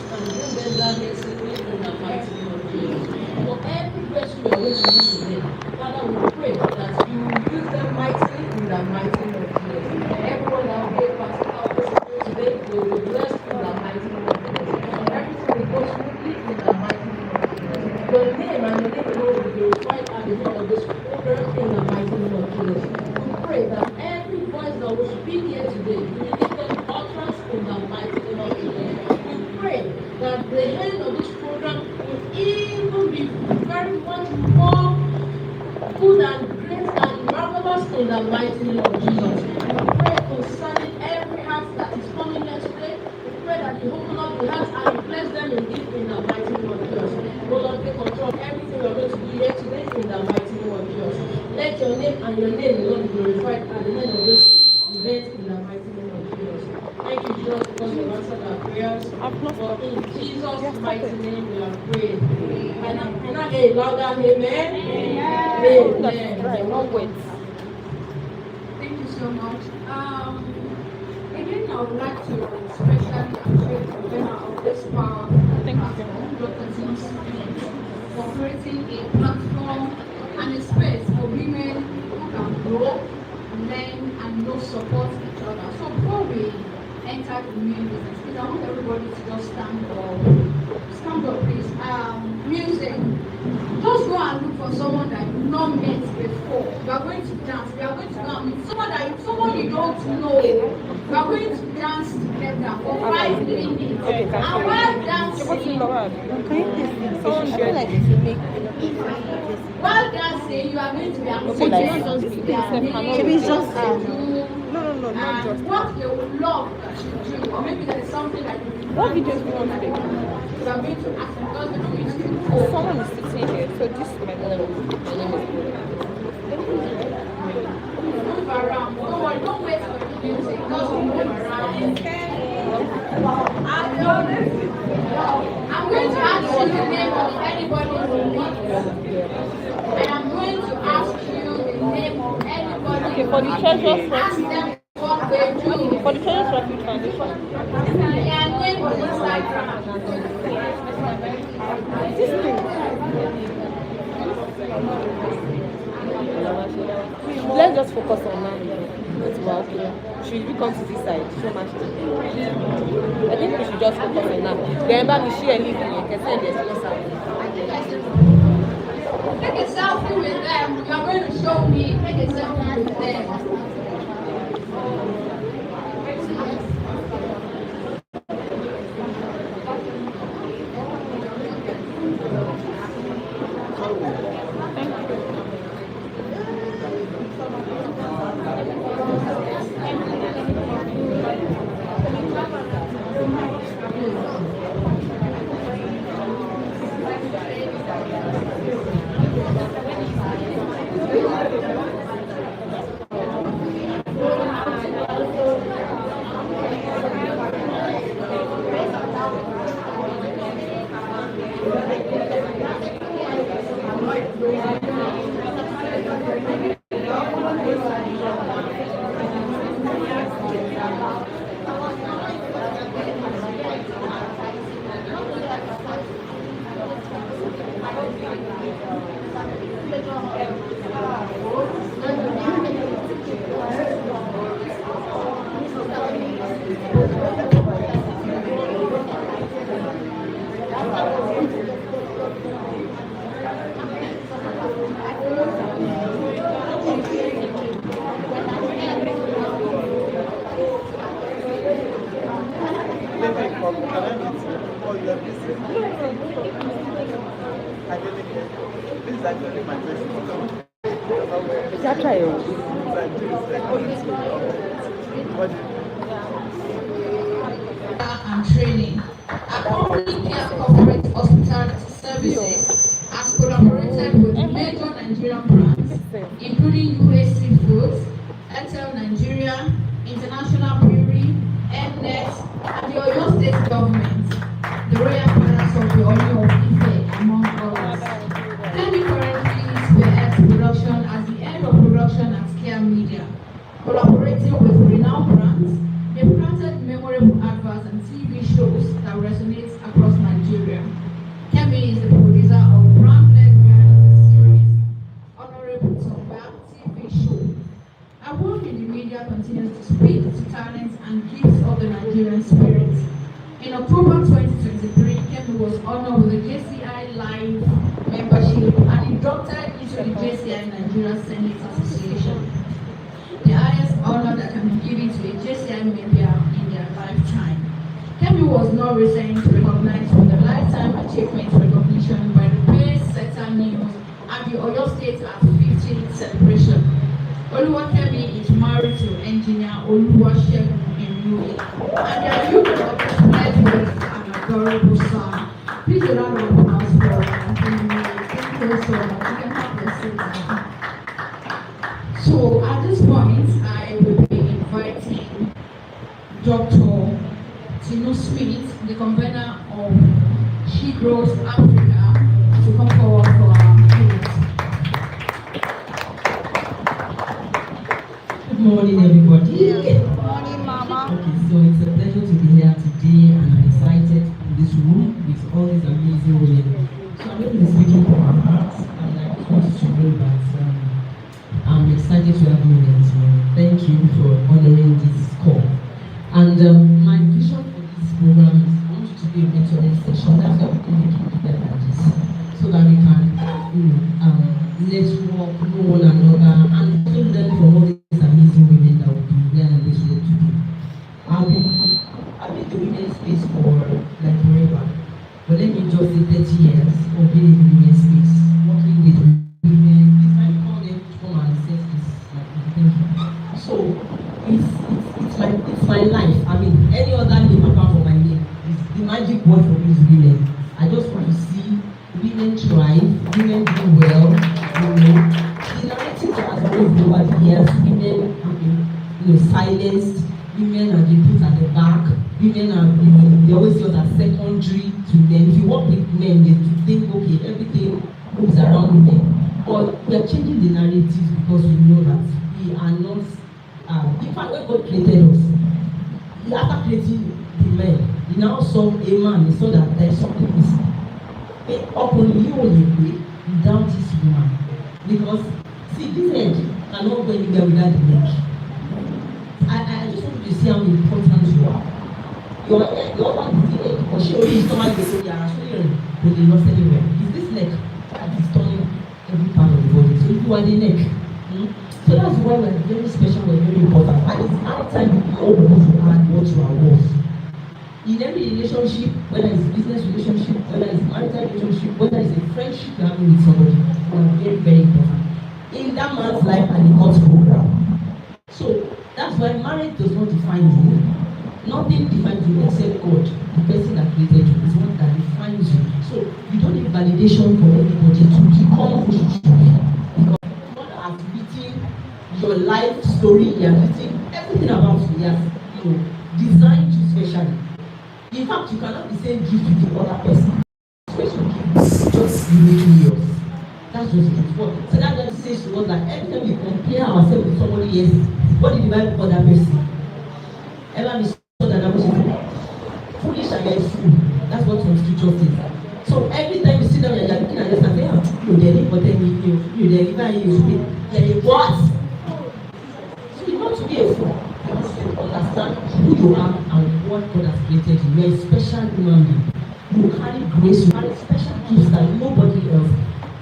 and bring them down here safely in the mighty name of Jesus. For every person you are going to use today, Father, we pray that you will use them mightily in the mighty name of Jesus. Everyone that will be a partaker of this meal today, they will be blessed in the mighty name of Jesus. Everything will go smoothly in the mighty name of Jesus. Your name and your name alone will be glorified at the end of this program in the mighty name of Jesus. We pray that every voice that will speak here today, you will give them utterance in the mighty name of Jesus. We pray that the end of this program will even be very much more good and great and marvelous in the mighty name of Jesus. We pray concerning every heart that is coming here today. We pray that you open up the hearts and you bless them indeed in the mighty name of Jesus. Lord, take control of everything we are going to do here today in the mighty name of Jesus. Let your name and your name alone be glorified at the end of this event in the mighty name of Jesus. Thank you, Jesus, because you answered our prayers. For in Jesus' mighty name we are praying. And I hear louder, amen. Amen. Amen. Thank you so much. Again, I would like to especially appreciate the winner of this platform, Dr. Tim's for creating a platform and a space for women who can grow, learn, and know support each other. So before we enter the main business, please, I want everybody to just stand up. Stand up, please. Music. Just go and look for someone that you've not met before. We are going to dance. We are going to go and meet someone you don't know. We are going to dance together for 5 minutes. And while dancing, you are going to be what they would love that you do, or maybe there is something that you do. What videos do you want to make? You are going to ask because we know it's too. Someone is sitting here, so this is my name. Move around. Don't wait for the music. Just move around. I'm going to ask you the name of anybody who wants. And I'm going to ask you the name of anybody. Okay, for the treasures ask them what they do. For the treasures refuge foundation. Their name on Instagram. This thing. Let's just focus on now. It's well, okay. Should we come to this side? So much. I think we should just focus on now. Remember, we share anything. You can send this. Take a selfie with them. You are going to show me. Take a selfie with them. And training. Accompanying Care Corporate Hospitality Services has collaborated with major Nigerian brands, including UAC Foods, Airtel Nigeria, International Brewery, Mnet, and the Oyo State Government, the Royal Palace of the Oyo of Ife, among others. Kemi currently spearheads production as the head of production at Care Media, collaborating with renowned brands. They've crafted memorable adverts and TV shows that resonate across to the JCI Nigeria Senate Association, the highest honor that can be given to a JCI member in their lifetime. Kemi was not recently recognized with the Lifetime Achievement Recognition by the Pace Sector News at the Oyo State at 15th celebration. Oluwakemi is married to engineer Oluwasegun Enrique, and their union of with an adorable son. Please a round of applause for Kemi. Thank you so much. You can have your seat now. So at this point, I will be inviting Dr. Tino Smith, the convener of She Grows Africa, to come forward for our meeting. Good morning, everybody. Good morning, Mama. Okay, so it's a pleasure to be here today, and I'm excited in this room with all these amazing women. So I'm going to be speaking from my heart, and I just want you to know that I'm excited to have you here this morning. Thank you for honoring this call. And my vision for this program is I want you to be a mentoring session. That's why we're going to keep together like this, so that we can, network, know one another, and also learn from all these amazing women that will be here on this road today. I've been in the women's space for like forever, but let me just say 30 years of being in the women's space, working with women. If I call them to come and assess this, like, thank you. So it's my life. I mean, any other name apart from my name is the magic word for these women. I just want to see women thrive, women do well. The narrative that has always been over the years, women have been, silenced, women have been put at the back, women have been, they always feel that secondary to men. If you work with men, they think, okay, everything moves around women. But we are changing the narrative because we know that we are not, in fact, when God created us, after creating the men, he now saw a man, he saw that there is something missing. Upon you only way without this woman. Because, see, this head cannot go anywhere without the neck. I just want you to see how important you are. Your one is the head, but she only is stomach, they are actually when they lost anywhere. It's this neck that is turning every part of the body. So if you are the neck, so that's why we're very special, we're very important. And it's high time you all want to add what you are worth. In every relationship, whether it's a business relationship, whether it's a marital relationship, whether it's a friendship you're having with somebody, you are very, very important in that man's life and in God's program. So that's why marriage does not define you. Nothing defines you except God, the person that created you, is one that defines you. So you don't need validation from anybody to become who you should be. Because God has written your life story, He has written everything about you. He has, designed you specially. In fact, you cannot be saying gift with the other person. Special gift, just uniquely yours. That's just it. So that just says to us that every time we compare ourselves with somebody else, what did the Bible call that person? Ever be sure that person is foolish and yet fool. That's what some scripture says. So every time you sit down and you're looking at this and say, you deliver you deliver you what? So you want to be a fool. Understand who you are and what God has created you. You are a special human being. You carry grace, you carry special gifts that nobody else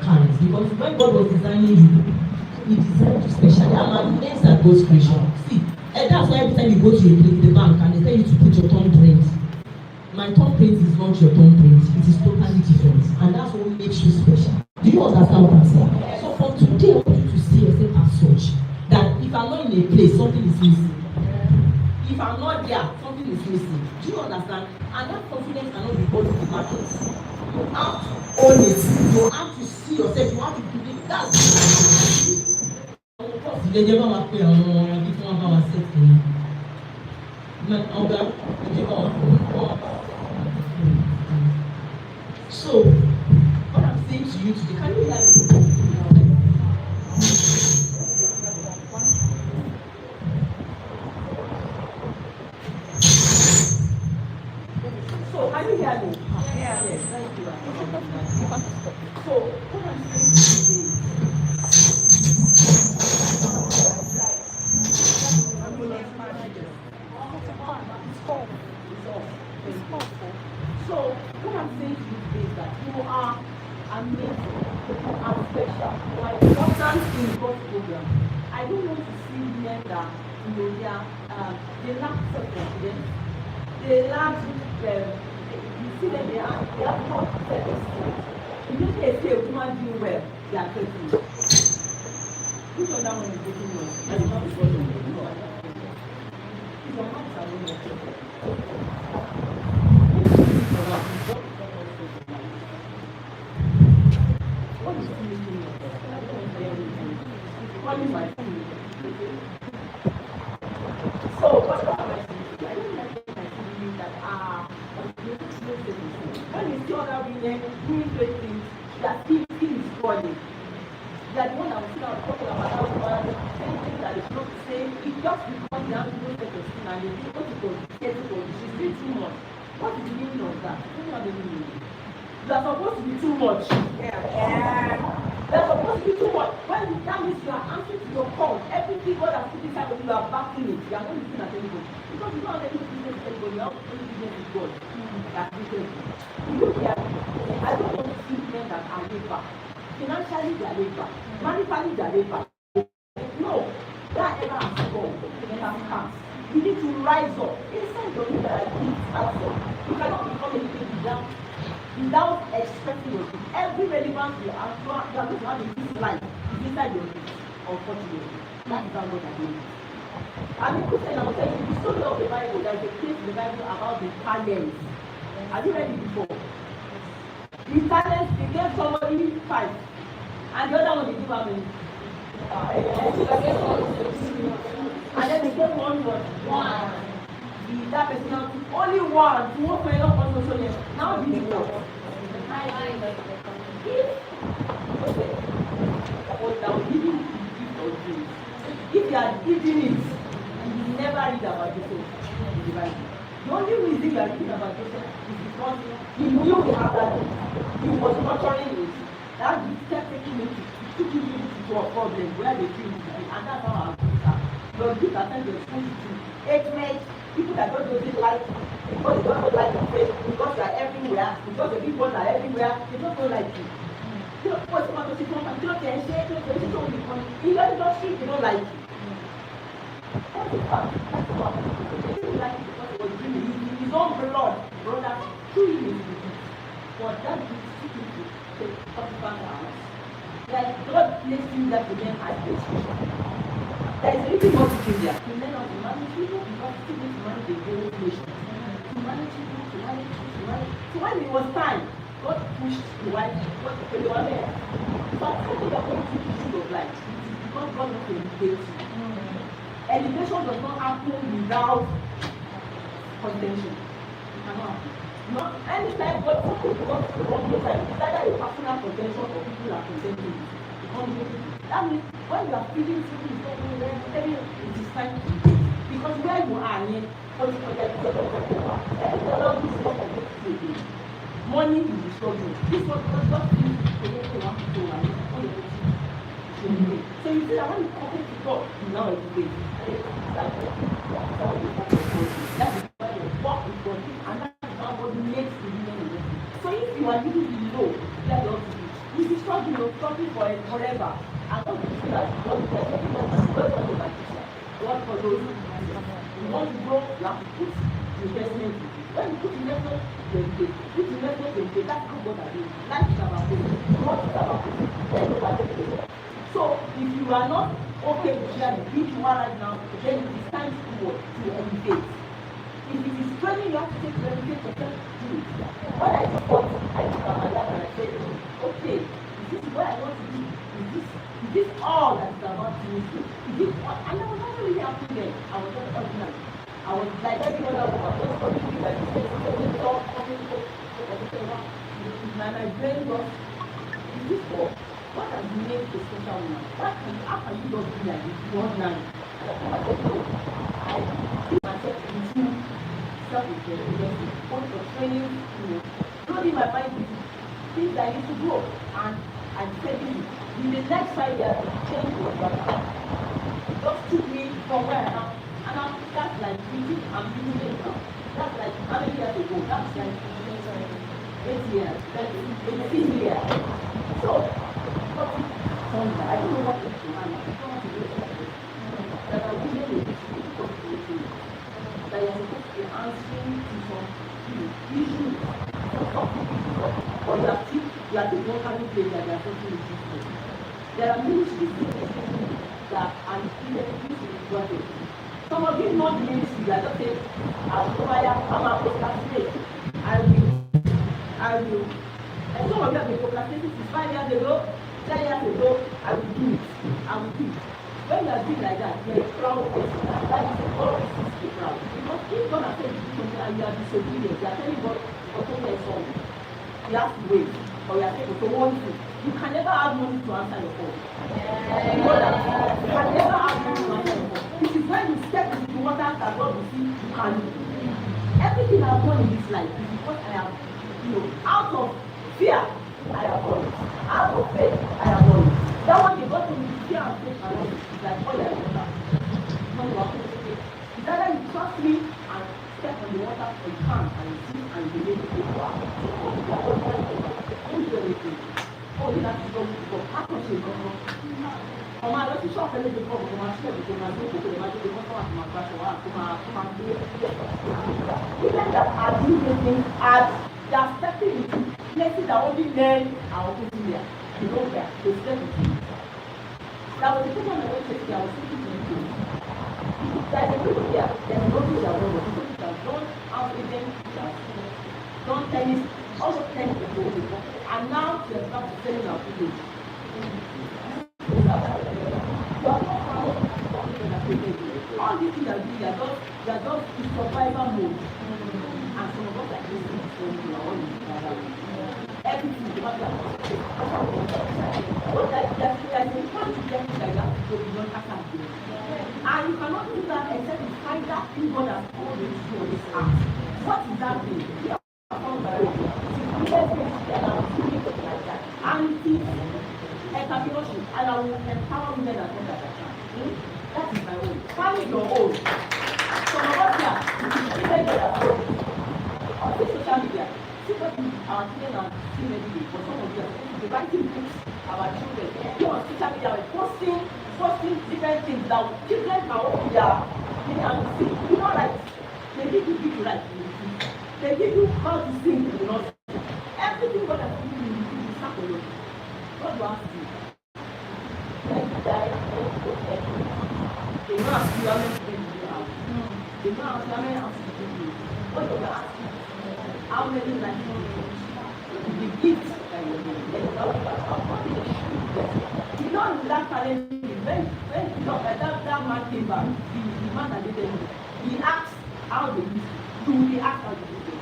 carries. Because when God was designing you, He designed you specially. I'm amazed at God's creation. See, and that's why every time you go to the bank and they tell you to put your thumbprint, my thumbprint is not your thumbprint. It is totally different. And that's what makes you special. Do you understand what I'm saying? So from today, I want you to see yourself as such. That if I'm not in a place, something is missing. If I'm not there, something is missing. Do you understand? And that confidence cannot be bought in the market. You have to own it. You have to see yourself. You have to believe. That's they never want to pay on before our safety. So, what I'm saying to you today, can you hear me? So, can you hear me? Yeah. Yes, thank you. So, what I'm saying today So, what I'm saying to you today is that you are amazing and special. My important in God's program. I don't want to see men that they lack self-confidence. They lack you see them they have not self-esteem. You know they say a woman doing well, they are faithful. Which other one is taking well? And it's not because of them. No, it's your heart and your faith. What is he making of? Calling my food. So what am I saying? I don't like my feelings that when you see other women doing great things, that still is spoiling. They are the one that will sit down talking about that woman, saying things that they should not say. It's just because they have no self-esteem and they think, what it was, she's doing too much. What is the meaning of that? I don't have any meaning. You are supposed to be too much. You are supposed to be too much. When that means you are answering to your call, everything God has put inside of you, you are backing it. You are not looking at anybody. Because you don't have any business with anybody, you have only business with God. That created you. You look here, I don't want to see men that are laid back. Financially, they are laid back. Maritally, they are laid back. No, that ever has gone. It has passed. You need to rise up. Inside your life, there are gifts outside. You cannot become anything without expressing yourself. Every relevance you are going to have in this life is inside your life, unfortunately. That is how God has made it. And people say, I will tell you, the story of the Bible, there is a case in the Bible about the talents. Have you read it before? The talents, they gave somebody 5, and the other one they give how many? And then they gave one. That person now took only one to work for a lot of social. Now this is what? If you are eating it, you never read about Joseph in the Bible. The only reason you are reading about Joseph is because he knew he had that. He was nurturing it. That he kept taking it, took it into a problem where they feel it to be, and that's how our gifts are. Your gifts are sent to expose you to hatred, people that don't like you, because they don't like your face, because you are everywhere, because the people are everywhere, they don't like you. You know, what's going on? You don't care, in your industry, they don't like you. That's the fact. That's the fact. They don't like you because he was dreaming. His own blood, brothers, threw him into the pit. But that gives people to take participant hours. Like God placed him there to learn administration. There is a little more to do there. To learn how to manage people because people need to manage the whole nation. To manage people, to manage. So when it was time, God pushed the wife, they were there. So I think that going to the issue of life, because God wants to educate you. Education does not happen without contention. It cannot happen. Not anytime God comes to one time, it's either a personal contention or people are contenting you. That means when you are feeling something is not going well, it is time to do. Because where you are here, money is the struggle. This one just feels to want to go and so you see that when you come to God, you now educate. That is why you walk with God, and that is how God makes the women. So if you are living below where you ought to be, you be struggling for it forever. And God will see that God is helping us. God for the magician. God for those who want to grow, you have to put investment in it. When you put investment, you educate. Put investment, you educate. That's how God is doing. Life is about faith. God is about faith. So if you are not okay with sharing the big you are right now, then it is time to work to elevate. If it is training you have to take to elevate yourself, do it. When I support, I look at my life and I say, okay, is this where I want to be? Is this all that is about ministry? Is this what? And I was not really happy then. I was just ordinary. I was like every other woman, just coming like this, my brain was, is this for? What has made a special woman? How can you just be like this? Ordinary. I see myself in two self-investing, point of training, slowly my mind things I need to grow, and I'm telling you, in the next 5 years, change was done. It just took me from where I am, and that's like I'm using it now. That's like how many years ago? That's like 8 years, 18 years. So, but I don't know what it's man. I don't want to do it. That are willing to do that you're supposed to be answering to some issues. Or you are still not having place that they are talking with you. There are ministries that are important. Some of you not ministry, you are just saying, I'm a procrastinate. I will. And some of you have been procrastinating since 5 years ago, 10 years ago, I will do it. When you are doing like that, you are a proud person. That is a God is to be proud. Because if God has said to do something and you are disobedient, you are telling God, okay, so you have to wait. Or you are saying, so one thing. You can never have money to answer your phone. You know that? You can never have money to answer your phone. It is when you step into the water that God will see you can do. Everything I have done in this life is because I have, out of fear, I have done it. Out of faith, I have done it. That one you got to be fear and faith and all is like all your water. When you are going to say, it's either you trust me and step on the water or you can't and you see and you believe it. Don't do anything. Oh, you have to go to God. How can you go? Ọmọ àlọ́ ti ṣọ́ọ̀fẹ́ lóde kọ́ ọ̀gbọ̀n máa ṣílẹ̀ lóde máa gbé òkòkò lè máa gbé mọ́tò àti máa gbàṣọ wá àti máa gbé. Even that are doing things as they are stepping into places that only men are operating there. You know that they step into. That was the problem I went to see. I was thinking to you. There's a people here. There's a people that don't know. People that don't have agents. Don't tennis. Also tennis people. And now they are back to selling our village. All these things are doing, they are just in survival mode. And some of us are doing this from our own everything is about that. But there's a point to get like that to be not accountable. And you cannot do that except you find that thing God has called you to do on this earth. What is that thing? We are found by God. And it is entrepreneurship, and I will empower women as much as I can. That is my own. Find your own. Some of us here, even on this social media, see what our children are seeing every day. For some of you, the writing books about children. You on social media, posting different things that children can open their and see. You know, like they give you people like they give you how to sing, you know. Everything God has given you, you start for you. God will ask you. They will ask you how many things you have. They will ask you how many houses you do. What will ask you? How many lives you do? The gift that you do. You know that talent when that man came back, the man that did it, he asked how they use it. He asked how they use it.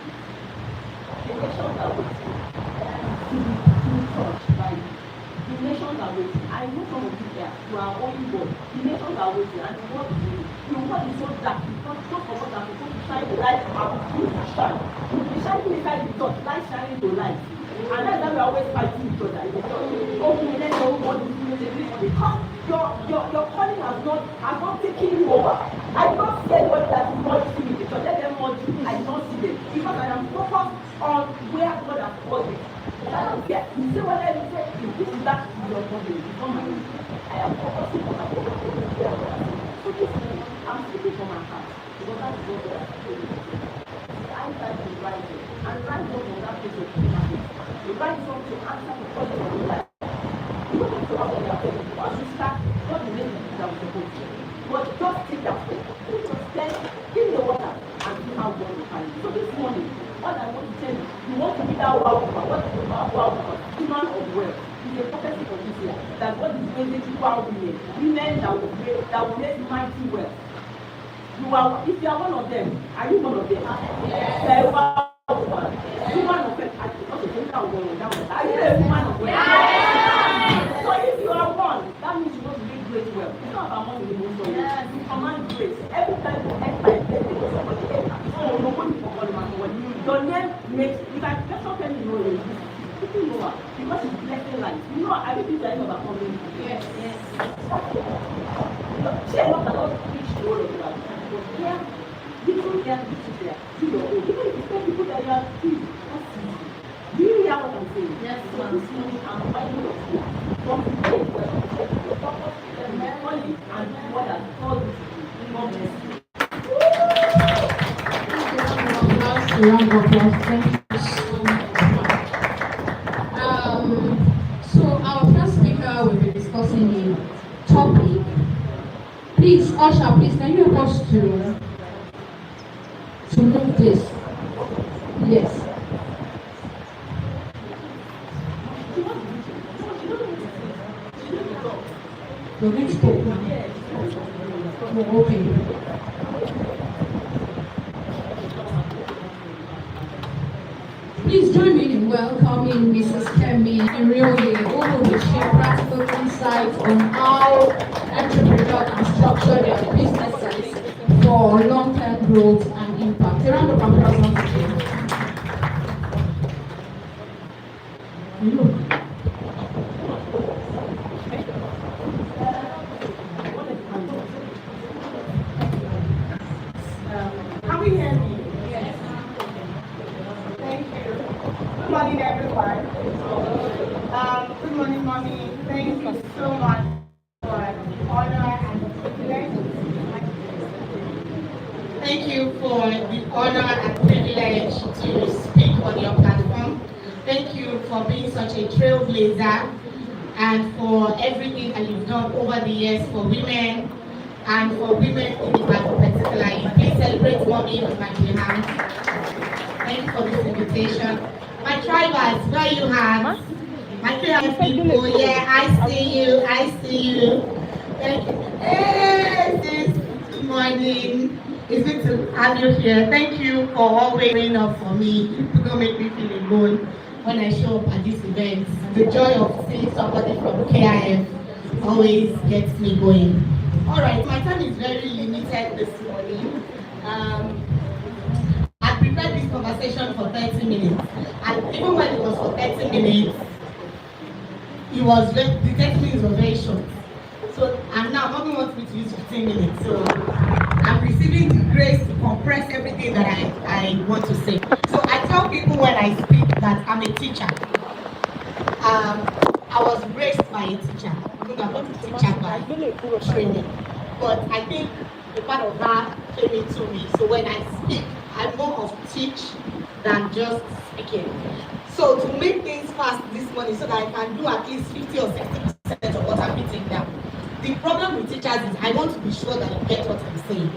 The nations are waiting to be touched by you. The nations are waiting. I know some of you there, you are only born. The nations are waiting, and what is it? The world is so dark. Because don't forget that we're supposed to shine the light out. You to shine. The shining inside the church, light shining to light. And that's why we're always fighting each other in the church. Okay, let's go what is it? Because your calling has not taken you over. I do not see anybody that is not seeing in the church. Let them watch you. I do not see them. Because I am focused on where God has called me. I don't care. You say what I say, this is that your body. It's not my own. I am focusing on my body. So this is, I'm speaking from my heart. Because that is what God has told me. I try to write it. And write what on that place of humanity. You write something to answer the question of your life. You don't have to ask what you are saying. Once you start, God will make the things that we're supposed to. But just take that step. Then give the water and see how God will find you. So this morning, what I want to tell you, you want to be that wow woman. What is wow woman? Woman of wealth. It's a prophecy of this year. That God is raising wow women. Women that will raise mighty wealth. If you are one of them, are you one of them? Yes. You are a wow woman. Woman of wealth. Are you a woman of wealth? Yes. So if you are one, that means you want to make great wealth. It's not about money in the most of it. You command grace. Every time you enter a place, you go somebody enter. Oh, nobody forgot about money. Your name makes, if I just not tell you know it, people know her because it's blessing life. You know, I think people are about coming. Yes. She a lot of preach the word of God. But here, little there, see your own. Even if you tell people that you are free, that's easy. I'm saying? Yes, So ma'am. this morning I'm fighting with you. From today, the purpose is money and what has called you to do. God bless you. Round of applause. Thank you so much. So our first speaker will be discussing the topic. Please, Usher, please, can you help us to move this? Yes. The next spoke now. Oh, okay. Please join me in welcoming Mrs. Kemi Irioye, who will share practical insights on how entrepreneurs can structure their businesses for long-term growth and impact. A round of applause once again. Hello. Can we hear me? Yes. Thank you. Good morning, everyone. Good morning, Mommy. Thank you so much for the honor and the privilege. Thank you for the honor and privilege to speak on your platform. Thank you for being such a trailblazer and for everything that you've done over the years for women and for women in particular. Please celebrate Mommy on my behalf. Thank you for this invitation. My tribers, where you have? My tribe people, yeah, I see you, I see you. Thank you. Hey, sis, good morning. It's good to have you here. Thank you for always showing up for me. People don't make me feel alone when I show up at these events. The joy of seeing somebody from KIF always gets me going. All right, my time is very limited this morning. I prepared this conversation for 30 minutes, and even when it was for 30 minutes, the 30 minutes was very short. So, and now Mommy wants me to use 15 minutes. So, I'm receiving the grace to compress everything that I want to say. So, I tell people when I speak that I'm a teacher. I was raised by a teacher, even though I'm not a teacher by training. But I think a part of that came into me. So, when I speak, I'm more of teach than just speaking. So, to make things fast this morning so that I can do at least 50 or 60% of what I'm putting down. The problem with teachers is I want to be sure that you get what I'm saying.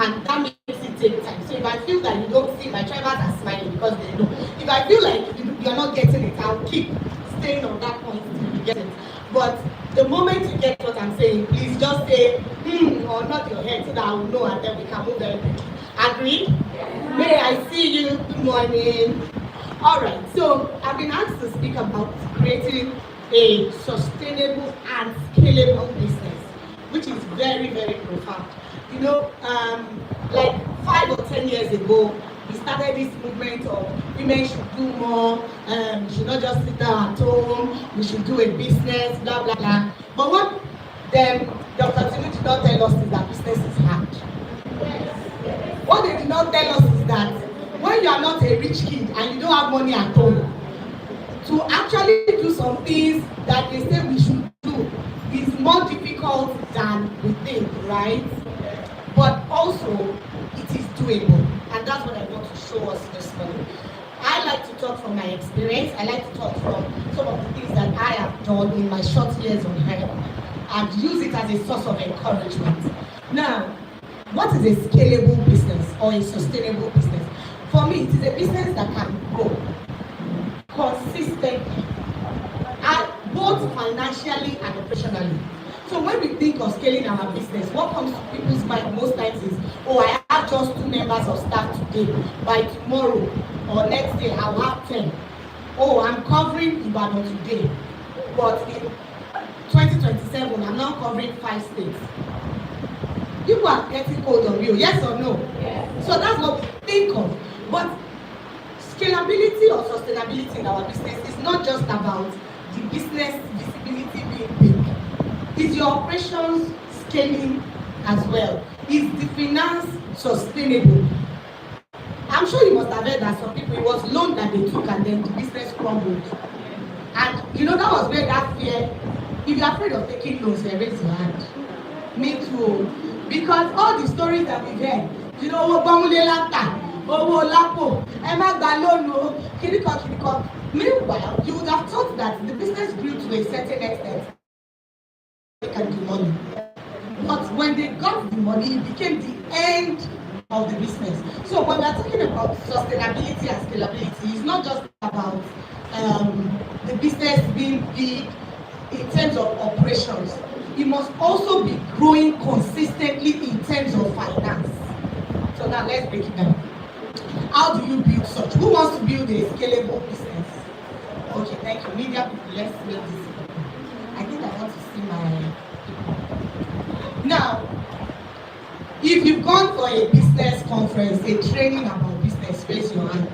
And that makes it take time. So if I feel that you don't see, my tribals are smiling because they know. If I feel like you're not getting it, I'll keep staying on that point until you get it. But the moment you get what I'm saying, please just say, or nod your head so that I will know and then we can move very quickly. Agreed? Yeah. May I see you? Good morning. All right, so I've been asked to speak about creating a sustainable and scalable business, which is very, very profound. You know, like 5 or 10 years ago, we started this movement of women should do more, we should not just sit down at home, we should do a business, blah, blah, blah. But what Dr. Timu did not tell us is that business is hard. What they did not tell us is that when you are not a rich kid and you don't have money at home, to actually do some things that they say we should do is more difficult than we think, right? But also, it is doable. And that's what I want to show us this morning. I like to talk from my experience. I like to talk from some of the things that I have done in my short years on here and use it as a source of encouragement. Now, what is a scalable business or a sustainable business? For me, it is a business that can grow consistently, both financially and operationally. So when we think of scaling our business, what comes to people's mind most times is, oh, I have just 2 members of staff today. By tomorrow or next day, I'll have 10. Oh, I'm covering Ibadan today. But in 2027, I'm now covering 5 states. People are getting cold on you, yes or no? Yes. So that's what we think of. But scalability or sustainability in our business is not just about the business visibility being big. Is your operations scaling as well? Is the finance sustainable? I'm sure you must have heard that some people, it was loan that they took and then the business crumbled. And you know, that was where that fear, if you're afraid of taking loans, then raise your hand. Me too. Because all the stories that we've heard, you know, meanwhile, you would have thought that the business grew to a certain extent and the money. But when they got the money, it became the end of the business. So when we are talking about sustainability and scalability, it's not just about the business being big in terms of operations. It must also be growing consistently in terms of finance. So now let's break it down. How do you build such? Who wants to build a scalable business? Okay, thank you. Media people, let's make this. I think I want to see my. Now, if you've gone for a business conference, a training about business, raise your hand.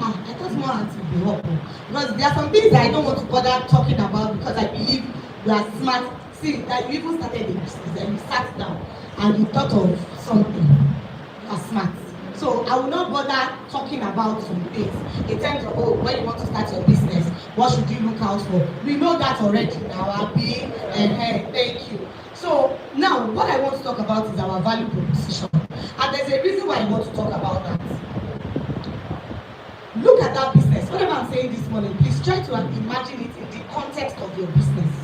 I thought more hands would be helpful. Because there are some things that I don't want to bother talking about because I believe you are smart. See, that you even started a business and you sat down and you thought of something. You are smart. So I will not bother talking about some things in terms of, oh, when you want to start your business, what should you look out for? We know that already now, Abby. Thank you. So now what I want to talk about is our value proposition. And there's a reason why I want to talk about that. Look at that business. Whatever I'm saying this morning, please try to imagine it in the context of your business.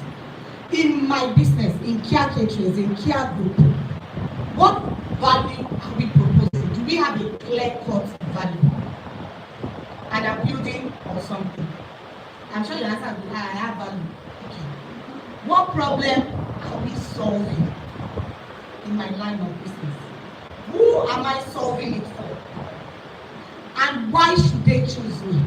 In my business, in Kia Caterers, in Kia Group, what value are we proposing? Do we have a clear-cut value? And I'm building on something. I'm sure your answer will be, I have value. Okay. What problem are we solving in my line of business? Who am I solving it for? And why should they choose me?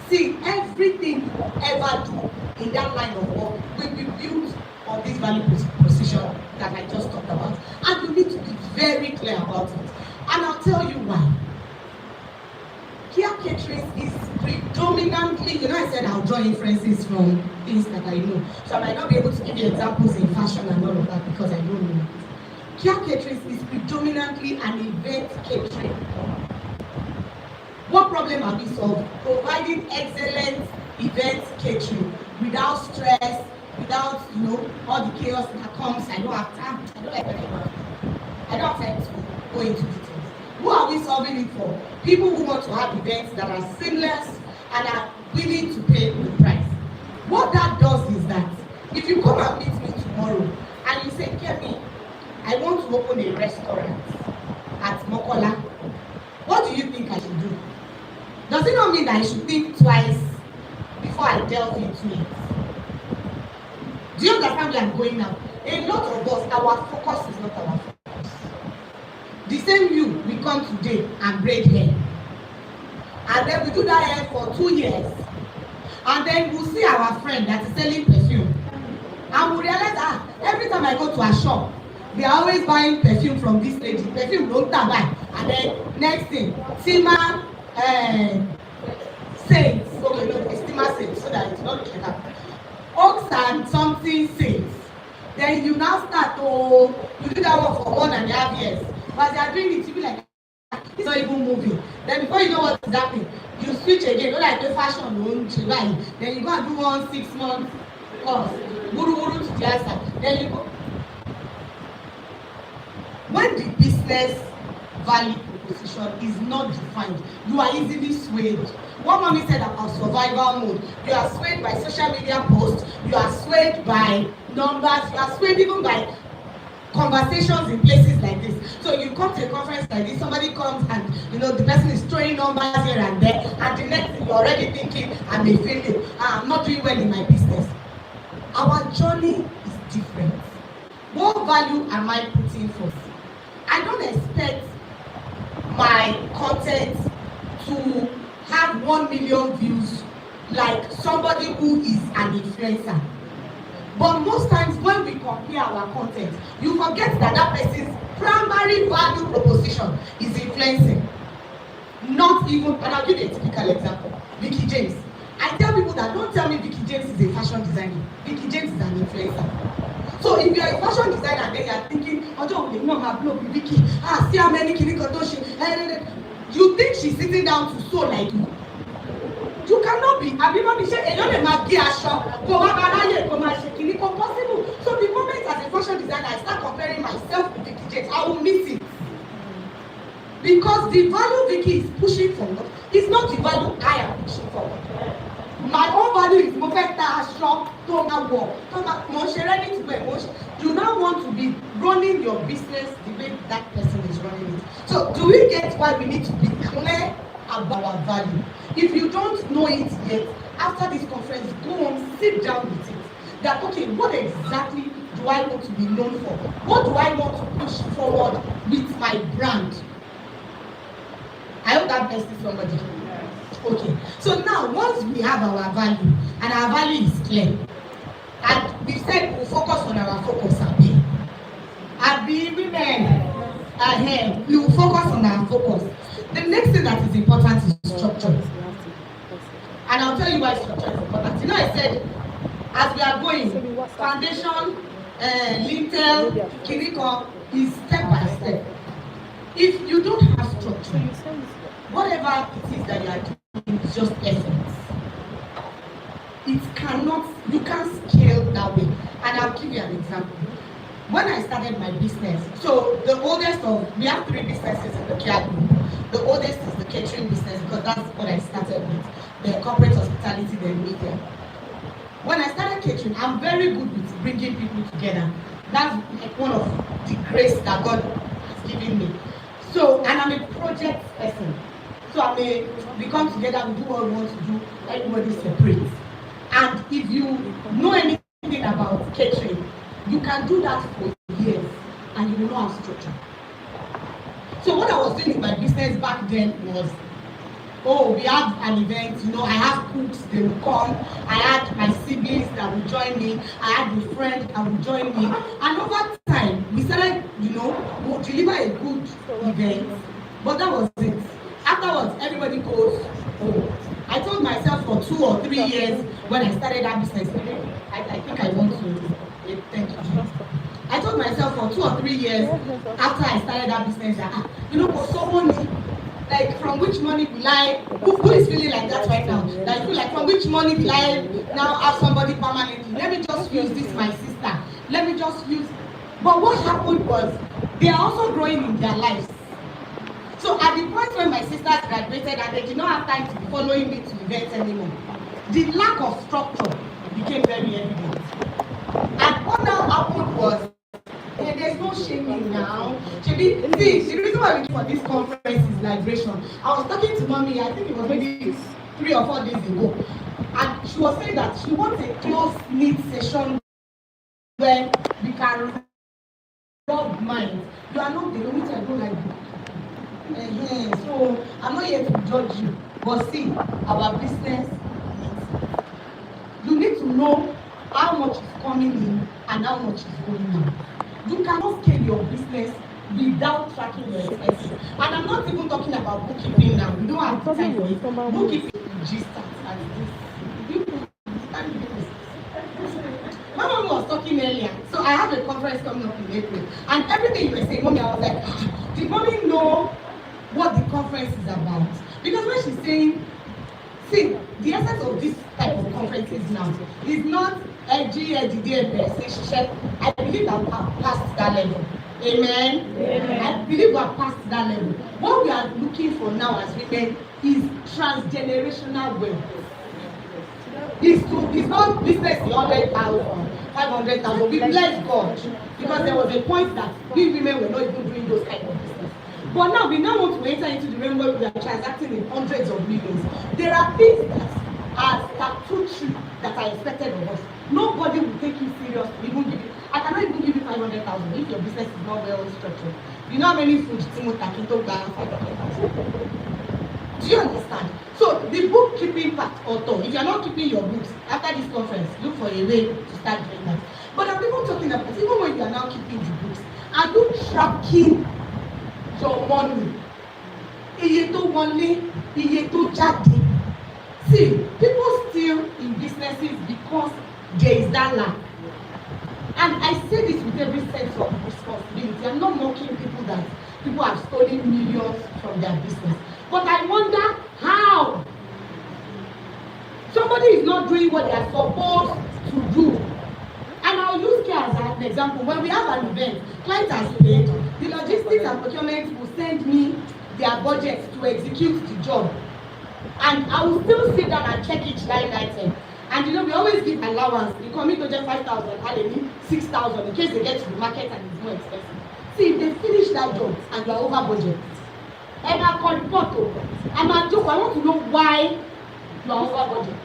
See, everything you ever do in that line of work will be built on this value proposition that I just talked about. And you need to be very clear about it. And I'll tell you why. Kia Caterers is predominantly, you know, I said I'll draw inferences from things that I know. So I might not be able to give you examples in fashion and all of that because I don't know. Kia Caterers is predominantly an event catering. What problem are we solving? Providing excellent event catering without stress, without, you know, all the chaos that comes. I don't have time. I don't have time to go into details. Who are we solving it for? People who want to have events that are seamless and are willing to pay the price. What that does is that if you come and meet me tomorrow and you say, Kemi, I want to open a restaurant at Mokola, what do you think I should do? Does it not mean that I should think twice before I delve into it? Do you understand where I'm going now? A lot of us, our focus is not our focus. The same you, we come today and braid hair. And then we do that hair for 2 years. And then we'll see our friend that is selling perfume. And we realize, every time I go to a shop, they are always buying perfume from this lady. Perfume don't buy. And then next thing, Tima, saints, okay, no, it's Tima saints, so that it's not like that. Oaks and something saints. Then you now start to, you do that one for 1.5 years. But they are doing it, you be like, it's not even moving. Then before you know what is happening, you switch again, not like the fashion, then you go and do 1 6 month course, wuru to the answer. Then you go. When the business value proposition is not defined, you are easily swayed. What mommy said about survival mode, you are swayed by social media posts, you are swayed by numbers, you are swayed even by conversations in places like this. So you come to a conference like this, somebody comes and, you know, the person is throwing numbers here and there, and the next thing you're already thinking, I'm a failure, I'm not doing well in my business. Our journey is different. What value am I putting forth? I don't expect my content to have 1 million views like somebody who is an influencer. But most times when we compare our content, you forget that that person's primary value proposition is influencing. Not even, and I'll give you a typical example, Vicky James. I tell people that don't tell me Vicky James is a fashion designer. Vicky James is an influencer. So if you are a fashion designer and then you are thinking, oh, don't know my blog with Vicky, see how many kinikantoshi. You think she's sitting down to sew like you? You cannot be. Abi mami say eyan le ma gé aṣọ kó wá máa ráyè kó máa ṣe kini kò possible. So the moment as a fashion designer I start comparing myself with the DJs, I will miss it. Because the value Vicky is pushing forward is not the value I am pushing forward. My own value is mo fẹ́ ta aṣọ tó máa wọ̀ tó máa mo ṣe ready to wear mo ṣe. You now want to be running your business the way that person is running it. So do we get why we need to be clear about our value? If you don't know it yet, after this conference, go on, sit down with it. That okay, what exactly do I want to be known for? What do I want to push forward with my brand? I hope that makes sense somebody. Okay, so now once we have our value and our value is clear, and we said we'll focus on our focus, Abi women ahead, we will focus on our focus. The next thing that is important is structure. And I'll tell you why structure is important. You know, I said as we are going, foundation, lintel, kiriko is step by step. If you don't have structure, whatever it is that you are doing is just essence. It cannot, you can't scale that way. And I'll give you an example. When I started my business, so the oldest of, we have 3 businesses in the care group. The oldest is the catering business because that's what I started with, the corporate hospitality, the media. When I started catering, I'm very good with bringing people together. That's like one of the grace that God has given me. So, and I'm a project person. So we come together, we do what we want to do, everybody separates. And if you know anything about catering, you can do that for years and you will not have structure. So what I was doing in my business back then was, oh, we have an event, you know, I have cooks, they will come. I had my siblings that will join me. I had a friend that will join me. And over time, we started, you know, we'll deliver a good event. But that was it. Afterwards, everybody goes, oh. I told myself for 2 or 3 years when I started that business, I think I want to, thank you. I told myself for 2 or 3 years after I started that business that, you know, for someone, like from which money will I, who is feeling like that right now? Like, feel like from which money will I now have somebody permanently? Let me just use this, my sister. Let me just use. But what happened was, they are also growing in their lives. So at the point when my sisters graduated and they did not have time to be following me to events anymore, the lack of structure became very evident. And what now happened was, there's no shaming now. See, the reason why we came for this conference is liberation. I was talking to mommy, I think it was maybe 3 or 4 days ago, and she was saying that she wants a close-knit session where we can rub minds. You are not the only time I don't like you. So I'm not here to judge you, but see, our business, you need to know how much is coming in and how much is going out. You cannot scale your business without tracking your expenses. And I'm not even talking about bookkeeping now. We don't have time for it. Bookkeeping register and this. My mom was talking earlier, so I have a conference coming up in April, and everything you were saying, mommy, I was like, did mommy know what the conference is about? Because when she's saying, see, the essence of this type of conferences now is not LGLDD per se. I believe that we have passed that level. Amen? Amen. I believe we have passed that level. What we are looking for now as women is transgenerational wealth. It's not business 100,000, 500,000. We bless God because there was a point that we women were not even doing those kind of business. But now we now want to enter into the realm where we are transacting in hundreds of millions. There are things that are true that are expected of us. Nobody will take you serious to even give you. I cannot even give you 500,000 if your business is not well structured. You know how many food Timothy can talk about 500,000? Do you understand? So the bookkeeping part, author, if you are not keeping your books after this conference, look for a way to start doing that. But I'm even talking about even when you are now keeping the books, are you tracking your money? Iye tó wọlé, iye tó jáde. See, people steal in businesses because there is that lack. And I say this with every sense of responsibility. I'm not mocking people that people are rolling millions from their business. But I wonder how somebody is not doing what they are supposed to do. And I'll use care as an example. When we have an event, clients are paid, the logistics and procurement will send me their budget to execute the job. And I will still sit down and check each line item. And you know, we always give allowance. You commit to just 5,000, and they need 6,000 in case they get to the market and it's more expensive. See, if they finish that job and you are over budget, and I call report, and I joke, I want to know why you are over budget.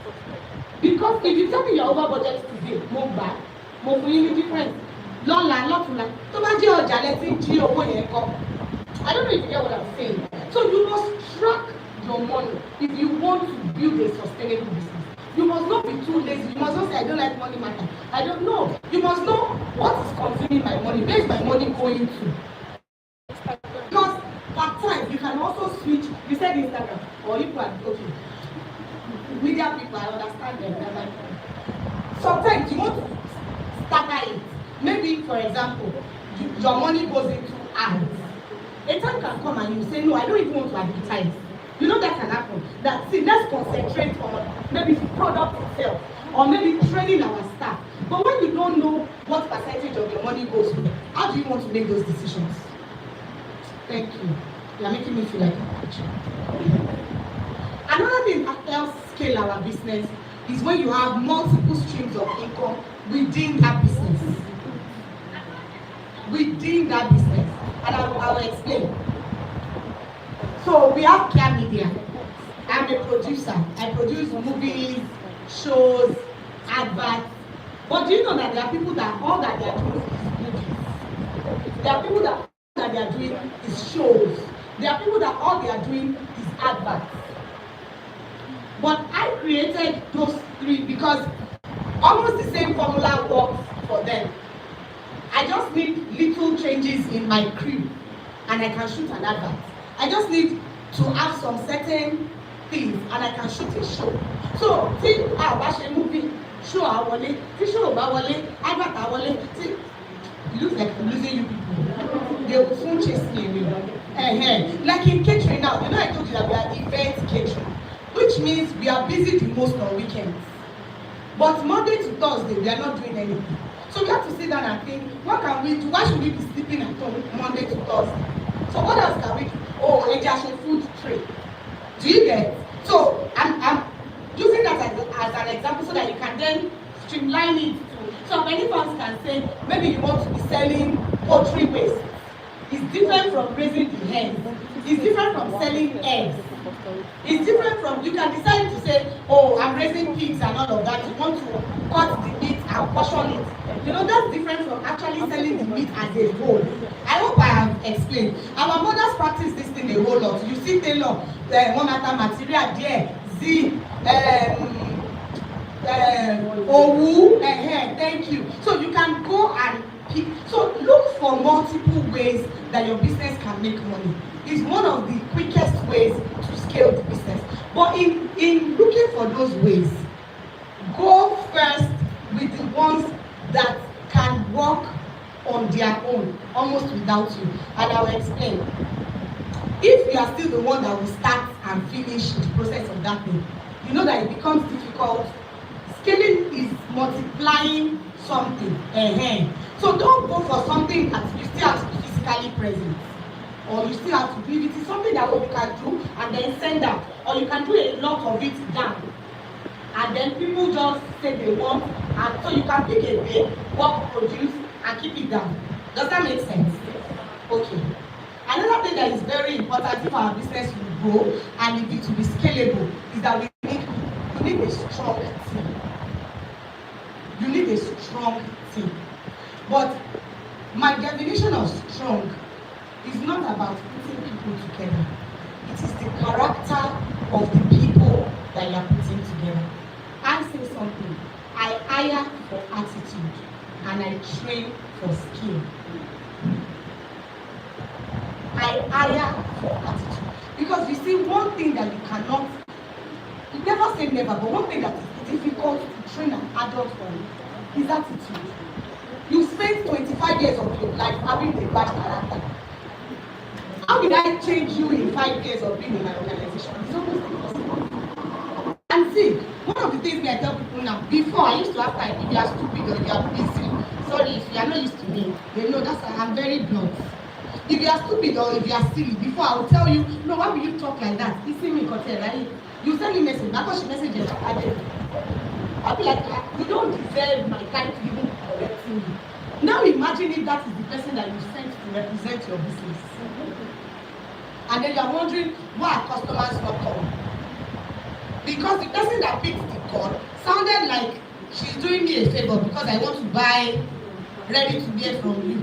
Because if you tell me you are over budget today, move back, move for you difference. Lọ́la, lọ́tùnla, tó bá jẹ́ ọjà lẹ́tí jí owó yẹn kọ́. I don't know if you get what I'm saying. So you must track your money if you want to build a sustainable business. You must not be too lazy. You must not say, I don't like money matter. I don't know. You must know what is consuming my money. Where is my money going to? Because at times you can also switch. You said Instagram, or you can, okay. Media people, I understand them. Sometimes you want to stagger it. Maybe, for example, your money goes into ads. A time can come and you say, no, I don't even want to advertise. You know that can happen. That, see, let's concentrate on maybe the product itself, or maybe training our staff. But when you don't know what percentage of your money goes to, how do you want to make those decisions? Thank you. You are making me feel like a teacher. Another thing that helps scale our business is when you have multiple streams of income within that business. Within that business. And I will explain. So we have Care Media. I'm a producer. I produce movies, shows, adverts. But do you know that there are people that all that they are doing is movies? There are people that all that they are doing is shows. There are people that all they are doing is adverts. But I created those three because almost the same formula works for them. I just need little changes in my crew and I can shoot an advert. I just need to have some certain things and I can shoot a show. So, see, I watch a movie, show I wale, see show I wale, advert I wale. See, it looks like I'm losing you people. They will soon chase me away. Like in catering now, you know I told you that we are event catering, which means we are busy the most on weekends. But Monday to Thursday, we are not doing anything. So we have to sit down and think, what can we do? Why should we be sleeping at home Monday to Thursday? So what else can we do? Oh, a Jashin food tray. Do you get? So I'm using that as an example so that you can then streamline it to. So many fans can say, maybe you want to be selling poultry waste. It's different from raising the hens. It's different from selling eggs. It's different from, you can decide to say, oh, I'm raising pigs and all of that. You want to cut the meat and portion it. You know, that's different from actually selling the meat as a whole. I hope I have explained. Our mothers practice this thing a whole lot. You see tailor, one matter material there, owu, thank you. So you can go and pick. So look for multiple ways that your business can make money. It's one of the quickest ways to scale the business. But in looking for those ways, go first with the ones that can work on their own, almost without you. And I will explain. If you are still the one that will start and finish the process of that thing, you know that it becomes difficult. Scaling is multiplying something. So don't go for something that you still have to be physically present. Or you still have to do it. It's something that you can do and then send out. Or you can do a lot of it down. And then people just say they want, and so you can pick a day, what produce, and keep it down. Does that make sense? Okay. Another thing that is very important if our business will grow and if it will be scalable is that we need a strong team. You need a strong team. But my definition of strong is not about putting people together. It is the character of the people that you are putting together. I say something. I hire for attitude and I train for skill. I hire for attitude. Because you see, one thing that you cannot, you never say never, but one thing that is difficult to train an adult on is attitude. You spend 25 years of your life having a bad character. How did I change you in 5 years of being in my organization? It's almost impossible. And see, one of the things I tell people now, before I used to have time, if you are stupid or you are busy, sorry, if you are not used to me, they know that's I'm very blunt. If you are stupid or if you are silly, before I will tell you, no, why will you talk like that? You see me, right? You send me message, because she message you, I'll be like, you don't deserve my time to even correct me. Now imagine if that is the person that you sent to represent your business. And then you are wondering why customers not come. Because the person that picked the call sounded like she's doing me a favor because I want to buy ready to wear from you.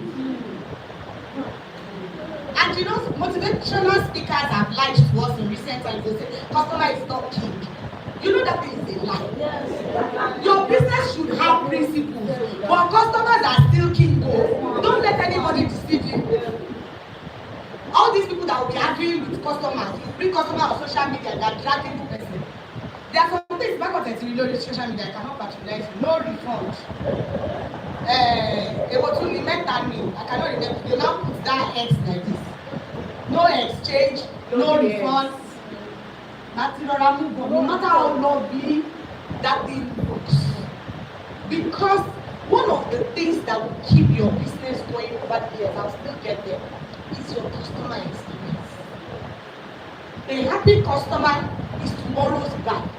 And you know, motivational speakers have lied to us in recent times. They say customer is not king. You know that is a lie. Yes. Your business should have principles, but customers are still king. Don't let anybody deceive you. All these people that will be arguing with customers, you bring customer on social media that are dragging the person. There are some things back on the social media I cannot patronize you. No refund. I cannot remember. They now put that X like this. No exchange, no refund. No matter how lovely that thing looks. Because one of the things that will keep your business going over the years, I'll still get there, is your customer experience. A happy customer is tomorrow's brand.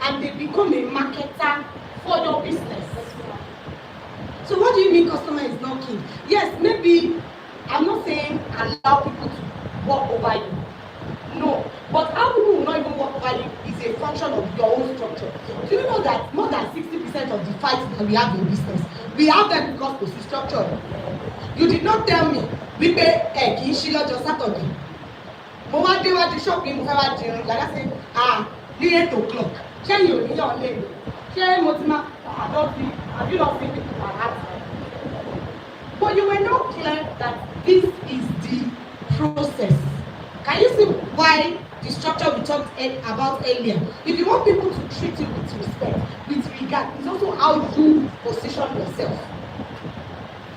And they become a marketer for your business. So what do you mean customer is not king? Yes, maybe I'm not saying allow people to walk over you. No, but how people will not even walk over you is a function of your own structure. Do you know that more than 60% of the fights that we have in business, we have them because of the structure? You did not tell me we pay kì í ṣí lọ́jọ́ Saturday. Mo wá déwájú shopping mo fẹ́ wá jẹun like I say ní 8 o'clock. Ṣé yóò ní yàn lé? Ṣé mo ti máa àdọ́sí have you not seen people at that time? But you were not clear that this is the process. Can you see why the structure we talked about earlier? If you want people to treat you with respect, with regard, it's also how you position yourself.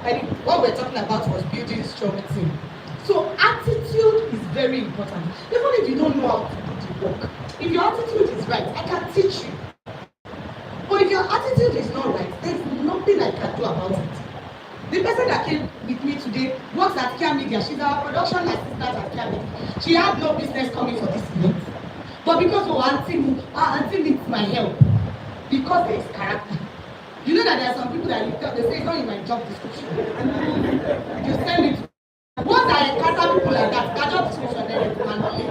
And what we're talking about was building a strong team. So attitude is very important. Even if you don't know how to do the work, if your attitude is right, I can teach you. But if your attitude is not right, there's nothing I can do about it. The person that came with me today works at Care Media. She's our production assistant at Care Media. She had no business coming for this event. But because auntie needs my help, because there is character. You know that there are some people that they say it's not in my job description. You send it. Once I encounter people like that, their job description they recommend it.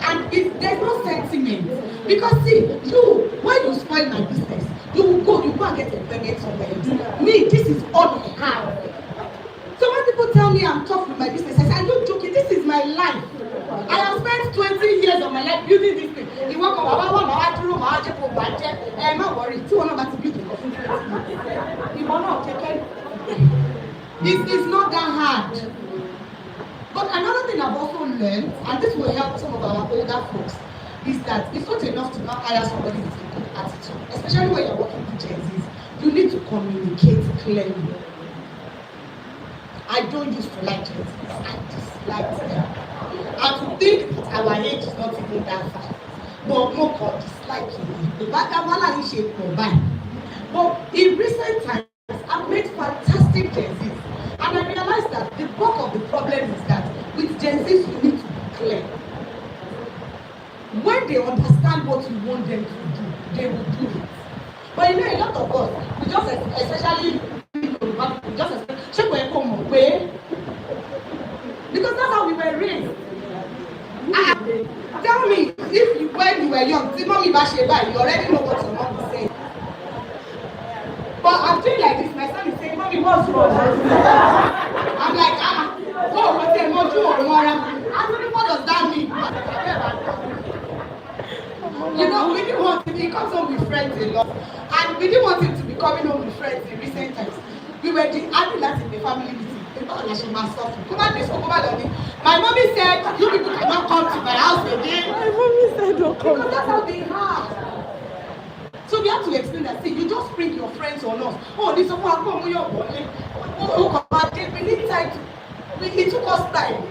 And there's no sentiment. Because see, when you spoil my business, you go and get employment somewhere else. Me, this is all I have. So when people tell me I'm tough with my business, I say, are you joking? This is my life. I have spent 20 years of my life building this thing. You work on not worry. 200 about to build it's not that hard. But another thing I've also learned, and this will help some of our older folks, is that it's not enough to not hire somebody with a good attitude, especially when you're working with Gen Zs. You need to communicate clearly. I don't used to like Gen Zs. I dislike them. And to think that our age is not even that far. But no God dislike it. But in recent times, I've made fantastic Gen Zs. And I realized that the bulk of the problem is that with Gen Zs, you need to be clear. When they understand what you want them to do, they will do it. But you know, a lot of us, we just especially we just check where come away because that's how we were raised. Tell me, when you were young, mommy Basheba, you already know what your mom is saying. But I'm doing like this, my son is saying, mommy, what's wrong? I'm like, what's the emotion or more? What does that mean? You know, we didn't want him, he comes home with friends a lot. And we didn't want him to be coming home with friends in recent times. We were having that in the family meeting. My mommy said, you people cannot come to my house again. My mommy said, don't come. Because that's how they are. So we have to explain that, see, you just bring your friends on us. Oh, this is what we need time to. it took us time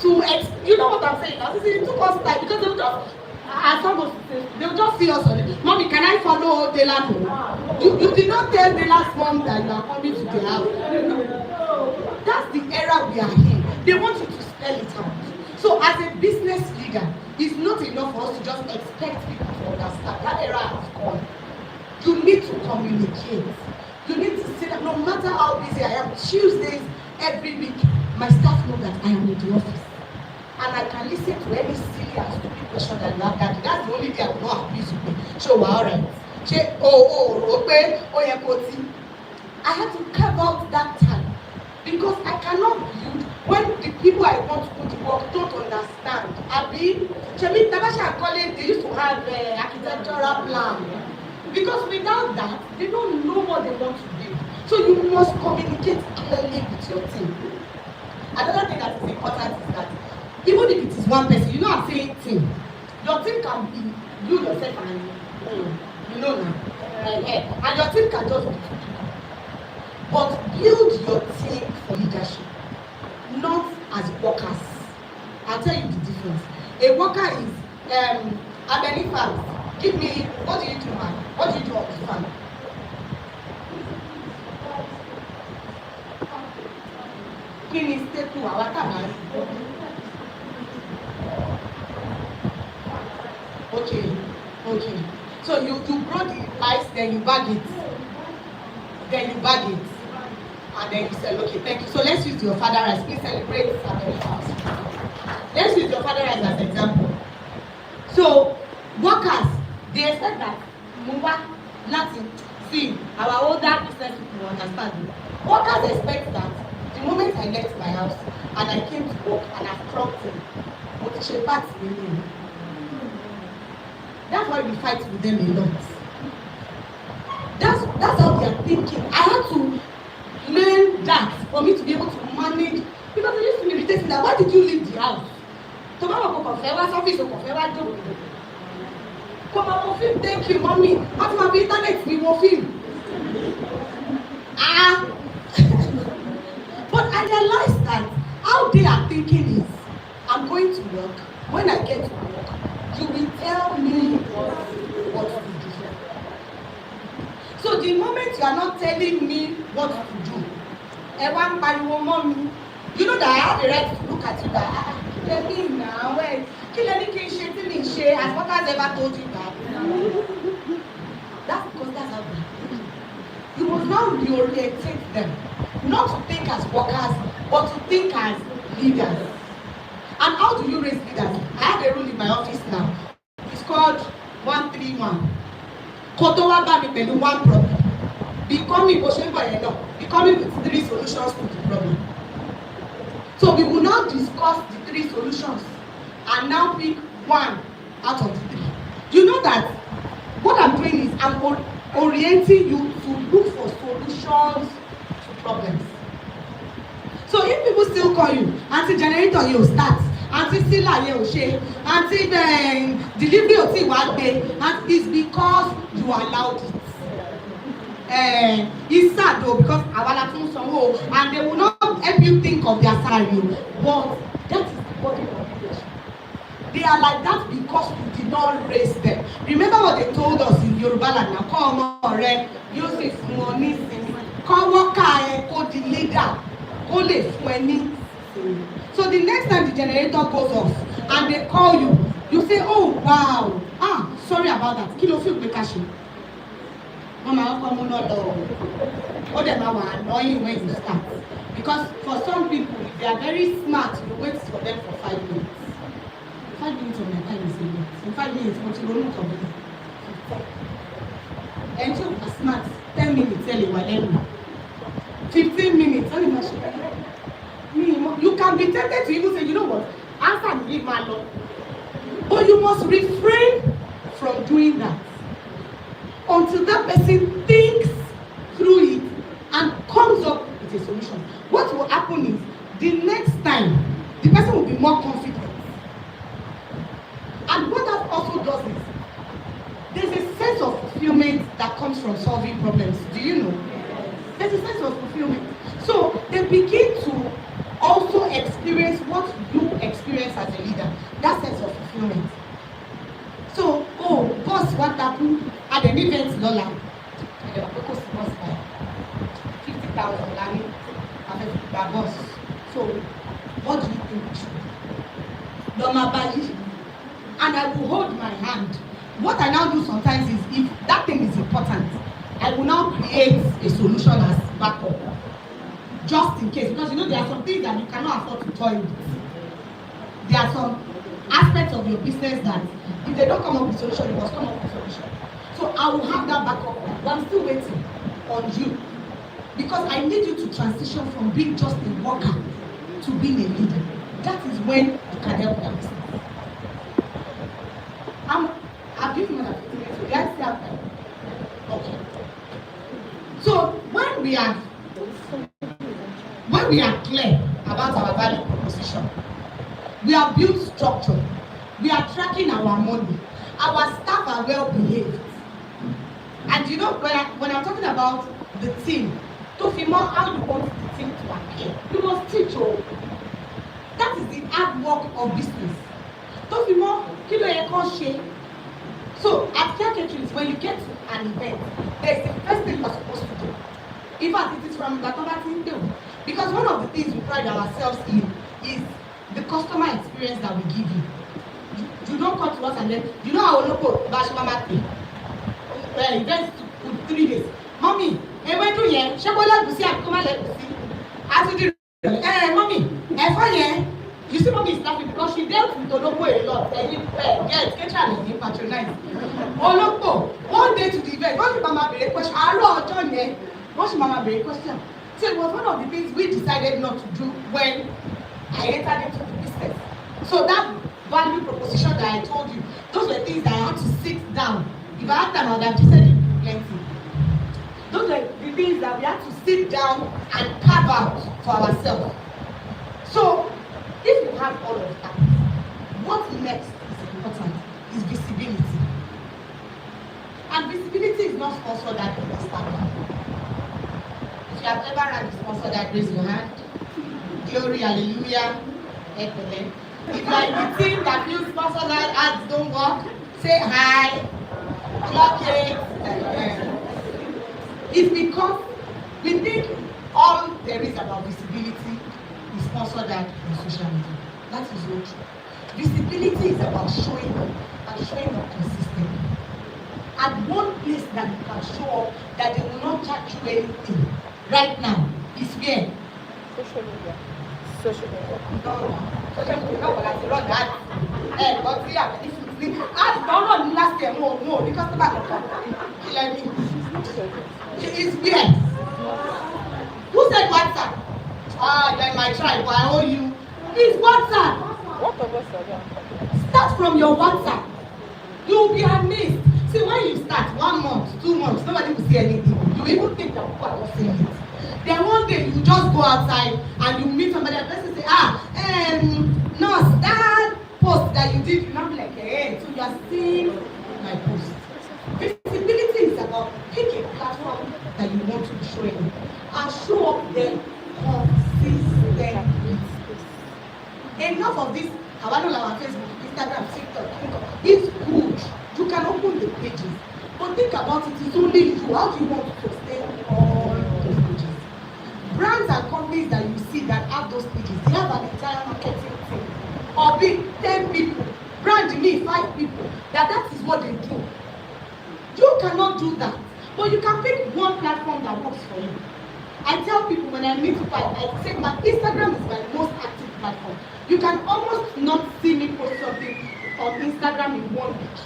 to you know what I'm saying now? It took us time because they will just as some of they will just see us on it. Mommy, can I follow Dela home? You did not tell Dela's mom that you are coming to the house. That's the era we are in. They want you to spell it out. So as a business leader, it's not enough for us to just expect people to understand. That era has gone. You need to communicate. You need to say that no matter how busy I am, Tuesdays every week, my staff know that I am in the office. And I can listen to any silly and stupid question that you have that. That's the only thing I will not abuse you with. So we're alright. I had to carve out that time because I cannot build when the people I want to put to work don't understand. Abi, Shemi Tabasha and Colin, they used to have architectural plan. Because without that, they don't know what they want to build. So you must communicate clearly with your team. Another thing that is important is that even if it is one person, you know I'm saying team. Your team can be you yourself and you know now. And your team can just be two people. But build your team for leadership, not as workers. I'll tell you the difference. A worker is Abeni farm. Give me, what do you do, man? What do you do on the farm? Kí ni staple àwa tàbá rí? Okay. So you grow the rice, then you bag it. And then you say, okay, thank you. So let's use your father rice. Please celebrate Abeni house. Let's use your father rice as an example. So workers, they expect that Latin, see, our older business people understand. Workers expect that the moment I left my house and I came to work and I've clocked in, that's why we fight with them a lot. That's how they are thinking. I had to learn that for me to be able to manage, because it used to be irritating that why did you leave the house? Come on, film, thank you, mommy. After my internet, we will film. But I realized that how they are thinking is, I'm going to work. When I get to work, you will tell me what to do. So the moment you are not telling me what to do, everyone pariwo mommy, you know that I have the right to look at you that let me now, wait. Has workers ever told you that? That's because that's how they think. You must now reorientate them, not to think as workers, but to think as leaders. And how do you raise leaders? I have a rule in my office now. It's called 131. Kotowa bami pẹ̀lú one problem. Becoming with 3 solutions to the problem. So we will now discuss the 3 solutions and now pick 1 out of the 3. You know that what I'm doing is I'm orienting you to look for solutions to problems. So if people still call you, anti-generator you start, anti-sealer you share, anti-delivery of tea one day, and it's because you allowed it. It's sad though because and they will not help you think of their salary, but that is the body of leadership. They are like that because we did not raise them. Remember what they told us in Yoruba land now? Come on, Yusuf money, come work go the leader, go live when. So the next time the generator goes off and they call you, you say, oh wow, sorry about that. Kilo feel cash. Mama, come on, oh, them are annoying when you start. Because for some people, if they are very smart, you wait for them for 5 minutes. 5 minutes of my time is a lot. In 5 minutes, what you don't know. And you are smart, 10 minutes, tell you 15 minutes, tell you you can be tempted to even say, you know what, answer the leave my law. But you must refrain from doing that until that person thinks through it and comes up with a solution. What will happen is, the next time, the person will be more confident. And what that also does is, there's a sense of fulfillment that comes from solving problems. Do you know? There's a sense of fulfillment. So they begin to experience what you experience as a leader, that sense of fulfillment. So, oh, boss, what happened at an event lọ́la? Ẹ̀rọ àkókò sí boss by 50,000 lání by boss. So, what do you think? Lọ́mọ Bali, and I will hold my hand. What I now do sometimes is, if that thing is important, I will now create a solution as backup, just in case, because you know there are some things that you cannot afford to toy with. There are some aspects of your business that if they don't come up with solution, you must come up with solution. So I will have that backup, but I'm still waiting on you, because I need you to transition from being just a worker to being a leader. That is when you can help your business. I've given more than 15 minutes. Did I still have time? Okay. So when we are clear about our value proposition, we have built structure, we are tracking our money, our staff are well behaved, and you know, when I'm talking about the team, to feel more how you want the team to appear, you must teach all. That is the hard work of business. To feel more kilo share. So at Care Caterings, when you get to an event, there's the first thing you're supposed to do. In fact, it is from that thing too. Because one of the things we pride ourselves in is the customer experience that we give you. You don't come to us and then, you know how local bash mama thing. Events to 3 days. Mommy, when do you Shabola Gusi and come let Gusi? As you do, mommy, you see mommy is laughing because she dealt with Olokpo a lot. Get and patronize. Olokpo, one day to the event, once mama be a question, once mama be a question. So it was one of the things we decided not to do when I entered into the business. So that value proposition that I told you, those were things that I had to sit down. If I had time, I would have just said it plenty. Those were the things that we had to sit down and carve out for ourselves. So if you have all of that, what next is important is visibility. And visibility is not sponsored at Instagram. If you have ever had a sponsor that, raise your hand. Glory, hallelujah. Excellent. If you are in the team that feels sponsor that ads don't work, say hi, clock it. It's because we think all there is about visibility is sponsored that on social media. That is not true. Visibility is about showing up and showing up consistently. At one place that you can show up that they will not charge you anything right now is where? Social media. Social media. No. Social media, no, but I run that. But yeah, if you think, don't run last year, no, the customer can come. Let me. It's where? Who said WhatsApp? You're in my tribe, but I owe you. It's WhatsApp. What of us are there? Start from your WhatsApp. You will be amazed. See, when you start 1 month, 2 months, nobody will see anything. You even think that people are not seeing it. Then one day you just go outside and you meet somebody and the person say, nurse, that post that you did, you not be like, hey, so you are seeing my post. Visibility is about pick a platform that you want to be showing and show up there consistently. Enough of this, I don't know our Facebook, Instagram, TikTok, it's good. You can open the pages. But think about it, it's only you. How do you want to sustain all those pages? Brands and companies that you see that have those pages, they have an entire marketing team. Or big 10 people. Brand me 5 people. That is what they do. You cannot do that. But you can pick one platform that works for you. I tell people when I meet people, I say my Instagram is my most active platform. You can almost not see me post something on Instagram in 1 week.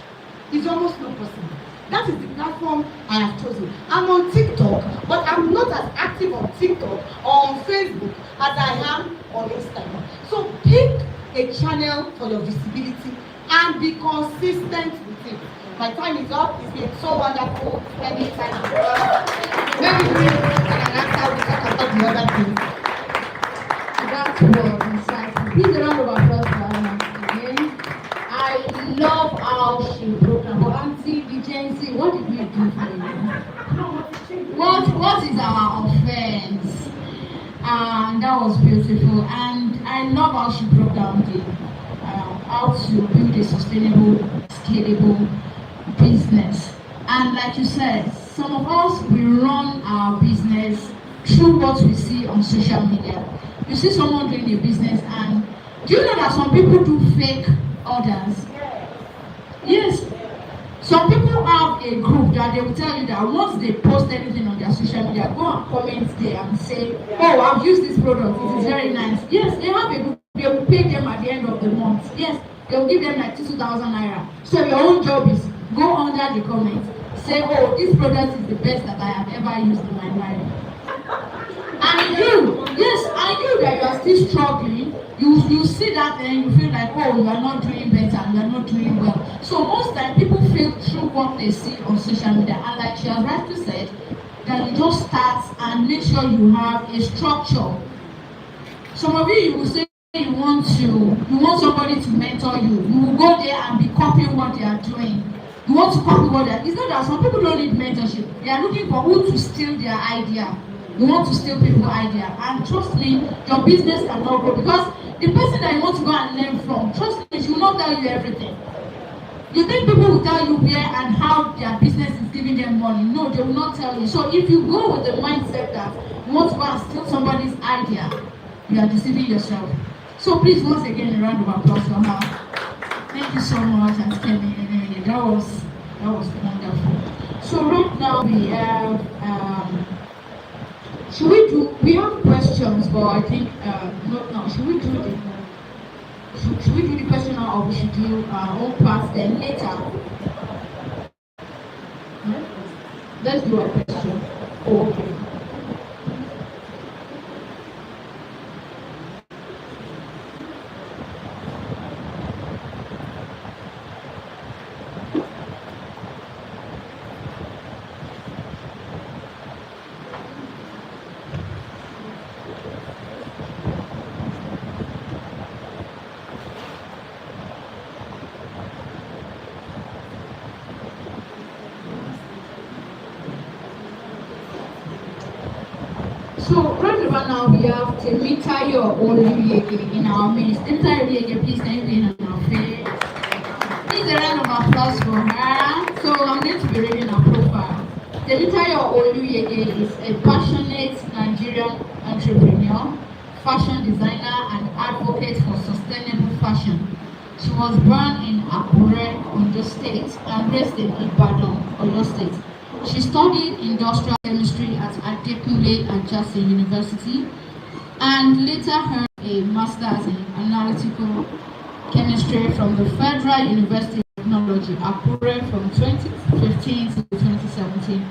It's almost not possible. That is the platform I have chosen. I'm on TikTok, but I'm not as active on TikTok or on Facebook as I am on Instagram. So pick a channel for your visibility and be consistent with it. My time is up. It's been so wonderful spending time with you. Maybe we can answer, we talk about the other things. That was insightful. Please a round of applause for Anna again. I love how she broke down. But Auntie Vigency, what did we do for you? What is our offense? And that was beautiful. And I love how she broke down the how to build a sustainable, scalable business. And like you said, some of us we run our business through what we see on social media. You see someone doing a business, and do you know that some people do fake orders? Yes. Some people have a group that they will tell you that once they post anything on their social media, go and comment there and say, oh, I've used this product, it is very nice. Yes, they have a group, they will pay them at the end of the month. Yes, they will give them like 2,000 naira. So your own job is go under the comment, say, oh, this product is the best that I have ever used in my life. And you, yes, and you that you are still struggling, you see that and you feel like, oh, you are not doing better, you are not doing well. So most time people feel through what they see on social media, and like she has rightly said, that you just start and make sure you have a structure. Some of you will say you want somebody to mentor you. You will go there and be copying what they are doing. You want to copy what they are. It's not that some people don't need mentorship. They are looking for who to steal their idea. You want to steal people's idea, and trust me, your business cannot grow because the person that you want to go and learn from, trust me, she will not tell you everything. You think people will tell you where and how their business is giving them money? No, they will not tell you. So if you go with the mindset that you want to go and steal somebody's idea, you are deceiving yourself. So please, once again, a round of applause for her. Thank you so much, and Kemi. That was wonderful. So right now we have we have questions, but I think not now. Should we do the question now, or we should do our own part then later? Let's do a question. Oh, okay. So right about now we have Temitayo Oluyege in our midst. Temitayo Oluyege, please can you be in our face? Please a round of applause for her. So I'm going to be reading her profile. Temitayo Oluyege is a passionate Nigerian entrepreneur, fashion designer, and advocate for sustainable fashion. She was born in Akure, Ondo State, and raised in Ibadan, Oyo State. She studied industrial chemistry at Adekunle Ajase University and later earned a master's in analytical chemistry from the Federal University of Technology, Akure, from 2015 to 2017.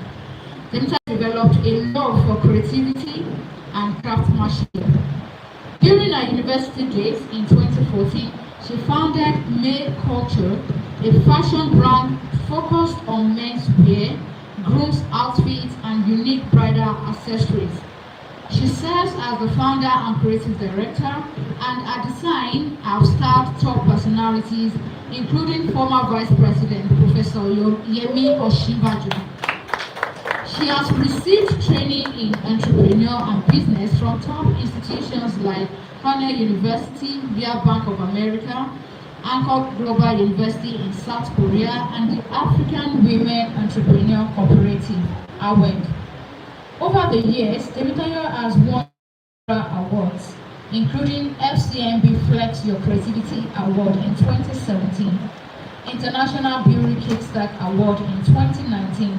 Temita developed a love for creativity and craftsmanship. During her university days in 2014, she founded Made Culture, a fashion brand focused on men's wear, grooms' outfits, and unique bridal accessories. She serves as the founder and creative director, and at Design have staffed top personalities, including former Vice President Professor Yemi Osinbajo. She has received training in entrepreneur and business from top institutions like Cornell University, via Bank of America, Angkor Global University in South Korea, and the African Women Entrepreneur Cooperative, AWEC. Over the years, Temitayo has won awards, including FCMB Flex Your Creativity Award in 2017, International Beauty Kickstart Award in 2019,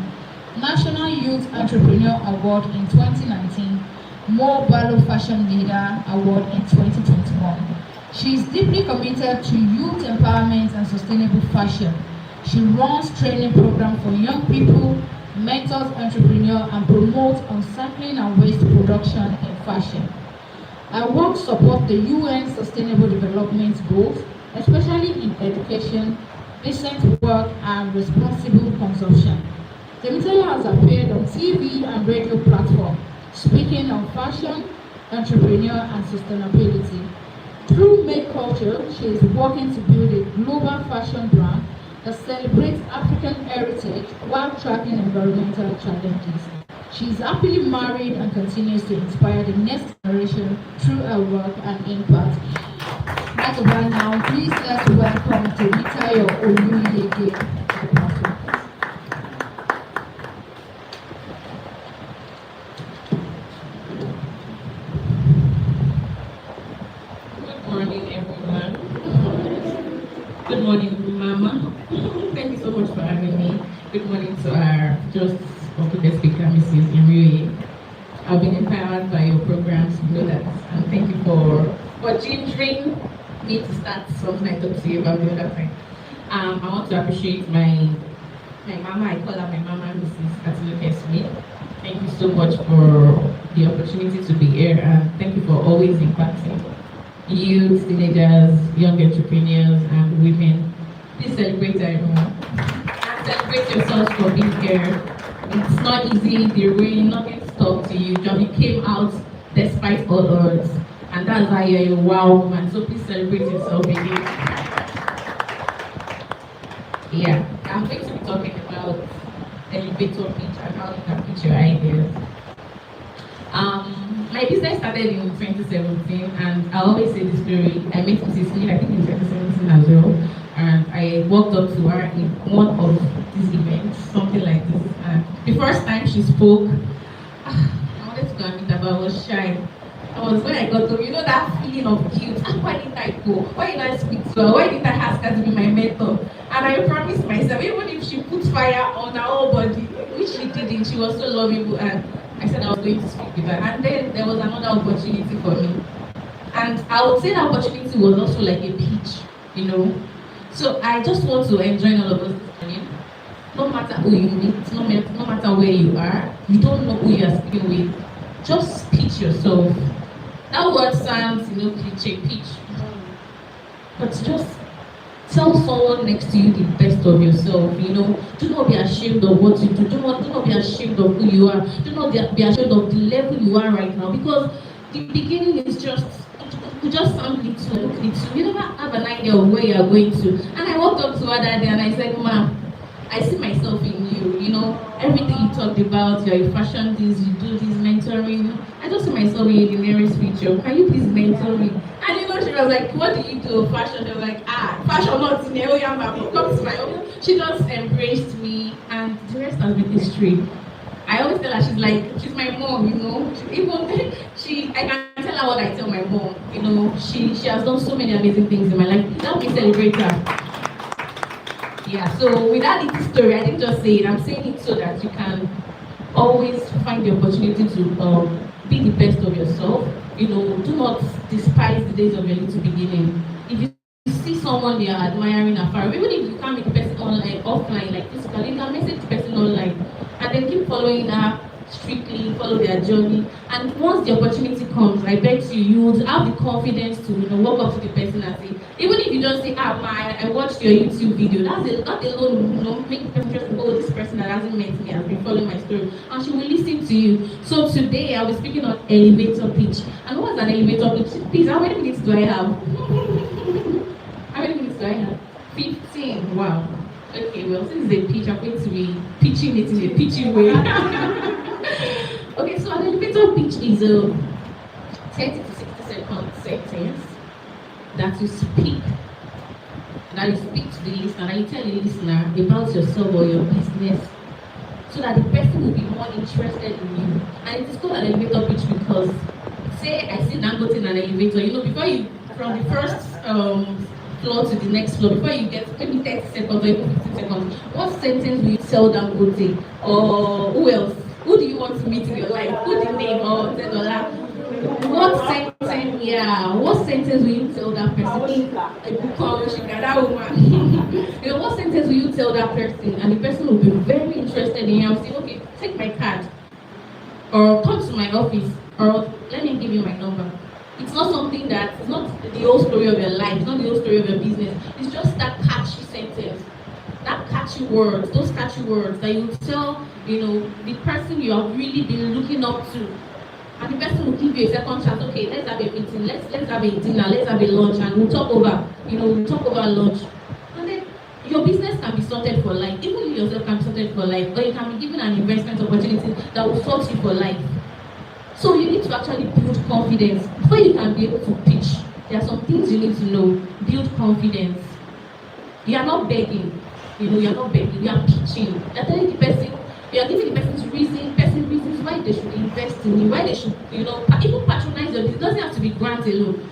National Youth Entrepreneur Award in 2019, Mo Balo Fashion Leader Award in 2021. She is deeply committed to youth empowerment and sustainable fashion. She runs training programs for young people, mentors entrepreneurs, and promotes upcycling and waste production in fashion. Her work supports the UN Sustainable Development Goals, especially in education, decent work, and responsible consumption. Temitayo has appeared on TV and radio platforms, speaking on fashion, entrepreneur, and sustainability. Through Make Culture, she is working to build a global fashion brand that celebrates African heritage while tracking environmental challenges. She is happily married and continues to inspire the next generation through her work and impact. Right over now, please let's welcome Temitayo Oluyede. Good morning, everyone. Good morning, Mama. Thank you so much for having me. Good morning to our just okay speaker, Mrs. Imrie. I've been empowered by your programs, you know that, and thank you for gingering me to start something I talked to you about the other time. I want to appreciate my mama. I call her my mama, Mrs. Atiluke Smith. Thank you so much for the opportunity to be here, and thank you for always impacting youth, teenagers, young entrepreneurs, and women. Please celebrate everyone. And celebrate yourselves for being here. It's not easy, the rain, nothing stopped you. You came out despite all odds. And that's why you're a wow woman. So please celebrate yourself again. Yeah, I'm going to be talking about elevator pitch and how you can pitch your ideas. My business started in 2017, and I always say this story. I met Mrs. Lee, I think in 2017 as well, and I walked up to her in one of these events, something like this. And the first time she spoke, I wanted to go and meet her, but I was shy. When I got home, you know that feeling of guilt. Why didn't I go? Why didn't I speak to her? Why didn't I ask her to be my mentor? And I promised myself, even if she put fire on her whole body, which she didn't, she was so lovable, and I said I was going to speak with her. And then there was another opportunity for me. And I would say that opportunity was also like a pitch, you know. So I just want to enjoin all of us this morning. No matter who you meet, no matter where you are, you don't know who you are speaking with. Just pitch yourself. That word sounds, cliche, pitch. But just tell someone next to you the best of yourself, Do not be ashamed of what you do. Do not be ashamed of who you are. Do not be ashamed of the level you are right now. Because the beginning is just sound little. You never have an idea of where you are going to. And I walked up to her that day and I said, "Ma'am, I see myself in you, everything you talked about, you're a fashion this, you do this mentoring. I just see myself in the nearest future. Can you please mentor me?" And she was like, "What do you do? Fashion?" I was like, fashion not in the come to my own. She just embraced me, and the rest has been history. I always tell her, she's my mom, I can tell her what I tell my mom, she has done so many amazing things in my life. Help me celebrate her. Yeah, so with that little story, I didn't just say it. I'm saying it so that you can always find the opportunity to be the best of yourself. Do not despise the days of your little beginning. If you see someone you are admiring afar, even if you can't meet the person online, offline, like physically, you can message the person online, and then keep following her strictly, follow their journey. And once the opportunity comes, I bet you would have the confidence to walk up to the person and say, even if you just say, I watched your YouTube video, that alone make the person just, this person that hasn't met me has been following my story, and she will listen to you. So today I'll be speaking on elevator pitch. And what's an elevator pitch? Please, how many minutes do I have? How many minutes do I have? 15. Wow. Okay, well, since it's a pitch, I'm going to be pitching it in a pitching way. Okay, so an elevator pitch is a 30 to 60 second sentence that you speak to the listener, and you tell the listener about yourself or your business, so that the person will be more interested in you. And it is called an elevator pitch because, say I sit down in an elevator, before you, from the first floor to the next floor, before you get maybe 30 seconds or even 15 seconds, what sentence will you tell Dangote? Or who else? Who do you want to meet in your life? Put the name or $10. What sentence will you tell that person? That woman. What sentence will you tell that person? And the person will be very interested in you and say, okay, take my card. Or come to my office. Or let me give you my number. It's not something it's not the whole story of your life, it's not the whole story of your business. It's just that catchy sentence, that catchy words, those catchy words that you tell, the person you have really been looking up to. And the person will give you a second chance. Okay, let's have a meeting, let's have a dinner, let's have a lunch, and we'll talk over lunch. And then your business can be sorted for life. Even you yourself can be sorted for for life, or you can be given an investment opportunity that will sort you for life. So you need to actually build confidence before you can be able to pitch. There are some things you need to know. Build confidence. You are not begging. You are not begging. You are pitching. You are telling the person. You are giving the person's reasons why they should invest in you, why they should, even patronize your business. It doesn't have to be grant alone.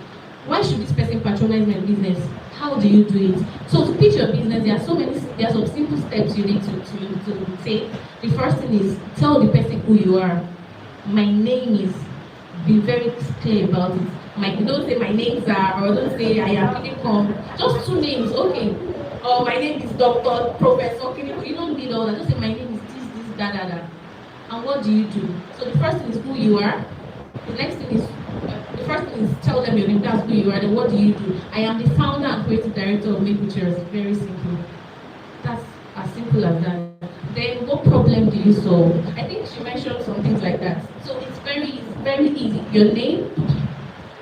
Why should this person patronize my business? How do you do it? So to pitch your business, there are some simple steps you need to take. The first thing is tell the person who you are. My name is, be very clear about it. Don't say my names are, or don't say I am Unicorn. Just 2 names, okay. Or my name is Doctor, Professor. You don't need all that. Just say my name is this, that. And what do you do? So the first thing is who you are. The first thing is tell them your name. That's who you are. Then what do you do? I am the founder and creative director of Make Pictures. Very simple. That's as simple as that. Then what problem do you solve? I think she mentioned some things like that. So it's very easy. Your name,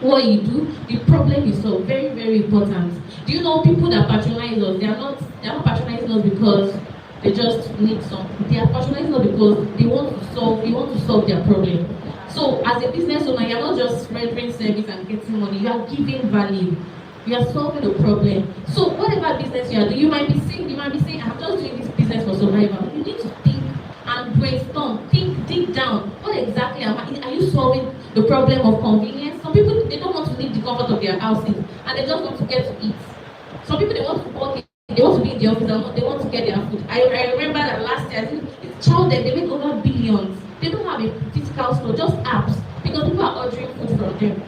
what you do, the problem you solve. Very, very important. Do you know people that patronize us? They are not patronizing us because they just need something. They are patronizing us because they want to solve their problem. So as a business owner, you're not just rendering service and getting money, you are giving value. You are solving a problem. So whatever business you are doing, you might be saying, I'm just doing this business for survival. You need to think and brainstorm, dig down. What exactly are you solving the problem of convenience? Some people, they don't want to leave the comfort of their houses and they just want to get to eat. Some people, they want to work, they want to be in the office and they want to get their food. I remember that last year, I think it's child that they make over billions. They don't have a physical store, just apps, because people are ordering food from them,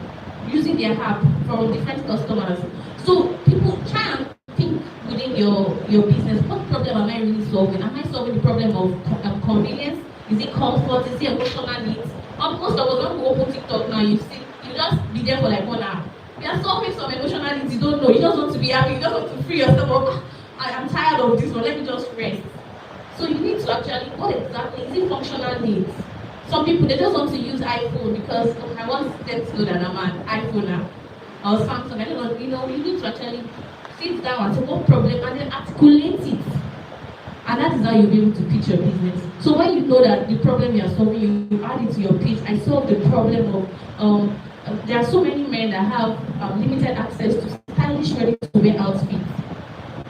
using their app from different customers. So people try and think within your business, what problem am I really solving? Am I solving the problem of convenience? Is it comfort? Is it emotional needs? Most of us, when we open TikTok now, you just be there for like 1 hour. You are solving some emotional needs you don't know. You just want to be happy, you just want to free yourself up. I'm tired of this one, let me just rest. So you need to actually, what exactly is it functional needs? Some people, they just want to use iPhone because I want them to know that I'm an iPhoner or Samsung. I don't know, you need to actually sit down and say what problem and then articulate it. And that is how you'll be able to pitch your business. So when you know that the problem you are solving, you add it to your pitch. I solve the problem of, there are so many men that have limited access to stylish ready-to-wear outfits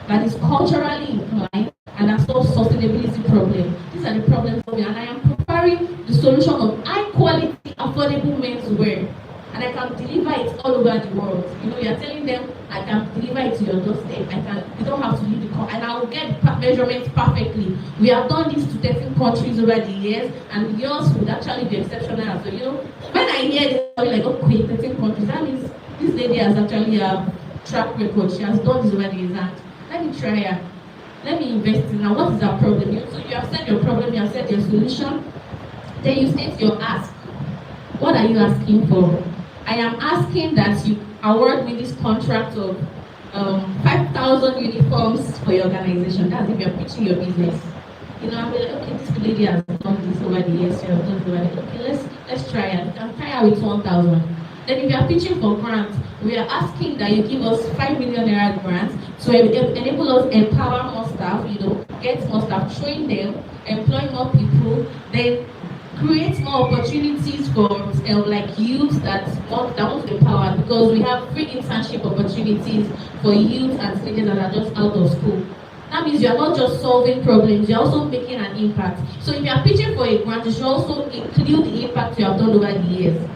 that is culturally inclined and that solves sustainability problem. These are the problems for me, and I am preparing the solution of high-quality, affordable menswear. And I can deliver it all over the world. You're telling them I can deliver it to your doorstep. You don't have to leave the country, and I will get measurements perfectly. We have done this to 13 countries over the years, and yours would actually be exceptional as well. When I hear this, I'll be like, okay, 13 countries. That means this lady has actually a track record. She has done this over the years, and let me try her. Let me invest in her. What is our problem? So you have said your problem, you have said your solution. Then you state your ask. What are you asking for? I am asking that you award me this contract of 5,000 uniforms for your organization. That's if you're pitching your business. I'll be like, okay, this lady has done this over the years. She has done this over the years. Okay, let's try it. You can try her with 1,000. Then if you are pitching for grants, we are asking that you give us 5 million naira grants to enable us empower more staff, get more staff, train them, employ more people, then create more opportunities for like youth that want to be empowered, because we have free internship opportunities for youth and teenagers that are just out of school. That means you are not just solving problems, you are also making an impact. So if you are pitching for a grant, you should also include the impact you have done over the years.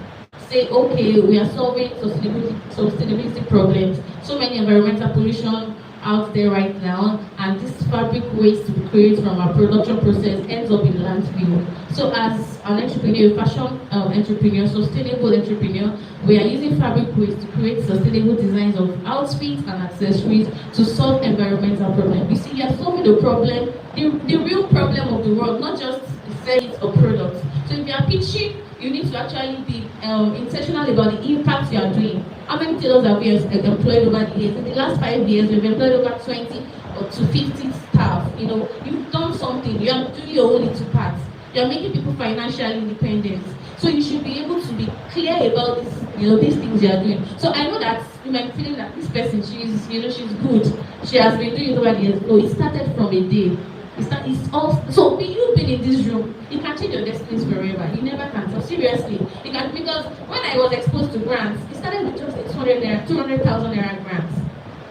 Say, okay, we are solving sustainability problems. So many environmental pollution out there right now, and this fabric waste we create from our production process ends up in landfill. So as an entrepreneur, fashion entrepreneur, sustainable entrepreneur, we are using fabric waste to create sustainable designs of outfits and accessories to solve environmental problems. You see, you are solving the problem, the real problem of the world, not just sales or products. So if you are pitching, you need to actually be intentional about the impact you are doing. How many tailors have we employed over the years? In the last 5 years, we've employed over 20 or to 50 staff. You've done something. You are doing your own little part. You are making people financially independent. So you should be able to be clear about this, these things you are doing. So I know that you might be feeling that this person, she's good. She has been doing it over the years. No, it started from a day. It's all so. You being in this room, you can change your destinies forever. You never can. So seriously, you can, because when I was exposed to grants, it started with just 200,000 naira grants.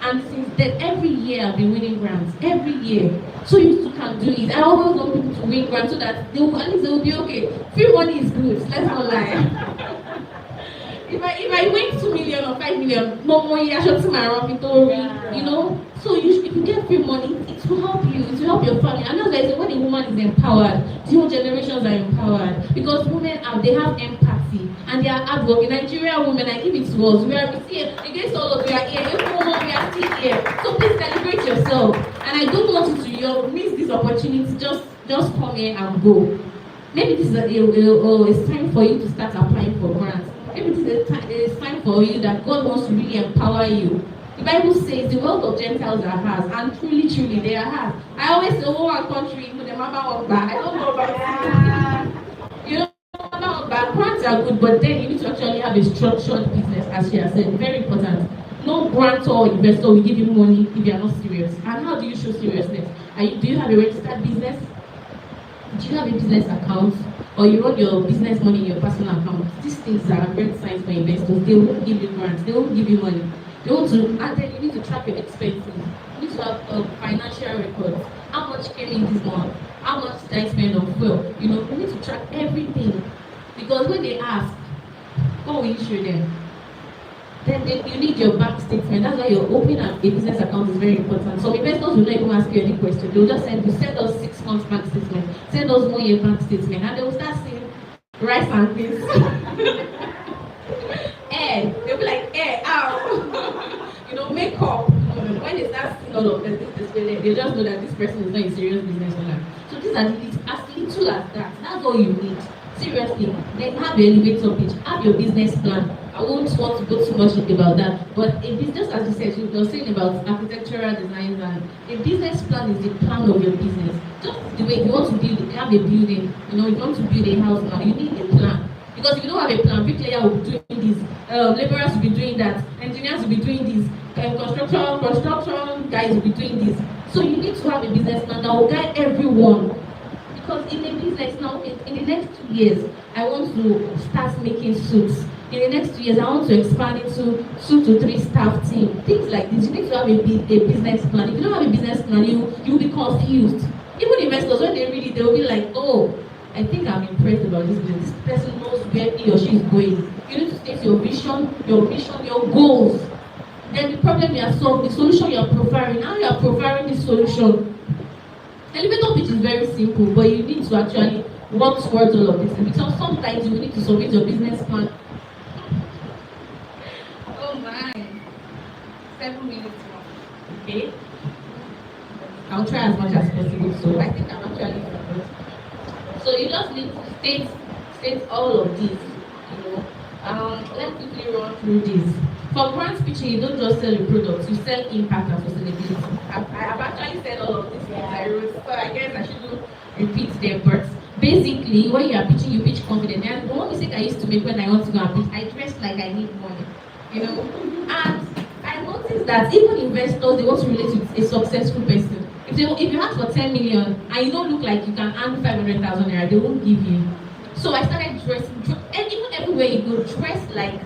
And since then, every year I've been winning grants. Every year. So you too can do it. I always want people to win grants so that at least they will be okay. Free money is good. Let's not lie. If I win 2 million or 5 million, no more I should my you know. So if you get free money, it will help you. It will help your family. And that's why I say when a woman is empowered, the whole generations are empowered because women they have empathy and they are hardworking. Nigerian women, I give it to us. We are here against all of you are here. Every woman, we are still here. So please celebrate yourself. And I don't want you to miss this opportunity. Just come here and go. Maybe this is a time for you to start applying for grants. Maybe this is a time for you that God wants to really empower you. The Bible says the wealth of Gentiles are hers, and truly they are hers. I always say, oh, our country, put the mama one back. I don't know about you. You know, grants are good, but then you need to actually have a structured business, as she has said. Very important. No grant or investor will give you money if you are not serious. And how do you show seriousness? Do you have a registered business? Do you have a business account? Or you run your business money in your personal account? These things are red signs for investors. They won't give you grants. They won't give you money. They want to, and then you need to track your expenses. You need to have a financial record. How much came in this month? How much did I spend on fuel? You know, you need to track everything. Because when they ask, what will you show them? Then you need your bank statement. That's why you're opening a business account is very important. Some investors will not even ask you any question. They'll just send us 6 months bank statement, send us 1 year bank statement, and they will start saying rice and beans. They'll be like, ow. You know, makeup. When they start seeing all of this, they just know that this person is not a serious business owner. So these are as little as that. That's all you need. Seriously, then have your elevator pitch, have your business plan. I won't want to go too much about that, but a business, as you said, you were saying about architectural designs, and a business plan is the plan of your business. Just the way you want to have a building, you know, you want to build a house now, you need a plan. Because if you don't have a plan, bricklayer will be doing this, laborers will be doing that, engineers will be doing this, construction guys will be doing this. So you need to have a business plan that will guide everyone. Because in a business now, in the next 2 years, I want to start making suits. In the next 2 years, I want to expand into 2 to 3 staff team. Things like this, you need to have a business plan. If you don't have a business plan, you'll be confused. Even investors, when they read it, they'll be like, oh, I think I'm impressed about this business. This person knows where he or she is going. You need to state your vision, your goals. Then the problem you have solved, the solution you are profiling, how you are profiling the solution. Elevator pitch is very simple, but you need to actually work towards all of this. Because sometimes you need to submit your business plan. Oh my. 7 minutes more. Okay? I'll try as much as possible. So I think I'm actually good. So you just need to state all of this. You know. Let's quickly run through this. For grant pitching, you don't just sell your products, you sell impact and sustainability. I've actually said all of this things I wrote, so I guess I shouldn't repeat them. But basically, when you are pitching, you pitch confidently. And the one mistake I used to make when I want to go and pitch, I dress like I need money, you know. And I noticed that even investors, they want to relate with a successful person. If you ask for 10 million and you don't look like you can earn 500,000 naira, they won't give you. So I started dressing, and even everywhere you go, dress like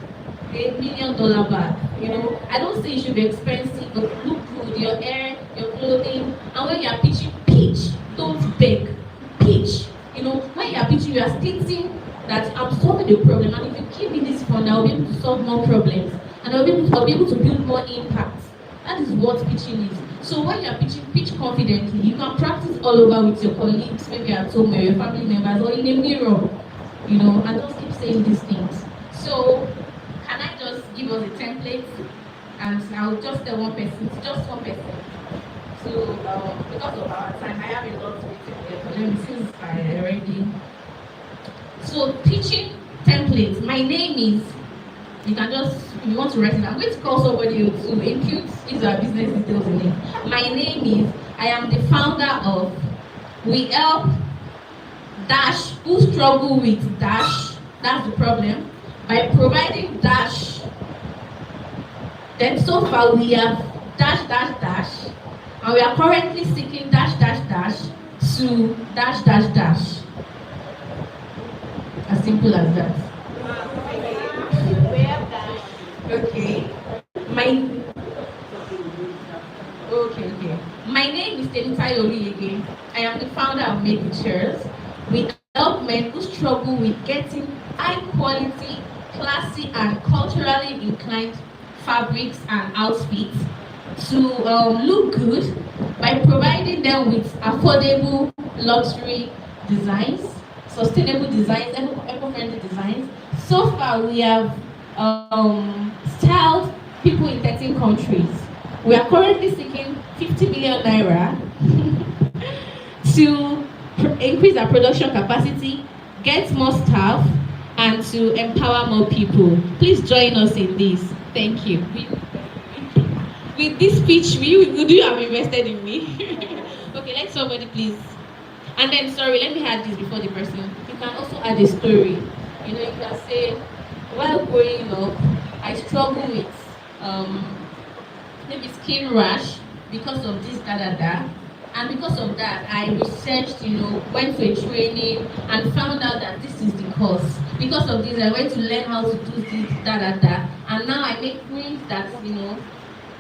$1 million bag. You know, I don't say it should be expensive, but look good, your hair, your clothing, and when you are pitching, pitch, don't beg, pitch. You know, when you are pitching, you are stating that I'm solving the problem, and if you give me this fund, I'll be able to solve more problems, and I'll be able to build more impact. That is what pitching is. So when you are pitching, pitch confidently. You can practice all over with your colleagues, maybe at home or your family members, or in a mirror. You know, and just keep saying these things. So can I just give us a template, and I'll just tell one person, just one person. So because of our time, I have a lot to written here since I already. So teaching template. My name is. You can just, if you want to write it, I'm going to call somebody to impute his or business details in it. My name is. I am the founder of. We help dash who struggle with dash. That's the problem. By providing dash, then so far we have dash, and we are currently seeking dash, to dash dash dash. As simple as that. Okay. Okay. My name is Temitayo Oluyege. I am the founder of Make It Chairs. We help men who struggle with getting high quality, classy, and culturally inclined fabrics and outfits to look good by providing them with affordable luxury designs, sustainable designs, eco-friendly designs. So far, we have styled people in 13 countries. We are currently seeking 50 million naira to increase our production capacity, get more staff, and to empower more people. Please join us in this. Thank you. With this speech, would you have invested in me? Okay, let somebody please. And then, sorry, let me add this before the person. You can also add a story. You know, you can say, while growing up, I struggle with maybe skin rash because of this, and because of that, I researched, went to a training and found out that this is the cause. Because of this, I went to learn how to do this, and now I make creams that,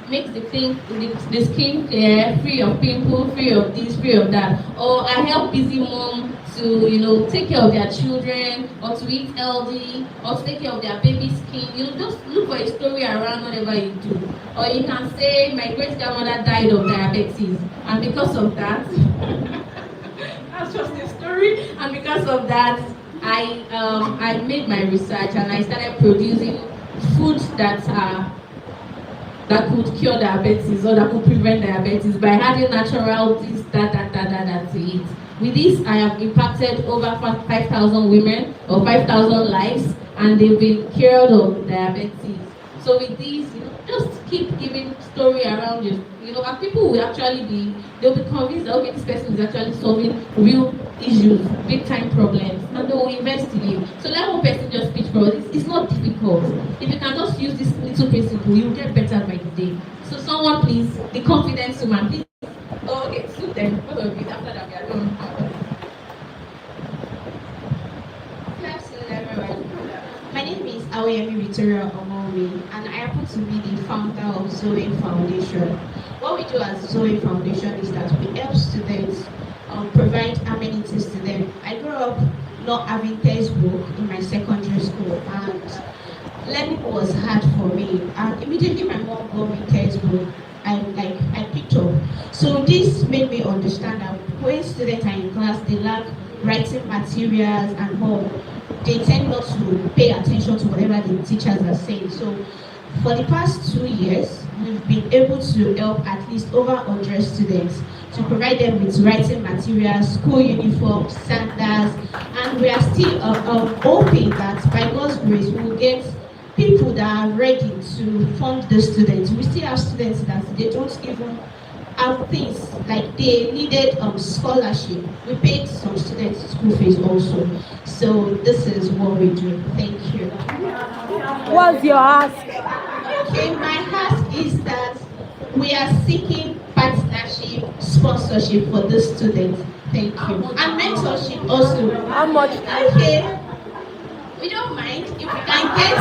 makes the skin clear, free of pimples, free of this, free of that. Or I help busy moms to, take care of their children, or to eat healthy, or to take care of their baby skin. Just look for a story around whatever you do. Or you can say, my great-grandmother died of diabetes, and because of that, that's just a story, and because of that, I made my research and I started producing foods that could cure diabetes or that could prevent diabetes by adding natural this, that to it. With this, I have impacted over 5,000 women or 5,000 lives, and they've been cured of diabetes. So with this, just keep giving story around you. And people will actually they'll be convinced that, okay, this person is actually solving real issues, big time problems, and they will invest in you. So let one person just pitch for this. It's not difficult. If you can just use this little principle, you'll get better by the day. So someone please, the confidence woman, please. Oh, okay, so then, what of it after that we are done? Good afternoon, everyone. My name is Aoyemi Victoria Omowe, and I happen to be the founder of Zoe Foundation. What we do as Zoe Foundation is that we help students provide amenities to them. I grew up not having textbook in my secondary school, and learning was hard for me. And immediately my mom got me textbook. I picked up. So this made me understand that when students are in class, they lack writing materials and all. They tend not to pay attention to whatever the teachers are saying. So for the past 2 years, we've been able to help at least over 100 students to provide them with writing materials, school uniforms, sandals, and we are still hoping that by God's grace we will get people that are ready to fund the students. We still have students that they don't even have things, like they needed scholarship. We paid some students school fees also. So this is what we do. Thank you. What's your ask? Okay, my ask is that we are seeking partnership, sponsorship for the students. Thank you. And mentorship also. How much? Okay. We don't mind if we can get.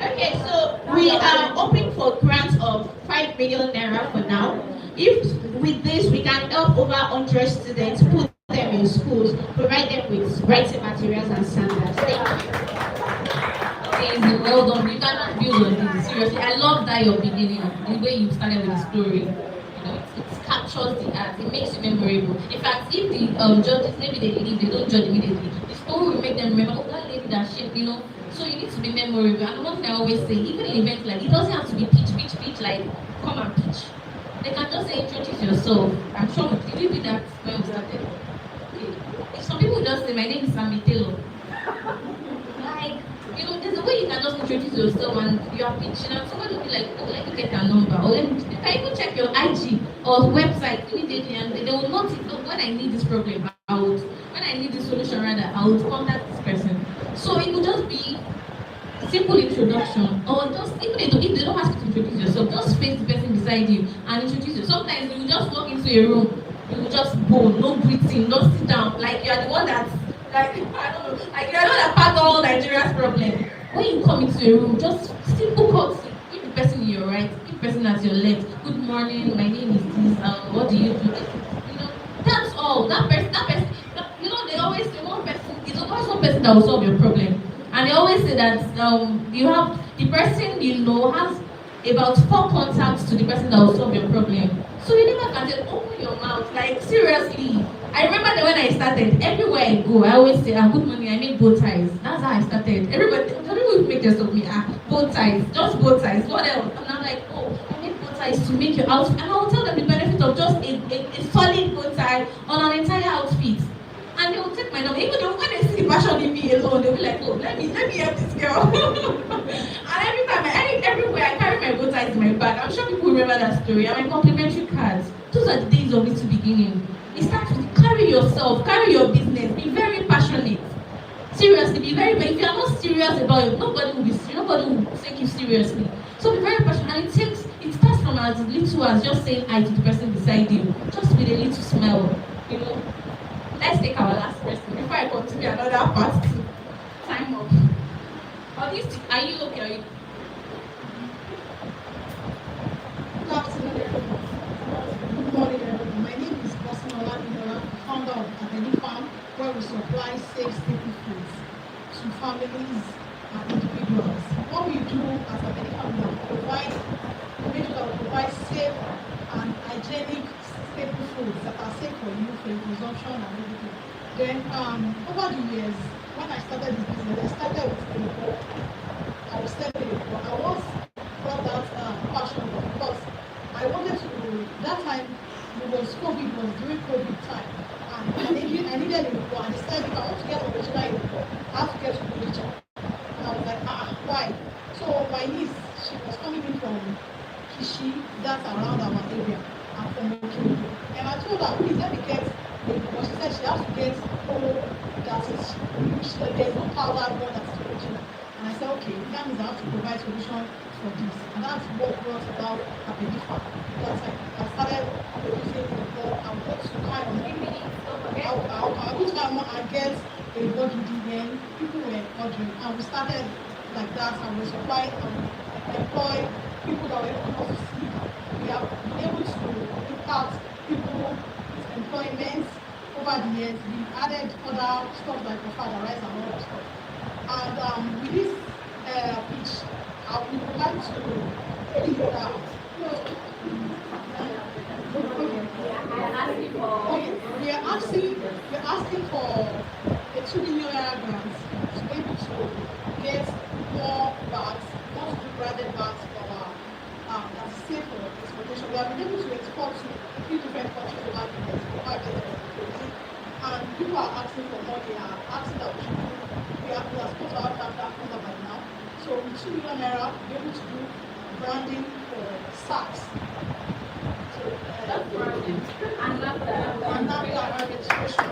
Okay, so we are hoping for grants of 5 million naira for now. If with this we can help over 100 students, put them in schools, provide them with writing materials and standards. Thank you. Amazing, well done. You cannot build on this. Seriously, I love that your beginning, the way you started with the story. It captures the art, it makes you memorable. In fact, if the judges, maybe they leave, they don't judge immediately, the story will make them remember, oh, that lady that shape, So you need to be memorable. And one thing I always say, even in events like, it doesn't have to be pitch, like, come and pitch. They can just say, introduce yourself. I'm sure, did you do that when we started? Okay. If some people just say, my name is Sammy Taylor. Like, there's a way you can just introduce yourself and you are pitching, and somebody will be like, oh, let me get a number, or let me, I even check your IG or website immediately, and they will notice, when I need this problem, when I need this solution rather, I would contact this person. So it will just be simple introduction, or just, even if they don't ask you to introduce yourself, just face the person beside beside you and introduce you. Sometimes you just walk into a room, you will just go, no greeting, no sit down, like you are the one that's like I don't know, like you are the one that part all Nigeria's problem. When you come into a room, just simple courtesy. Give the person in your right, give the person at your left. Good morning, my name is this. What do you do? You know, that's all. That person. You know, they always say one person. It's always one person that will solve your problem. And they always say that you have the person you know has about 4 contacts to the person that will solve your problem. So you never can just open your mouth. Like seriously. I remember that when I started, everywhere I go, I always say, good morning, I make bow ties. That's how I started. Everybody, some people will make this of me, bow ties, just bow ties, what else? And I'm like, oh, I make bow ties to make your outfit. And I will tell them the benefit of just a solid bow tie on an entire outfit. And they will take my number. Even though when they see the passion in me alone, they'll be like, oh, let me help this girl. And every time, everywhere I carry my bow ties in my bag. I'm sure people remember that story. And my complimentary cards. Those are the days of little beginning. It starts with carry yourself, carry your business, be very passionate. Seriously, be very, if you are not serious about it, nobody will take you seriously. So be very passionate, and it starts from as little as just saying hi to the person beside you, just with a little smile, you know. Let's take our last person before I continue another part. Time up. Are you okay? Are you? Good afternoon, everyone. Good morning, everyone. My name is Bosinola, founder of Abeni Farm, where we supply safe staple foods to families and individuals. What we do as Abeni Farm is we provide safe and hygienic staple foods that are safe for you, for your consumption and everything. Then over the years, when I started this business, I started with I was selling it, but I was brought that passion because I wanted to, that time it was during COVID time, and I needed a report, and they said if I want to get original report, I have to get to Onitsha. And I was like, why? So my niece, she was coming in from Kishi, that's around our area, and from Okinawa. And I told her, please let me get a report. She said she has to get that is, there's no powder one that is original. And I said, okay, that means I have to provide solution for this. And that's what brought about Abeni Farm. That's like I started producing the report. I got to kind of I put my mom and get a body then people were ordering, and we started like that, and we supply and employ people that were able to see. We have been able to impact people with employment over the years. We added other stuff like the father rice and other stuff. And with this pitch, we would like to we are asking for a 2 million naira grant to be able to get more bags, more branded bags for that's safe for exportation. We have been able to export to 3 different countries over the years, and people are asking for more. They are asking that we are supposed to have that number by now. So with 2 million naira, we're able to do branding for sacks. So that's branding. And that registration.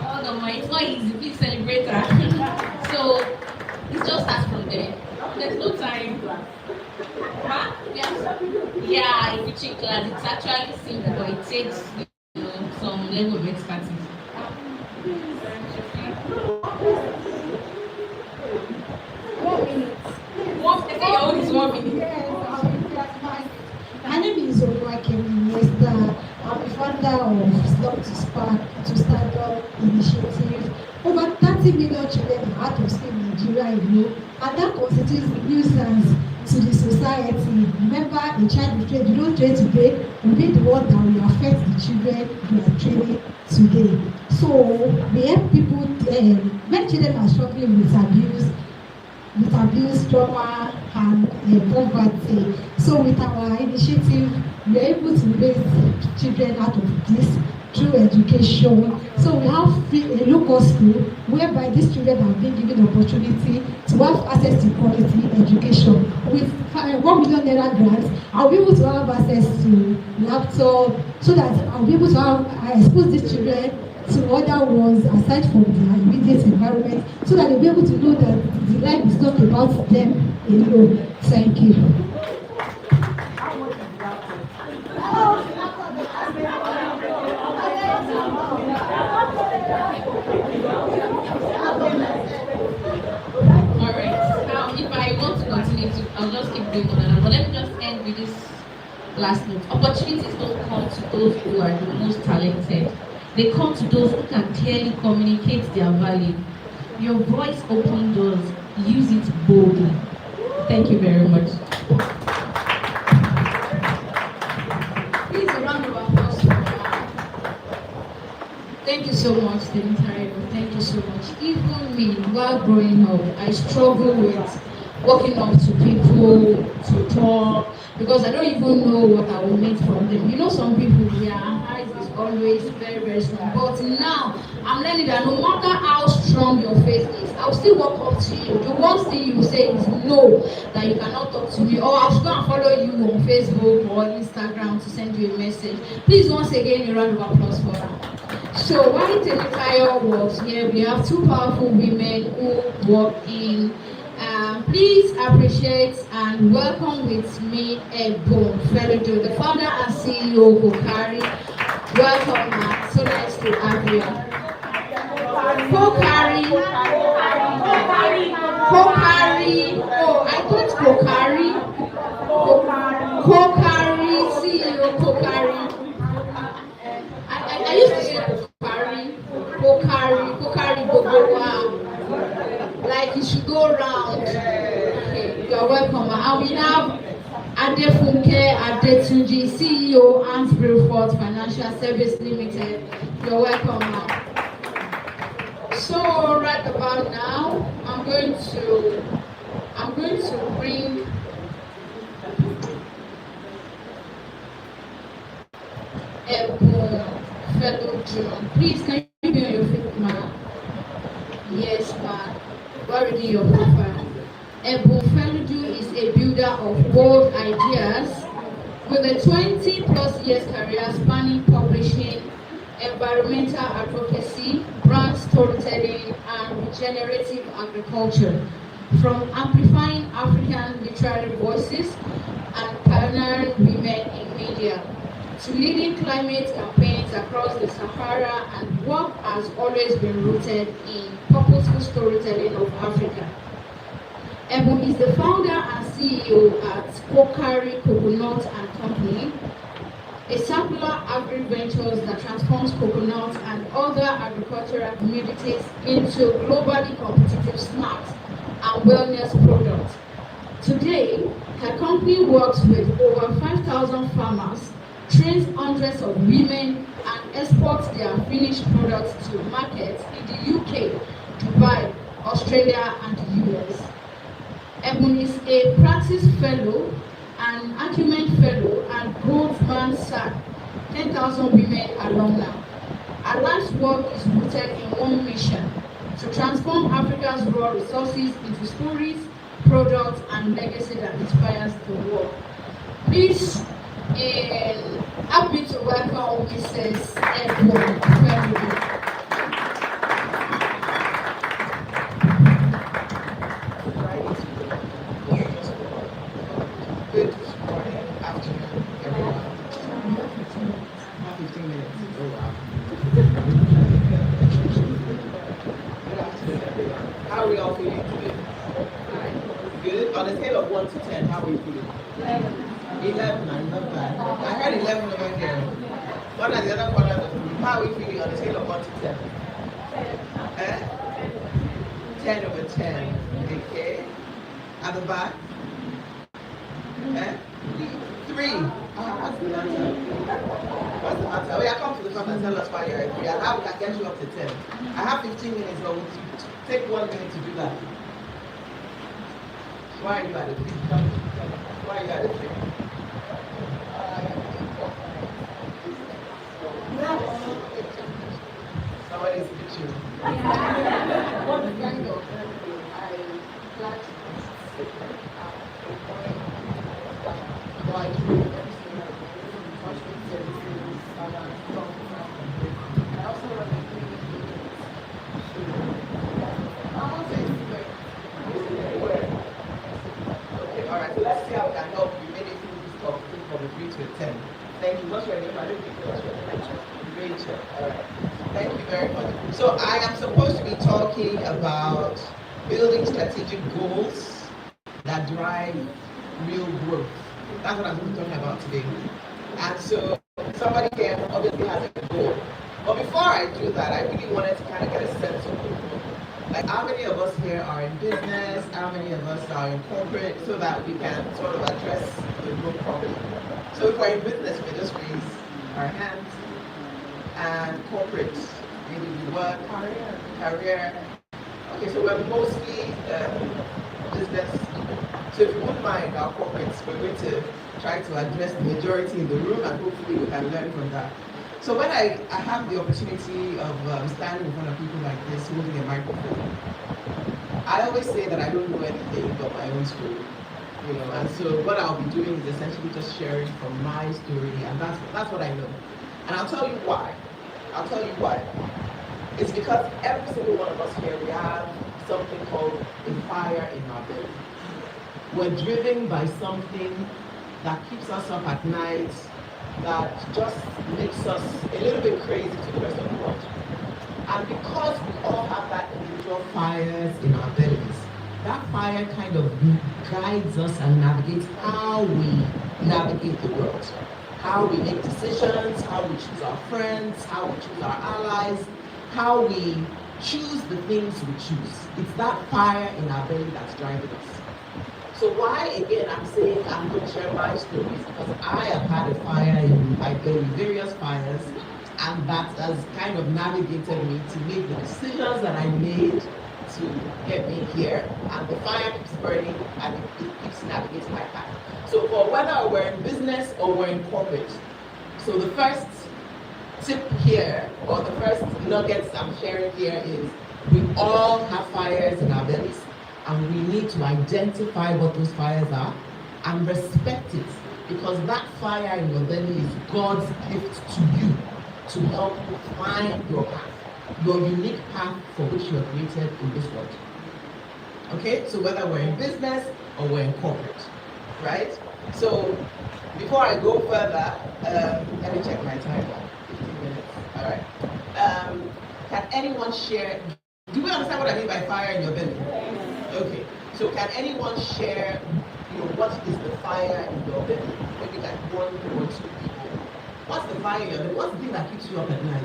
Oh no, it's not easy. Please celebrate that. So it just starts from there. There's no time. Huh? Yeah, if you check class, it's actually simple, but it takes some level of expertise. They say your own is 1 minute. My name is Oluwakem Esther. I'm the founder of Stop to Stand Up initiative. Over 30 million children are out of school in Nigeria alone, and that constitutes nuisance to the society. Remember, a child you train, you don't train today, will be the one that will affect the children you are training today. So we help people, many children are struggling with abuse, trauma, and poverty. So with our initiative, we are able to raise children out of this through education. So we have a local school whereby these children are being given opportunity to have access to quality education. With 1 million naira grants, I'll be able to have access to laptop so that I'll be able to have expose these children to other ones aside from their immediate environment so that they'll be able to know that the life is not about them alone. Thank you. Alright, now if I want to continue to, I'll just keep going on and on. But let me just end with this last note. Opportunities don't come to those who are the most talented. They come to those who can clearly communicate their value. Your voice opens doors. Use it boldly. Thank you very much. Please, a round of applause for her. Thank you so much, Temitayo. Thank you so much. Even me, while growing up, I struggle with walking up to people to talk because I don't even know what I will meet from them. You know, some people, their eyes is always very, very strong. But now, I'm learning that no matter how strong your face is, I'll still walk up to you. The worst thing you will say is no, that you cannot talk to me, or I'll go and follow you on Facebook or Instagram to send you a message. Please, once again, a round of applause for her. So while Temitayo was here, we have two powerful women who work in. Please appreciate and welcome with me Ebon Feludo, the founder and CEO of Kokari. Welcome, ma. So nice to have you. Kokari. Oh, I thought Kokari. Kokari, CEO Kokari. I used to say Kokari, wow. Like you should go round. Okay, you are welcome. And we have Adefunke Adetunji, CEO, Ansbury Ford Financial Service Limited. You're welcome, ma'am. So right about now, I'm going to bring fellow John. Please, can you be on your feet, ma'am? Yes, ma'am. What reading your profile? Ebon Feludo is a builder of bold ideas with a 20 plus years career spanning publishing, environmental advocacy, brand storytelling, and regenerative agriculture. From amplifying African literary voices and pioneering women in media to leading climate campaigns across the Sahara, and work has always been rooted in purposeful storytelling of Africa. Ebon is the founder and CEO at Kokari Coconut and Company, a circular agri-ventures that transforms coconut and other agricultural commodities into globally competitive snacks and wellness products. Today, her company works with over 5,000 farmers, trains hundreds of women, and exports their finished products to markets in the UK, Dubai, Australia, and the US. Ebon is a Practice Fellow, an Acumen Fellow, and Goldman Sachs 10,000 Women alumna. Her life's work is rooted in one mission: to transform Africa's raw resources into stories, products, and legacy that inspires the world. Please, happy to welcome Mrs. Ebon Feludo. Good morning, afternoon, everyone. 15 minutes. Oh, wow. Good afternoon, everyone. How are we all feeling today? Good. On a scale of 1 to 10, how are we feeling? 11, and not bad. I heard 11 over here. What are the other corners of the room? How are we feeling on a scale of 1 to 10? 10 over 10. Okay. At the back? 3. What's the answer? What's the answer? Oh, yeah, come to the front and tell us why you're a 3 and how we can get you up to 10. I have 15 minutes, but we'll take 1 minute to do that. Why are you at a 3? Why are you at a 3? Somebody's picture. What kind of I a 3 to a 10. Thank you. What's your name? I didn't think it was your name. Rachel. All right. Thank you very much. So I am supposed to be talking about building strategic goals that drive real growth. That's what I'm going to be talking about today. And so somebody here obviously has a goal. But before I do that, I really wanted to kind of get a sense of like how many of us here are in business, how many of us are in corporate, so that we can sort of address the growth problem. So if we're in business, we just raise our hands. And corporate, maybe we work, career. Okay, so we're mostly business people. So if you wouldn't mind our corporates, we're going to try to address the majority in the room, and hopefully we can learn from that. So when I have the opportunity of standing in front of people like this, holding a microphone, I always say that I don't know anything but my own story. And so what I'll be doing is essentially just sharing from my story, and that's what I know. And I'll tell you why. It's because every single one of us here, we have something called a fire in our belly. We're driven by something that keeps us up at night, that just makes us a little bit crazy to the rest of the world. And because we all have that individual fires in our bellies, that fire kind of guides us and navigates how we navigate the world. How we make decisions, how we choose our friends, how we choose our allies, how we choose the things we choose. It's that fire in our belly that's driving us. So why, again, I'm saying I'm going to share my stories, because I have had a fire in my belly, various fires, and that has kind of navigated me to make the decisions that I made to get me here. And the fire keeps burning, and it keeps navigating my path. So for whether we're in business or we're in corporate, so the first tip here, or the first nuggets I'm sharing here is, we all have fires in our bellies, and we need to identify what those fires are and respect it, because that fire in your belly is God's gift to you to help you find your path, your unique path for which you are created in this world. Okay, so whether we're in business or we're in corporate, right? So before I go further, let me check my time. 15 minutes. All right. Can anyone share? Do we understand what I mean by fire in your belly? Okay. So can anyone share, what is the fire in your belly? Maybe like 1 or 2 people. What's the fire in your belly? What's the thing that keeps you up at night?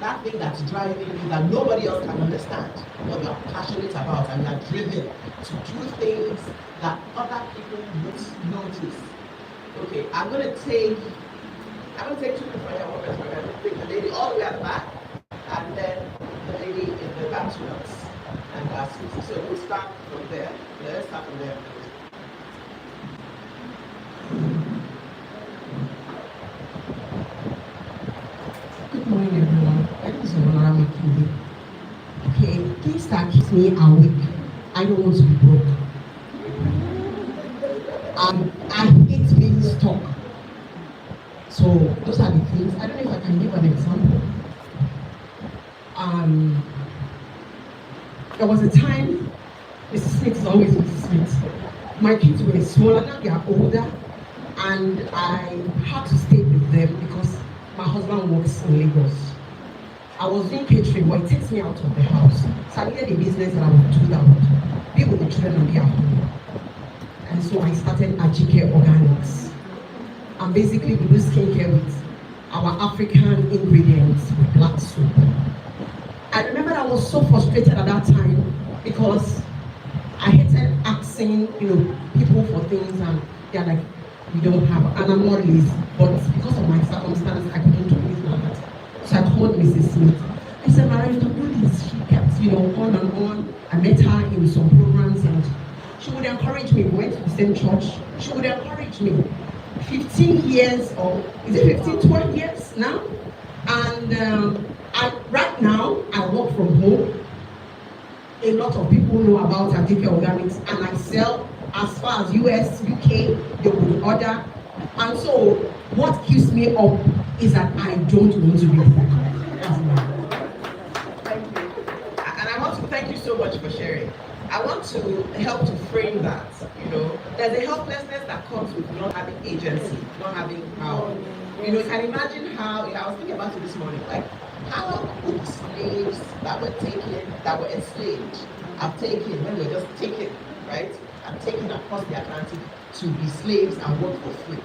That thing that's driving you that nobody else can understand, what you're passionate about, and you're driven to do things that other people won't notice. Okay, I'm gonna take 2 people for your workers. We're gonna take the lady all the way at the back, and then the lady in the back notes and glasses. So we'll start from there. Let's start from there. Good morning, everyone. My name is Honorable Kindi. Okay, things that keeps me awake. I don't want to be broke. I hate being stuck. So those are the things. I don't know if I can give an example. There was a time, Mrs. Smith is always Mrs. Smith. My kids were smaller, now they are older, and I had to stay with them because my husband works in Lagos. I was doing catering, but it takes me out of the house. So I needed a business that I would do that would be with the children and be at home. And so I started Ajike Organics. And basically we do skincare with our African ingredients with black soap. I remember I was so frustrated at that time because I hated asking, people for things, and they're like, we don't have, and I'm not lazy, but because of my circumstances, I couldn't do anything like that. So I called Mrs. Smith. I said, Maria, you can do this. She kept, on and on. I met her in some programs, and she would encourage me. We went to the same church. She would encourage me. 15 years, or is it 15, 12 years now? And right now, I work from home. A lot of people know about Ajike Organics, and I sell as far as US, UK, they would order. And so what keeps me up is that I don't want to be broke. Thank you. And I want to thank you so much for sharing. I want to help to frame that. There's a helplessness that comes with not having agency, not having power. You can imagine how, I was thinking about it this morning, like, how would the slaves that were enslaved, have taken, when they were just taken, right, and taken across the Atlantic to be slaves and work for free?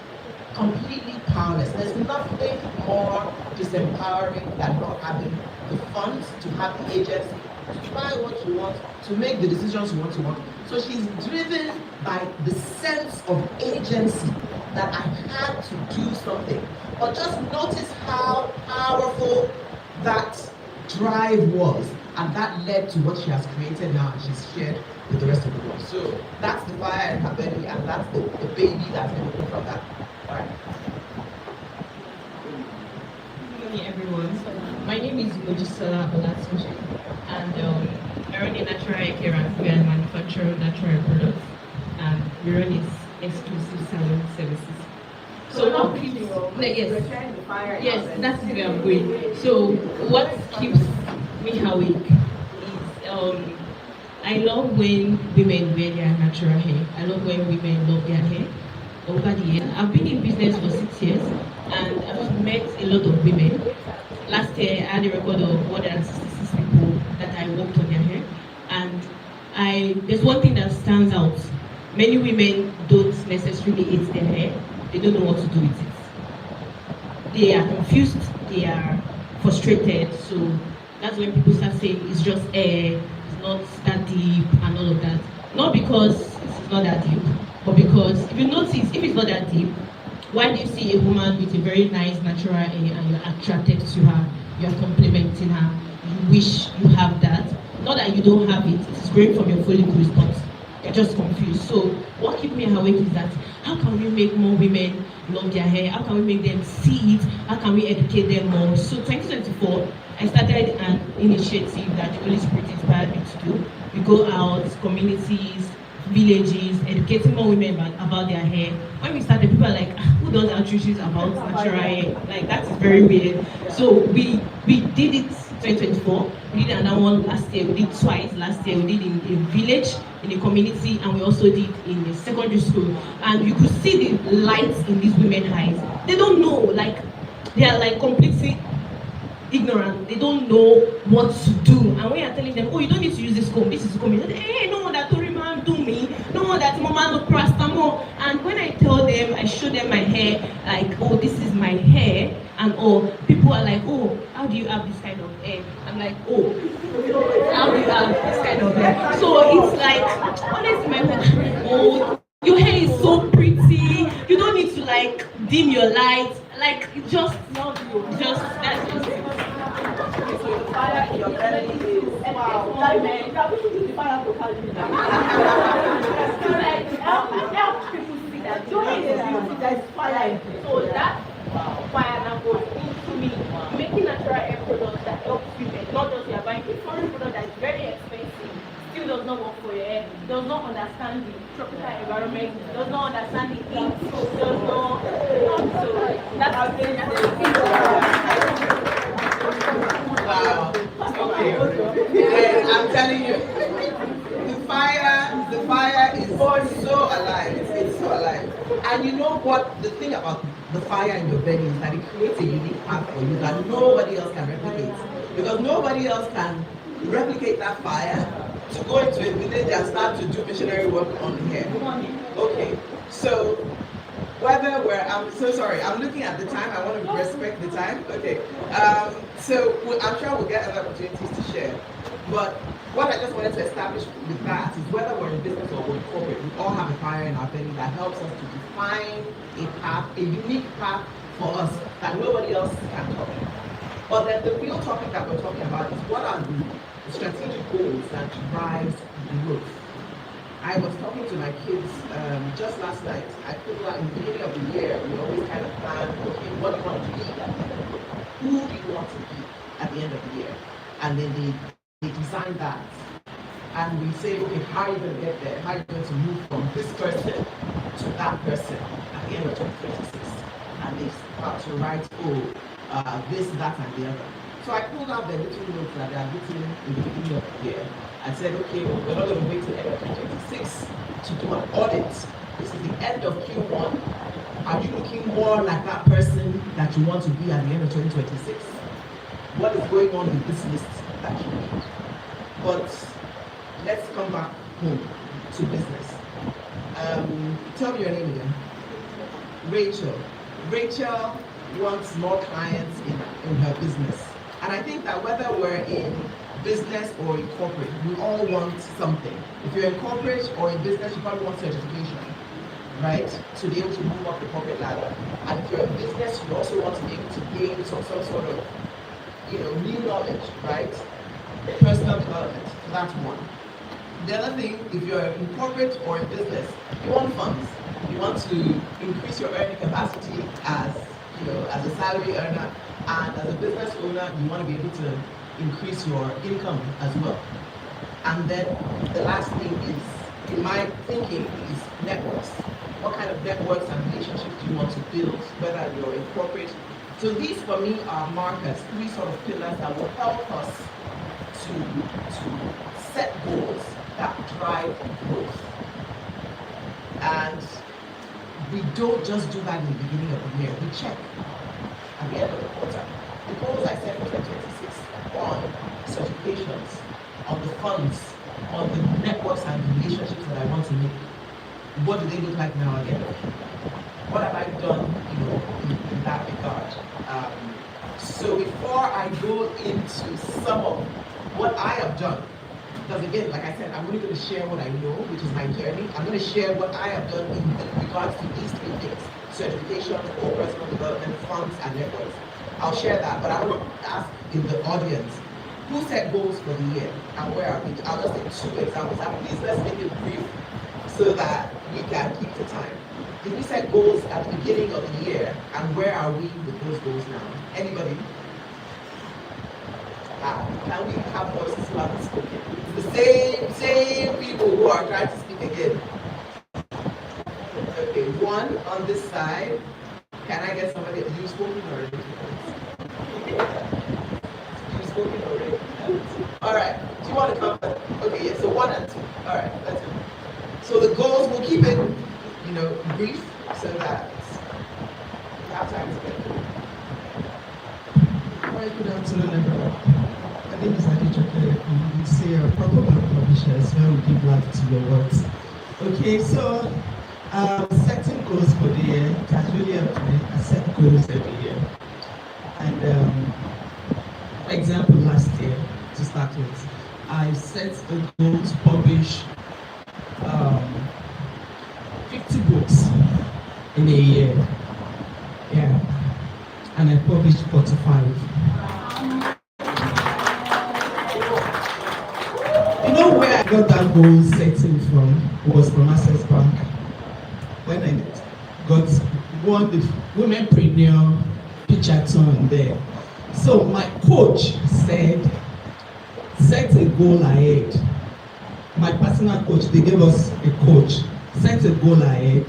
Completely powerless. There's nothing more disempowering than not having the funds, to have the agency, to buy what you want, to make the decisions you want to want. So she's driven by the sense of agency, that I had to do something. But just notice how powerful that drive was, and that led to what she has created now, and she's shared with the rest of the world. So that's the fire in her belly, and that's the baby that's going to come from that. All right. Good morning, everyone. My name is Mojisola Olatunji, and I run a natural hair care and manufacture natural hair products, and we run its exclusive salon services. So what keeps yes, that's where I'm going. So what keeps me awake is I love when women wear their natural hair. I love when women love their hair. Over the years, I've been in business for 6 years, and I've met a lot of women. Last year, I had a record of more than 66 people that I worked on their hair, and there's one thing that stands out. Many women don't necessarily hate their hair. They don't know what to do with it. They are confused, they are frustrated, so that's when people start saying it's just hair, it's not that deep and all of that. Not because it's not that deep, but because if you notice, if it's not that deep, why do you see a woman with a very nice natural hair and you're attracted to her, you're complimenting her, you wish you have that? Not that you don't have it, it's great from your follicles, but you're just confused. So what keeps me awake is that how can we make more women love their hair? How can we make them see it? How can we educate them more? So 2024, I started an initiative that the Holy Spirit inspired me to do. We go out, communities, villages, educating more women about their hair. When we started, people are like, who does outreaches about natural hair? Like, that is very weird. So we did it 2024. We did another one last year. We did twice last year. We did in a village, in a community, and we also did in a secondary school. And you could see the lights in these women's eyes. They don't know, like, they are like completely ignorant. They don't know what to do. And when you're telling them, oh, you don't need to use this comb, this is comb, they say, hey, no, that Toriman do me, no, that Mama no Prastamo. And when I tell them, I show them my hair, like, oh, this is my hair, and oh, people are like, oh, how do you have this kind of hair? I'm like, oh, how do you have this kind of hair? So it's like, honestly, my hair, oh, your hair is so pretty, you don't need to like dim your light, like just that's just it. So the fire in your belly is wow. That man, you can use the fire to carry me down. Help people see that there's fire in it. So that fire now goes into me, making natural hair products that help women, not just you're buying a foreign product that is very expensive, still does not work for your hair, does not understand the tropical environment, does not understand the heat, does not. So that's Wow. Okay. I'm telling you, the fire is so alive. It's so alive. And you know what? The thing about the fire in your belly is that it creates a unique path for you that nobody else can replicate. Because nobody else can replicate that fire to go into a village and start to do missionary work on here. Okay. So whether I'm so sorry, I'm looking at the time, I want to respect the time. Okay. So I'm sure we'll get other opportunities to share. But what I just wanted to establish with that is whether we're in business or we're in corporate, we all have a fire in our belly that helps us to define a path, a unique path for us that nobody else can talk about. But then the real topic that we're talking about is what are the strategic goals that drives growth. I was talking to my kids just last night. I feel like in the beginning of the year, we always kind of plan, okay, what do you want to be at the end of the year? Who do you want to be at the end of the year? And then they design that. And we say, okay, how are you going to get there? How are you going to move from this person to that person at the end of 2026? And they start to write, this, that, and the other. So I pulled out the little notes that they are written in the beginning of the year. I said, okay, we're not going to wait till the end of 2026 to do an audit. This is the end of Q1. Are you looking more like that person that you want to be at the end of 2026? What is going on with this list that you need? But let's come back home to business. Tell me your name again. Rachel. Rachel wants more clients in her business. And I think that whether we're in business or in corporate, we all want something. If you're in corporate or in business, you probably want certification, right? To be able to move up the corporate ladder. And if you're in business, you also want to be able to gain some sort of, new knowledge, right? Personal development. So that's one. The other thing, if you're in corporate or in business, you want funds. You want to increase your earning capacity as a salary earner, and as a business owner, you want to be able to increase your income as well. And then the last thing is, in my thinking, is networks. What kind of networks and relationships do you want to build, whether you're in corporate? So these for me are markers, three sort of pillars that will help us to set goals that drive growth. And we don't just do that in the beginning of the year. We check at the end of the quarter. The goals I set for 2026 on certifications, on the funds, on the networks and relationships that I want to make. What do they look like now again? What have I done, in that regard? So before I go into some of what I have done, because again, like I said, I'm only going to share what I know, which is my journey. I'm going to share what I have done in regards to these three things: certification, or personal development, funds, and networks. I'll share that, but I want to ask in the audience, who set goals for the year and where are we? I'll just take 2 examples. And please let's make it brief so that we can keep the time. Did we set goals at the beginning of the year, and where are we with those goals now? Anybody? Can we have voices who haven't spoken? The same people who are trying to speak again. Okay, one on this side. Can I get somebody? You've spoken already. You've spoken already. All right. Do you want to come? Okay, yeah. So 1 and 2. All right. Let's go. So the goals, we'll keep it, brief so that we have time to get through. All right. Good afternoon, everyone. My name is Adijoke. I'm the Purple Bank Publishers, where we give life to your words. Okay, so setting goals for the year has really helped me. I set goals every year. And for example, last year, to start with, I set a goal to publish 50 books in a year. Yeah. And I published 45. You know where I got that goal setting from? It was from Access Bank. When I won the Womenpreneur Pitchathon there. So my coach said, set a goal ahead. My personal coach, they gave us a coach, set a goal ahead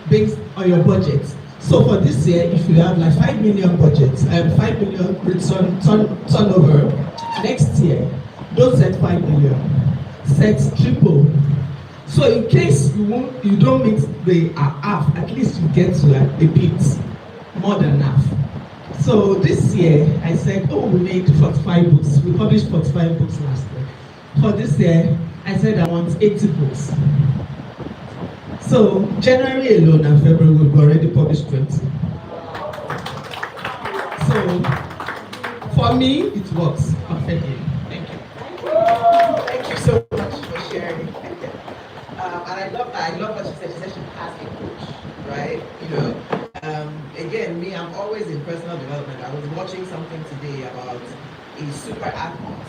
based on your budget. So for this year, if you have like 5 million budget, 5 million return turnover, next year, don't set 5 million, set triple. So in case you don't meet the half, at least you get to like a bit more than half. So this year, I said, we made 45 books. We published 45 books last year. For this year, I said I want 80 books. So January alone and February, we've already published 20. So for me, it works perfectly. Thank you. Thank you so much for sharing. And I love that. I love what she said. She said she has a coach, right? Again, me, I'm always in personal development. I was watching something today about a super athlete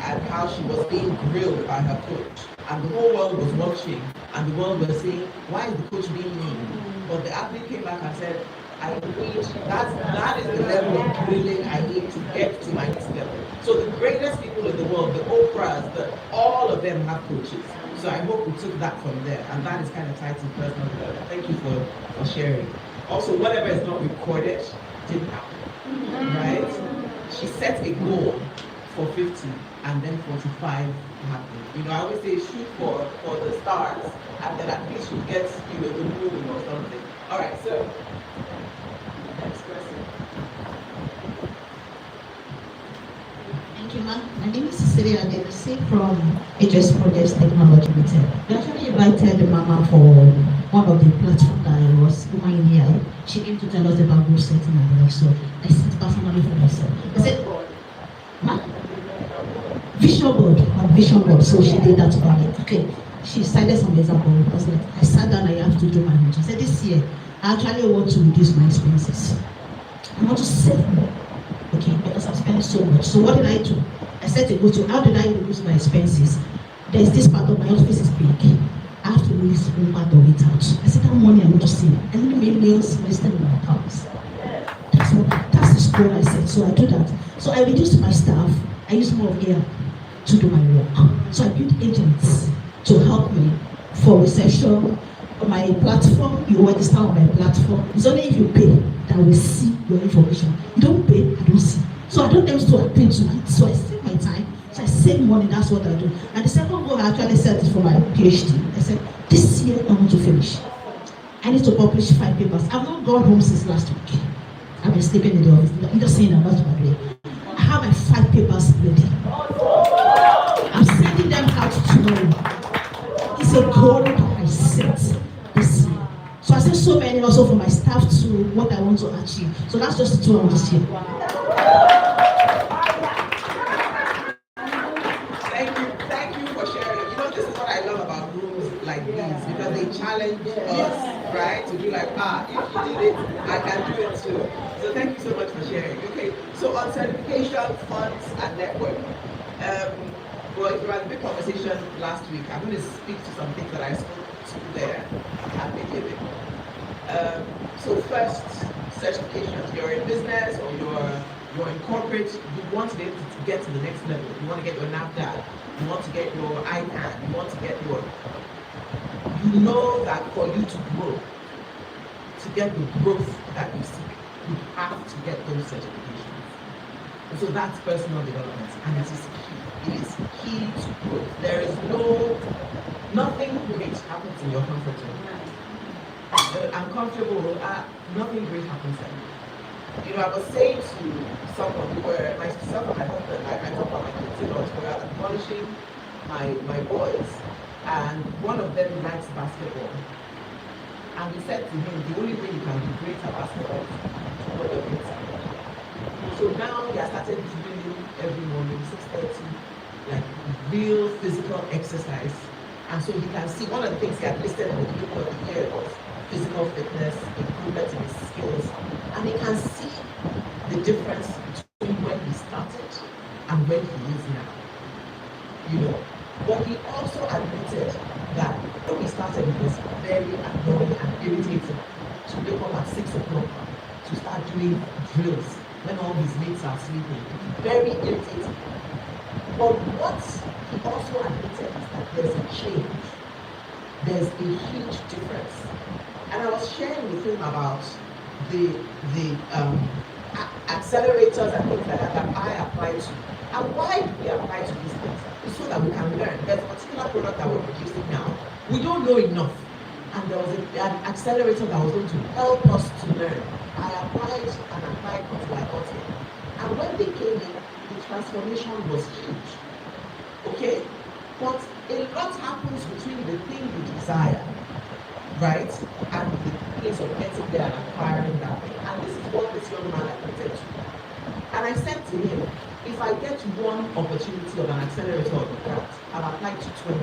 and how she was being grilled by her coach. And the whole world was watching, and the world was saying, why is the coach being mean? But the athlete came back and said, I reach, that is the level of grilling I need to get to my next level. So the greatest people in the world, the Oprahs, all of them have coaches. So I hope we took that from there, and that is kind of tied to personal development. Thank you for sharing. Also, whatever is not recorded didn't happen, right? She set a goal for 50 and then 45 happen. You know, I always say shoot for the stars and then at least you get, you know, the moon or something. All right, so next question. Thank you, ma'am. My name is Cecilia Adenisi from HS Projects Technology Limited. We actually invited the mama for one of the platforms that I was going here. She came to tell us about goal setting and the like, so I sit personally for myself. I said, ma, vision board. So she did that about it. Okay. She cited some example. I was like, I sat down, I have to do my own. She said, this year, I actually want to reduce my expenses. I want to save more. Okay, because I'm spending so much. So what did I do? I set a goal to how did I reduce my expenses? There's this part of my office is big. I have to release one part of it out. I said that money I'm going to save. I need millions invested in my pounds. That's the score I set. So I do that. So I reduced my staff. I use more of AI to do my work. So I built agents to help me for reception. On my platform, you register on my platform. It's only if you pay that we see your information. You don't pay, I don't see. So I don't have to attend to it. So I save my time. So I save money, that's what I do. And the second goal I actually set is for my PhD. I said, this year I want to finish. I need to publish 5 papers. I've not gone home since last week. I've been sleeping in the office. I'm just saying about my day. I have my 5 papers ready. I'm sending them out tomorrow. It's a goal that I set this year. So I said so many also for my staff to what I want to achieve. So that's just the 2 I want to share. Thank you for sharing. You know, this is what I love about rooms like these because they challenge us, right? To do like, if you did it, I can do it too. So thank you so much for sharing. Okay, so on certification, funds, and networking. Well, if you had a big conversation last week, I'm going to speak to some things that I spoke to there at the beginning. So first, certifications. You're in business or you're in corporate, you want to be able to get to the next level. You want to get your NAFDAC, you want to get your IPAN, you want to get your... You know that for you to grow, to get the growth that you seek, you have to get those certifications. And so that's personal development, and it is key. It is key to growth. There is nothing great happens in your comfort zone. I'm comfortable, nothing great happens there. You know, I was saying to someone where myself and my husband, I talk about my kids a lot, where I'm polishing my boys, and one of them likes basketball. And we said to him, the only way you can be great at basketball is to put your kids out. So now he has started doing every morning, 6:30, like real physical exercise. And so he can see one of the things he had listed in the beginning of the year was physical fitness, improvement in his skills. And he can see the difference between when he started and when he is now. You know, but he also admitted that when he started, it was very annoying and irritating to wake up at 6 o'clock to start doing drills when all his mates are sleeping. Very irritating. But what he also admitted is that there's a change. There's a huge difference. And I was sharing with him about the accelerators and things like that I apply to. And why do we apply to these things? It's so that we can learn. There's a particular product that we're producing now. We don't know enough. And there was an accelerator that was going to help us to learn. I applied until I got it. And when they came in, the transformation was huge. Okay? But a lot happens between the thing you desire, right, and the place of getting there and acquiring that thing. And this is what this young man admitted to. And I said to him, if I get one opportunity of an accelerator or the grant, I've applied to 20.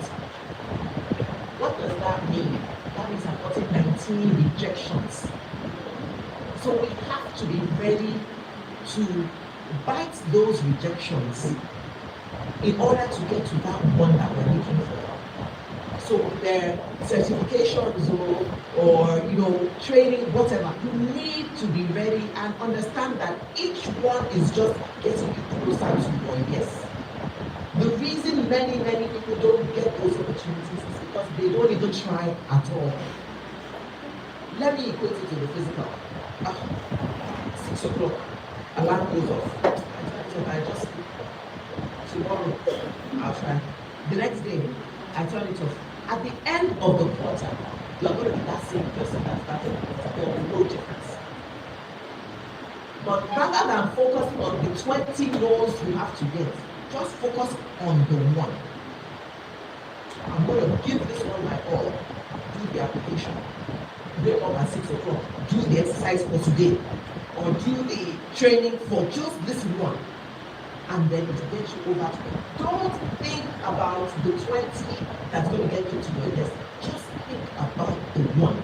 What does that mean? That means I've gotten 19 rejections. So we have to be ready to bite those rejections in order to get to that one that we're looking for. So their certifications or training, whatever, you need to be ready and understand that each one is just getting you closer to your yes. The reason many people don't get those opportunities is because they don't even try at all. Let me equate it to the physical. 6 o'clock, alarm goes off. I just sleep. tomorrow I'll try. The next day, I turn it off. At the end of the quarter, you are going to be that same person that started the quarter. There will be no difference. But rather than focusing on the 20 no's you have to get, just focus on the one. I'm going to give this one my all. Do the application. Wake up at 6 o'clock. Do the exercise for today. Or do the training for just this one. And then it will get you over to it. Don't think about the 20 that's going to get you to your desk. Just think about the one.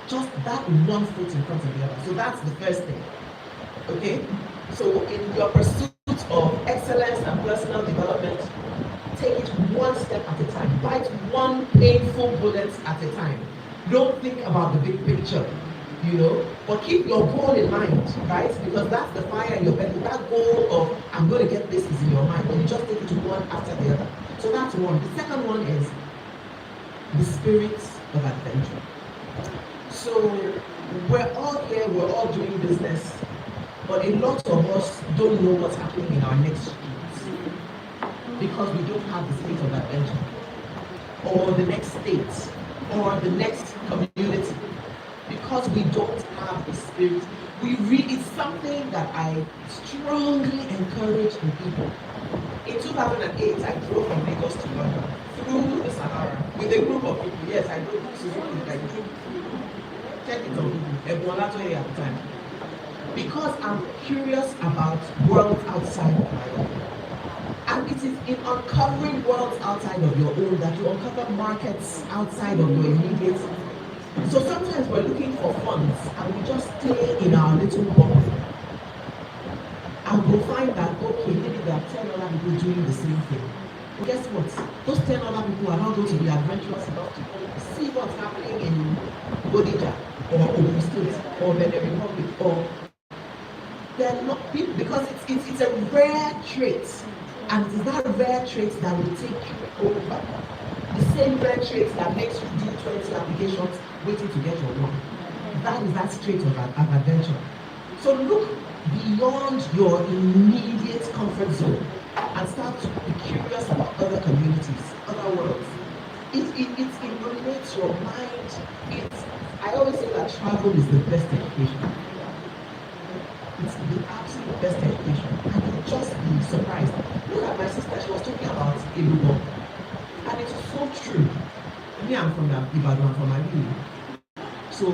Just that one foot in front of the other. So that's the first thing. Okay? So in your pursuit of excellence and personal development, take it one step at a time. Bite one painful bullet at a time. Don't think about the big picture, but keep your goal in mind, right? Because that's the fire in your belly. That goal of I'm going to get this is in your mind, but you just take it to one after the other. So that's one. The second one is the spirit of adventure. So we're all here, we're all doing business, but a lot of us don't know what's happening in our next street because we don't have the spirit of adventure, or the next state, or the next community, because we don't have the spirit. It's something that I strongly encourage in people. In 2008, I drove from Lagos to London through the Sahara with a group of people. Yes, I drove to Suzuki with a group. Check it on Google. Everyone at the time. Because I'm curious about worlds outside of my own. And it is in uncovering worlds outside of your own that you uncover markets outside of your immediate. So sometimes we're looking for funds and we just stay in our little bubble. And we'll find that, okay, maybe there are 10 other people doing the same thing. But guess what? Those 10 other people are not going to be adventurous enough to see what's happening in Bodija or Ogun State or Benin Republic, or they're not people, because it's a rare trait. And it is that rare trait that will take you over. The same rare trait that makes you do 20 applications waiting to get your one. That is that trait of adventure. So look beyond your immediate comfort zone and start to be curious about other communities, other worlds. It illuminates your mind. I always say that travel is the best education. It's the absolute best education. And you'll just be surprised. Look at my sister, she was talking about Ilubo. And it is so true. Me, I'm from Ibadan, I'm from Aliyu. So,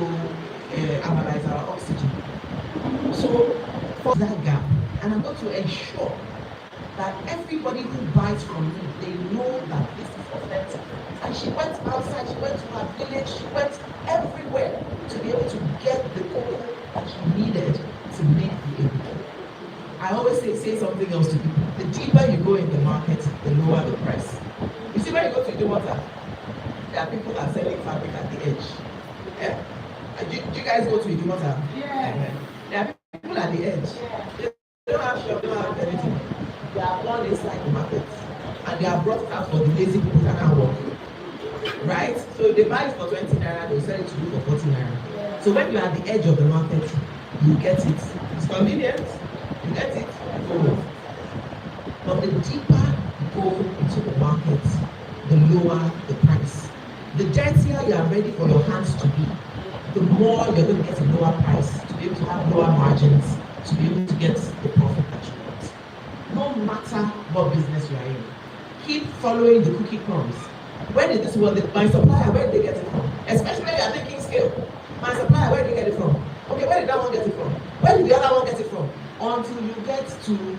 Amala is our oxygen. So, for that gap, and I'm going to ensure that everybody who buys from me, they know that this is authentic. And she went outside, she went to her village, she went everywhere to be able to get the cocoa that she needed to make the Ilubo. I always say something else to people. The deeper you go in the market, the lower the price. You see, when you go to Idumota, there are people that are selling fabric at the edge. Yeah? Do you guys go to Idumota? Yeah. There are people at the edge. Yeah. They don't have shop, they don't have anything. They are all inside the market. And they are brought out for the lazy people that can't work. Right? So if they buy it for 20 naira, they'll sell it to you for 40 naira. Yeah. So when you're at the edge of the market, you get it. It's convenient. You get it. You go. But the deeper you go into the market, the lower the price. The dirtier you are ready for your hands to be, the more you're going to get a lower price, to be able to have lower margins, to be able to get the profit that you want. No matter what business you are in, keep following the cookie crumbs. Where did this one, my supplier, where did they get it from? Especially when you are taking scale. My supplier, where did they get it from? Okay, where did that one get it from? Where did the other one get it from? Until you get to,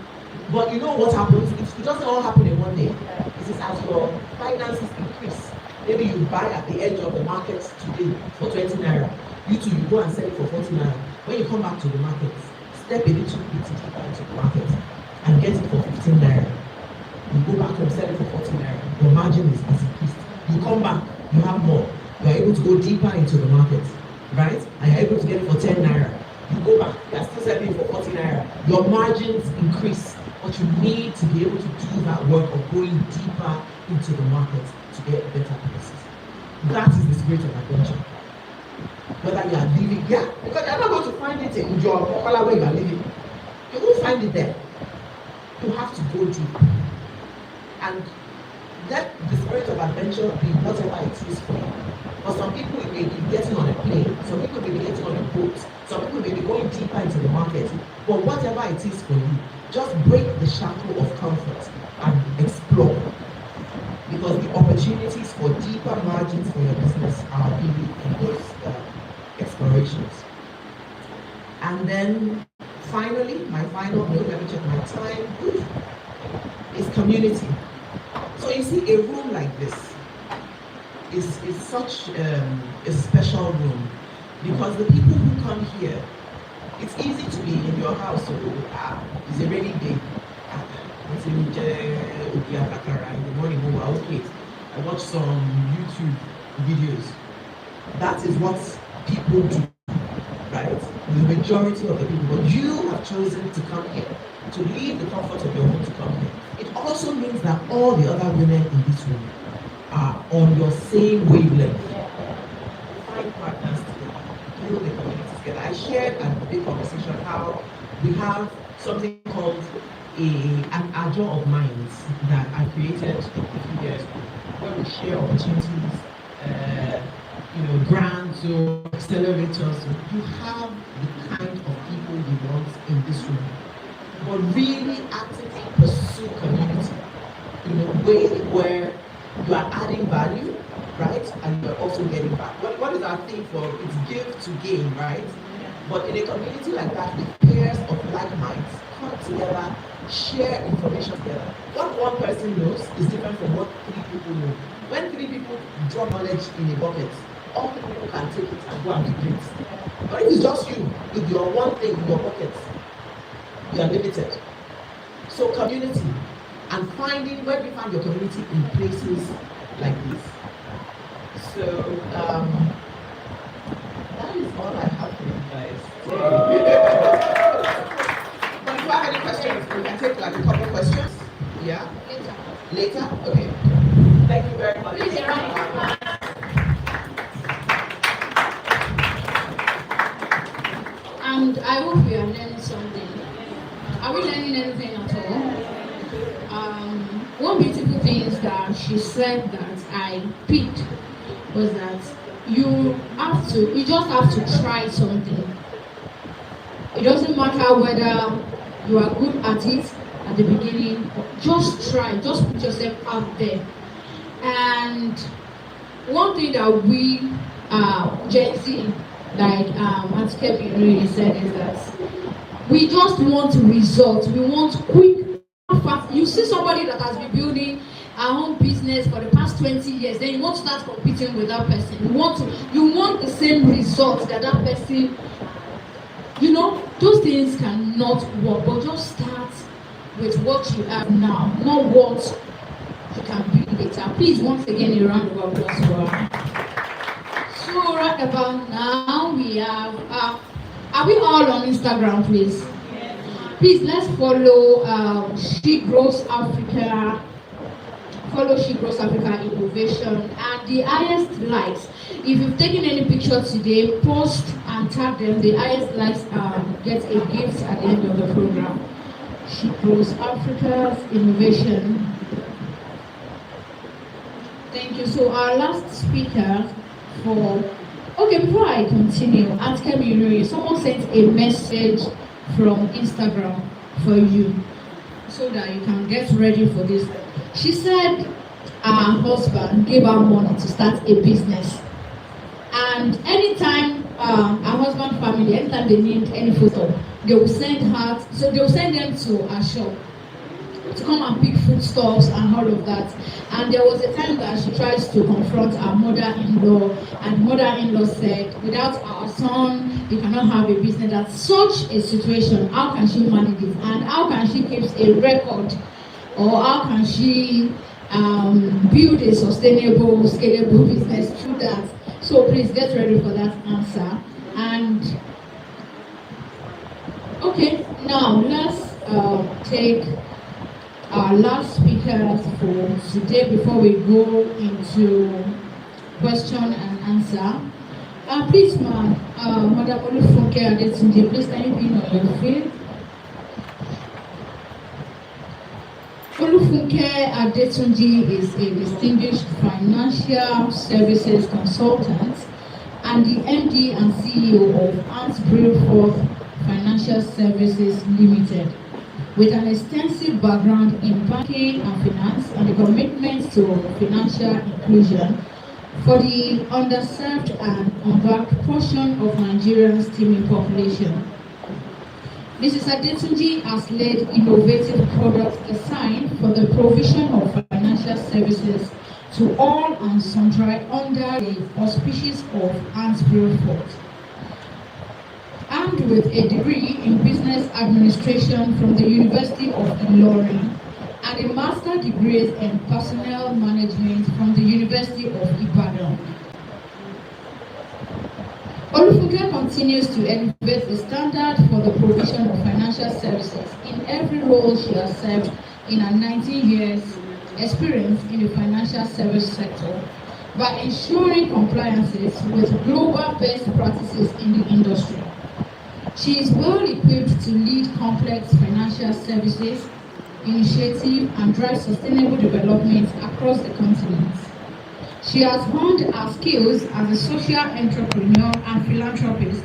but you know what happens? It doesn't all happen in one day. It is as your finances increase. Maybe you buy at the edge of the market today for 20 naira. You go and sell it for 40 naira. When you come back to the market, step a little bit deeper into the market and get it for 15 naira. You go back and sell it for 40 naira. Your margin is increased. You come back, you have more. You are able to go deeper into the market, right? And you're able to get it for 10 naira. You go back, you are still selling for 40 naira. Your margins increase, but you need to be able to do that work of going deeper into the market to get better prices. That is the spirit of adventure. Whether you are living, because you're not going to find it in your popular where you are living. You won't find it there. You have to go deep. and let the spirit of adventure be whatever it is for you. For some people, it may be getting on a plane, some people may be getting on a boat, some people may be going deeper into the market. But whatever it is for you, just break the shackle of comfort and explore. Because the opportunities for deeper margins for your business are really in those explorations. And then finally, my final note, let me check my time, is community. So you see, a room like this is such a special room, because the people who come here, it's easy to be in your house, so it's a rainy day. In the morning, okay, I watch some YouTube videos. That is what people do, right? The majority of the people. But you have chosen to come here, to leave the comfort of your home to come here. It also means that all the other women in this room are on your same wavelength. Find partners together, build the community together. I shared at the big conversation how we have something called an agile of minds that I created a few years ago, where we share opportunities, grants or accelerators. You have the kind of people you want in this room, but really actively pursue community in a way where you are adding value, right? And you're also getting back. What is our thing for? It's give to gain, right? But in a community like that, with pairs of like minds, come together, share information together. What one person knows is different from what 3 people know. When 3 people drop knowledge in a bucket, all 3 people can take it and go and do it. But if it's just you with your one thing in your pocket, you are limited. So community, and finding where you find your community in places like this. So that is all I have for you guys. But if you have any questions, we can take like a couple of questions. Yeah? Later? Okay. Thank you very much. And I hope we are learning something. Are we learning anything at all? One beautiful thing is that she said that I picked was that you just have to try something. It doesn't matter whether you are good at it at the beginning, just try, just put yourself out there. And one thing that we Gen Z, like Auntie Kevin said, is that we just want results. We want quick, fast. You see somebody that has been building a home business for the past 20 years, then you want to start competing with that person. You want the same results that person. Those things cannot work. But just start with what you have now, not what you can build later. Please, once again, a round of applause for her. So right about now, we have. Are we all on Instagram, please? Please, let's follow She Grows Africa. Follow She Grows Africa Innovation and the highest likes. If you've taken any picture today, post and tag them. The highest likes get a gift at the end of the program. She Grows Africa's Innovation. Thank you. So our last speaker before I continue, ask me, someone sent a message from Instagram for you so that you can get ready for this. She said her husband gave her money to start a business, and anytime her husband family, anytime they need any photo, they will send them to her shop to come and pick foodstuffs and all of that. And there was a time that she tried to confront her mother-in-law, and mother-in-law said, without our son, you cannot have a business. That's such a situation. How can she manage it? And how can she keep a record? Or how can she build a sustainable, scalable business through that? So please get ready for that answer. And okay, now let's take our last speakers for today before we go into question and answer. Please, Madam Olufunke Adetunde, please can you be on your feet? Olufunke Adetunji is a distinguished financial services consultant and the MD and CEO of Ansbury Forth Financial Services Limited, with an extensive background in banking and finance and a commitment to financial inclusion for the underserved and unbanked portion of Nigeria's teeming population. Mrs. Adetunji has led innovative product design for the provision of financial services to all and sundry under the auspices of Ansbury Forth. Armed with a degree in business administration from the University of Ilorin and a master's degree in personnel management from the University of Ibadan. Olufunke continues to elevate the standard for the provision of financial services in every role she has served in her 19 years experience in the financial service sector by ensuring compliances with global best practices in the industry. She is well equipped to lead complex financial services initiatives and drive sustainable development across the continent. She has honed her skills as a social entrepreneur and philanthropist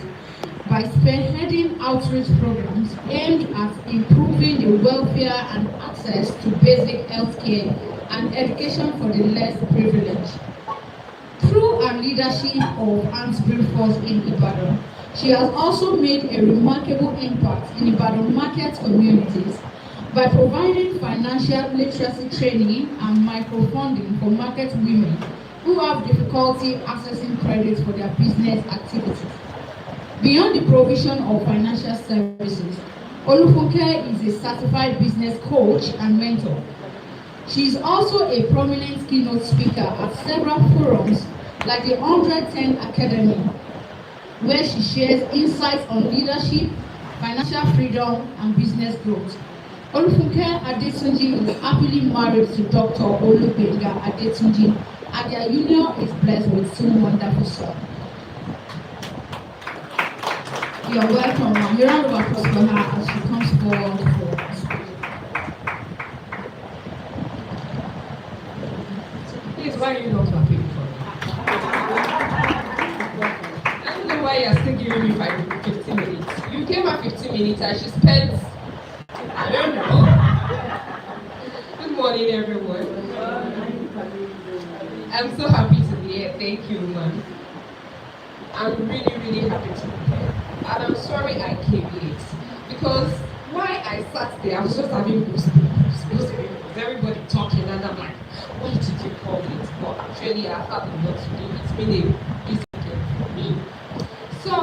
by spearheading outreach programs aimed at improving the welfare and access to basic healthcare and education for the less privileged. Through her leadership of Ansbury Forth in Ibadan, she has also made a remarkable impact in Ibadan market communities by providing financial literacy training and microfunding for market women who have difficulty accessing credit for their business activities. Beyond the provision of financial services, Olufunke is a certified business coach and mentor. She is also a prominent keynote speaker at several forums like the 110 Academy, where she shares insights on leadership, financial freedom, and business growth. Olufunke Adetunji is happily married to Dr. Olubenga Adetunji, and their union is blessed with two wonderful sons. You are welcome. A round of applause for her as she comes forward for us. Please, why are you not clapping for me? I don't know why you're still giving me 15 minutes. You gave her 15 minutes and she spent, I don't know. Good morning, everyone. I'm so happy to be here. Thank you, man. I'm really happy to be here. And I'm sorry I came late. Because why I sat there, I was just having goosebumps. Everybody talking, and I'm like, why did you call it? But actually, I have a lot to do. It's been a busy day for me. So,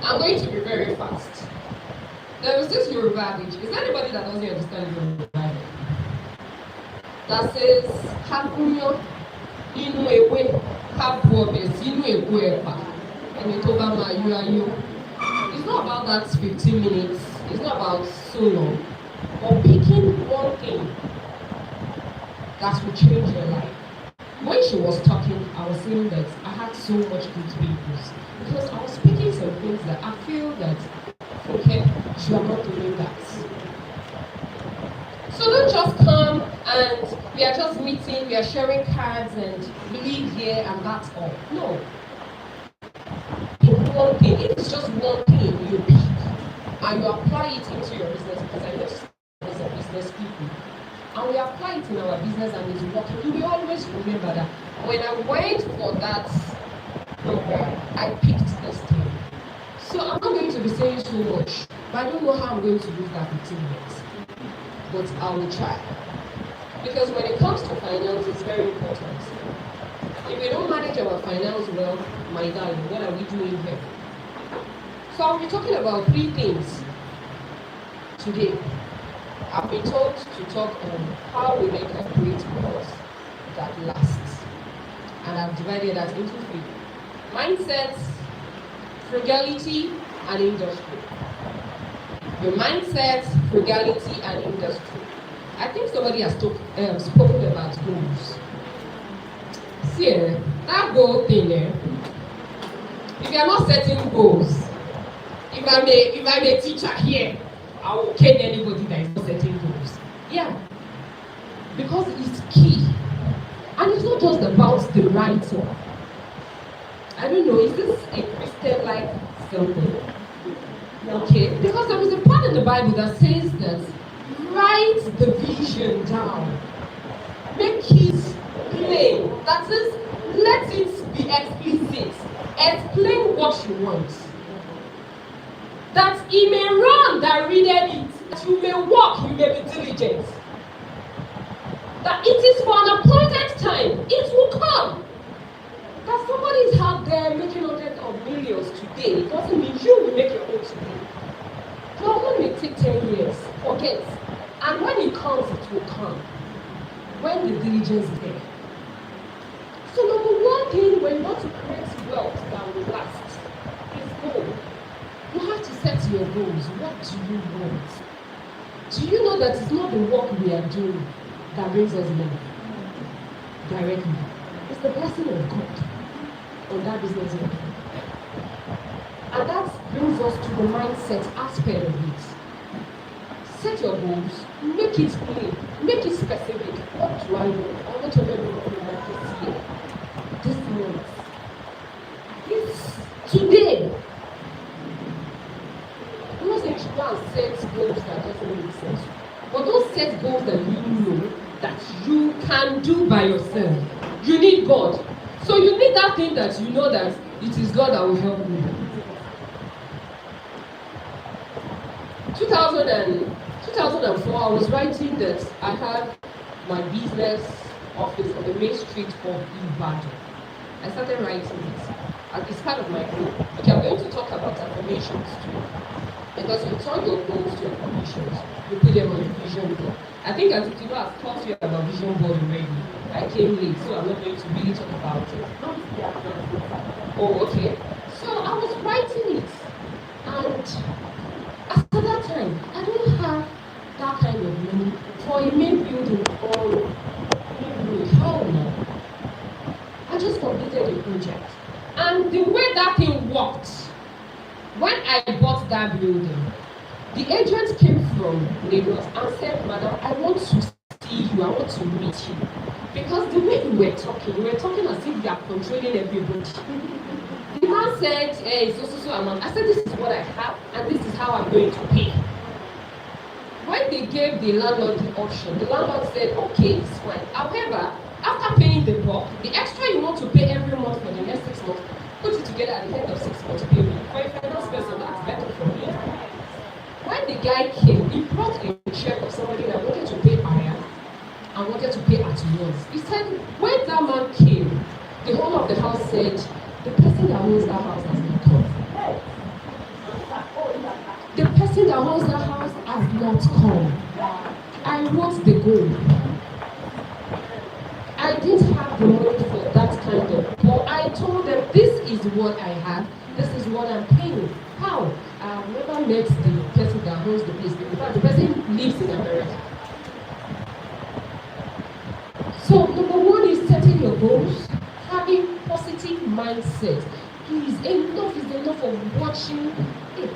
I'm going to be very fast. There was this Yoruba adage. Is there anybody that doesn't understand Yoruba adage? That says, Hakunyo inu ewe, habu obe sinu eku epa, eni to ba ma yo ayo. It's not about that 15 minutes. It's not about so long. But picking one thing that will change your life. When she was talking, I was saying that I had so much good papers because I was speaking some things that I feel that, okay, you are not doing that. So don't just come and we are just meeting, we are sharing cards and we leave here and that's all. No. Pick one thing. If it's just one thing you pick and you apply it into your business, because I know there's a business people. And we apply it in our business and it's working. You will always remember that when I went for that program, I picked this thing. So I'm not going to be saying so much, but I don't know how I'm going to use that 15 minutes. But I will try. Because when it comes to finance, it's very important. If we don't manage our finance well, my darling, what are we doing here? So I'll be talking about 3 things today. I've been told to talk on how we make a great course that lasts. And I've divided that into 3. Mindsets, frugality, and industry. Your mindset, frugality, and industry. I think somebody has spoken about goals. See, that goal thing there, if you are not setting goals, if I'm a teacher here, I will cane anybody that is not setting goals. Yeah, because it's key. And it's not just about the writing. I don't know, is this a Christian-like something? Okay, because there is a part in the Bible that says that write the vision down. Make it plain. That is, let it be explicit. Explain what you want. That he may run that readeth it, that you may walk, you may be diligent. That it is for an appointed time, it will come. That somebody is out there making hundreds of millions today, it doesn't mean you will make your own today. Your own may take 10 years, forget. And when it comes, it will come. When the diligence is there. So number one thing, when you want to create wealth that will last, is goal. You have to set your goals. What do you want? Do you know that it's not the work we are doing that brings us money directly? It's the blessing of God on that business level. And that brings us to the mindset aspect of it. Set your goals, make it plain, make it specific. What do I want? I want to make this year, this month, this today. Don't say you go and set goals that doesn't make sense. But don't set goals that you know that you can do by yourself. You need God. So you need that thing that you know that it is God that will help you. 2004, I was writing that I had my business office on the main street of Ibadan. I started writing it. And it's part of my goal. Okay, I'm going to talk about affirmations too. Because you turn your goals to affirmations, you put them on your vision board. I think as you know, I've taught you about vision board already. I came late, so I'm not going to really talk about it. Oh, okay. So I was writing it, and after that time, I don't have that kind of money for a main building or how now. I just completed the project. And the way that thing worked, when I bought that building, the agent came from Lagos and said, Madam, I want to see you, I want to meet you. Because the way we were talking as if we are controlling everybody. The man said, hey, so amount. I said, this is what I have, and this is how I'm going to pay. When they gave the landlord the option, the landlord said, okay, it's fine. However, after paying the bulk, the extra you want to pay every month for the next 6 months, put it together at the end of 6 months payment. For a finance person, that's better for me. When the guy came, he brought a check of somebody that wanted to pay higher and wanted to pay at once. He said, when that man came, the owner of the house said, the person that owns that house has not come. The person that owns that house has not come. I want the goal. I didn't have the money for that kind of, but I told them, this is what I have, this is what I'm paying. How? I've never met the person that owns the place. In fact, the person lives in America. So, number one is setting your goals, having positive mindset. Please, enough is enough of watching. Hey,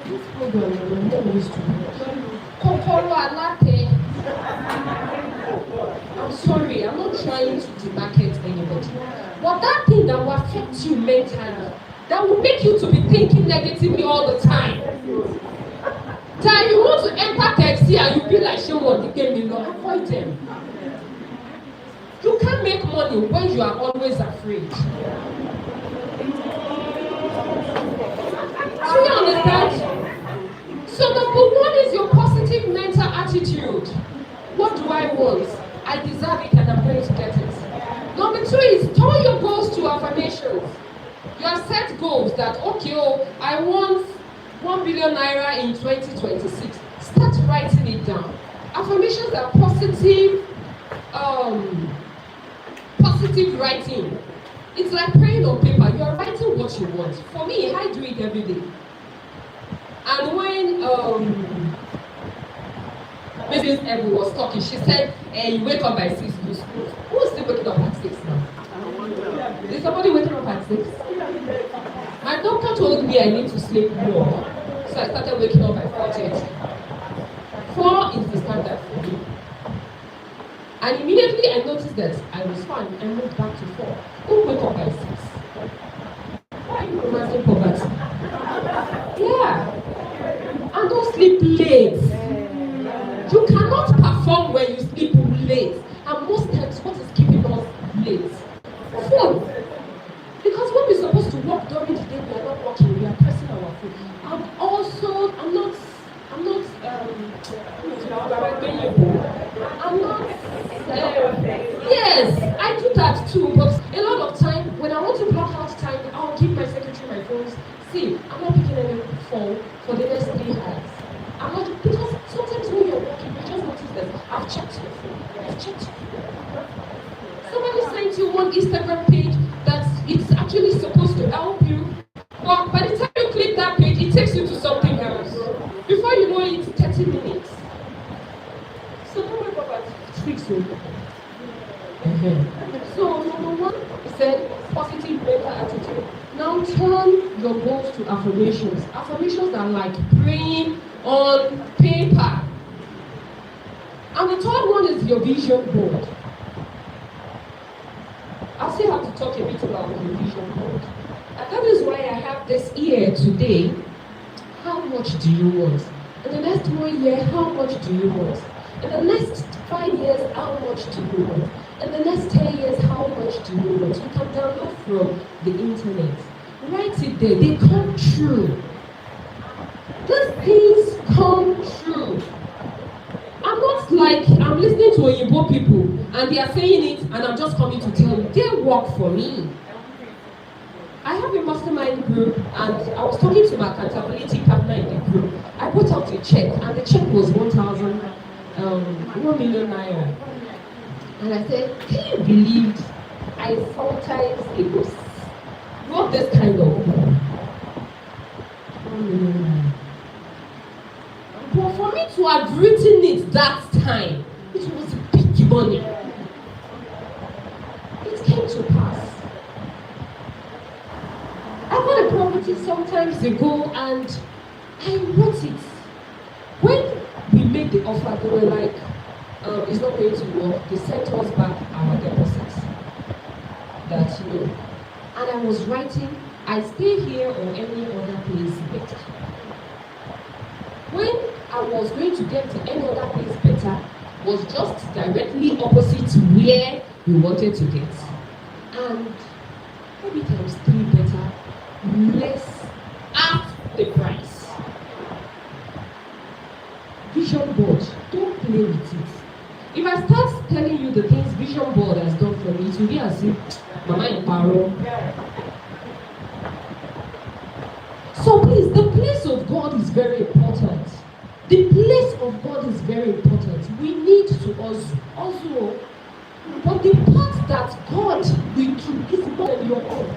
this program, my mom used to watch. Kokoro Alate. I'm sorry, I'm not trying to demarcate anybody. But that thing that will affect you mentally, that will make you to be thinking negatively all the time. That you want to enter KFC and you be like, Shemo, the game, you know, avoid them. You can't make money when you are always afraid. Do you understand? So number one is your positive mental attitude. What do I want? I deserve it and I'm going to get it. Number two is turn your goals to affirmations. You have set goals that, okay, I want 1 billion naira in 2026. Start writing it down. Affirmations are positive writing. It's like praying on paper. You are writing what you want. For me, I do it every day. And when Mrs. Ebu was talking, she said, you wake up by 6 to go school. Who is still waking up at 6 now? Is somebody waking up at 6? My doctor told me I need to sleep more. So I started waking up by 4:30. 4 is the standard for me. And immediately I noticed that I was fine. I moved back to 4. Don't wake up by 6. Why are you romancing poverty? Yeah. And don't sleep late. You cannot perform when you sleep late. And most times, what is keeping us late? Phone. Because when we're supposed to work during the day, we are not working. We are pressing our phone. I'm not. Yes, I do that too. But a lot of time, when I want to block out time, I'll give my secretary my phones. See, I'm not picking any phone for the next 3 hours. I'm not, because sometimes when you're working, you just notice that I've checked your phone. I've checked your phone. Somebody sent you one Instagram page that it's actually supposed to help you. But by the time you click that page, it takes you to something else. Before you know it, it's 30 minutes. So don't worry about it. Speak soon. So number 1, he said positive mental attitude. Now turn your goals to affirmations. Affirmations are like praying on paper. And the third one is your vision board. I still have to talk a bit about the vision board. And that is why I have this here today. How much do you want? In the next 1 year, how much do you want? In the next 5 years, how much do you want? In the next 10 years, how much do you want? You can download from the internet. Write it there. They come true. These things come true. I'm not like I'm listening to Oyinbo people and they are saying it and I'm just coming to tell you. They work for me. I have a mastermind group and I was talking to my accountability partner in the group. I put out a check and the check was 1 million naira. And I said, can you believe I sometimes wrote this kind of 1 million naira. But for me to have written it that time, it was big money. It came to pass. I bought a property some times ago and I wrote it. When we made the offer, they were like, it's not going to work. They sent us back our deposits. That, you know. And I was writing, I stay here or any other place better. When I was going to get to any other place better, was just directly opposite to where we wanted to get. And maybe times 3 better, less, half the price. Vision board, don't play with it. If I start telling you the things Vision Board has done for me, it will be as if Mama in Paro. So please, the place of God is very important. The place of God is very important. We need to also, but the part that God will do is more than your own.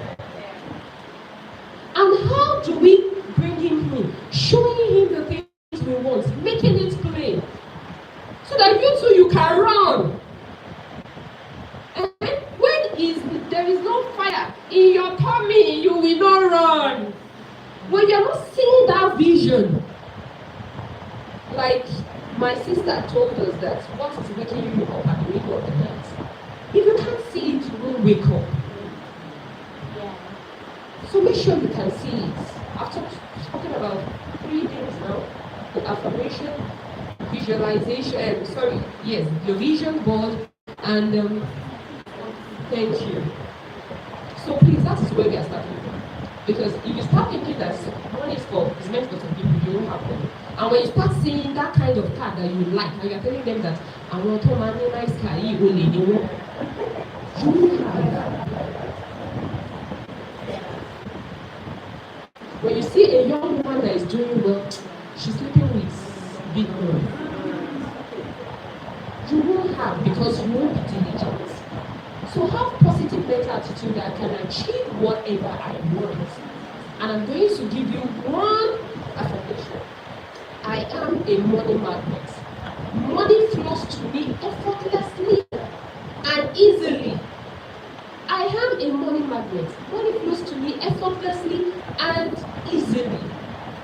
And how do we bring him in? Showing him the things we want, making it plain. So that you can run. And when there is no fire in your tummy, you will not run. When you're not seeing that vision, like my sister told us that what is waking you up at the middle of the night. If you can't see it, you won't wake up. Yeah. So make sure you can see it. I've spoken about 3 things now. The affirmation, visualization, the vision board, and thank you. So please, that is where we are starting from. Because if you start thinking that money is meant for some people, you won't have money. And when you start seeing that kind of car that you like, and you're telling them that I want to have a nice car, you won't have. When you see a young woman that is doing well, she's sleeping with big money. You won't have because you won't be diligent. So have positive mental attitude that I can achieve whatever I want. And I'm going to give you one affirmation. I am a money magnet. Money flows to me effortlessly and easily. I am a money magnet. Money flows to me effortlessly and easily.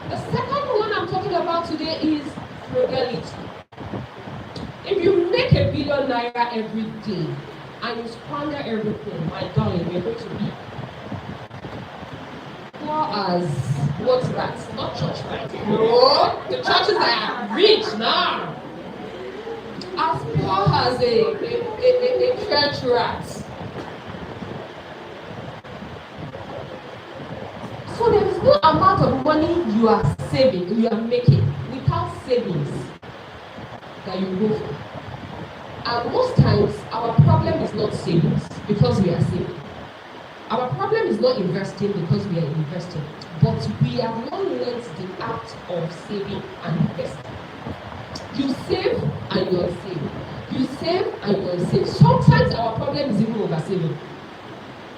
The second one I'm talking about today is frugality. If you make $1 billion naira every day and you squander everything, my darling, you're going to be poor as what rats, not church rats. No, the churches are rich now. As poor as a church rat. So there is no amount of money you are saving, you are making without savings that you go for. And most times our problem is not savings because we are saving. Our problem is not investing because we are investing, but we have not learned the act of saving and investing. You save and you are saving. You save and you are saving. Sometimes our problem is even over saving.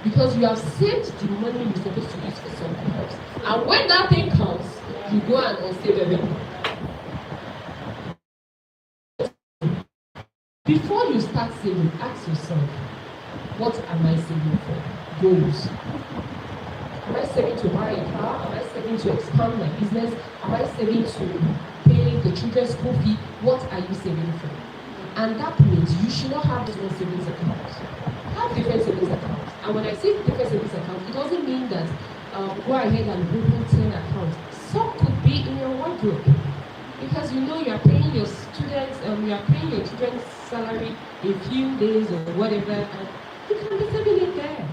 Because you have saved the money you're supposed to use for something else. And when that thing comes, you go and unsave everything. Before you start saving, ask yourself, what am I saving for? Goals. Am I saving to buy a car? Am I saving to expand my business? Am I saving to pay the children's school fee? What are you saving for? And that means you should not have just one savings account. Have different savings accounts. And when I say different savings accounts, it doesn't mean that go ahead and open 10 accounts. Some could be in your wardrobe. Because you know you are paying your students, you are paying your children's salary in a few days or whatever, and you can be saving it there.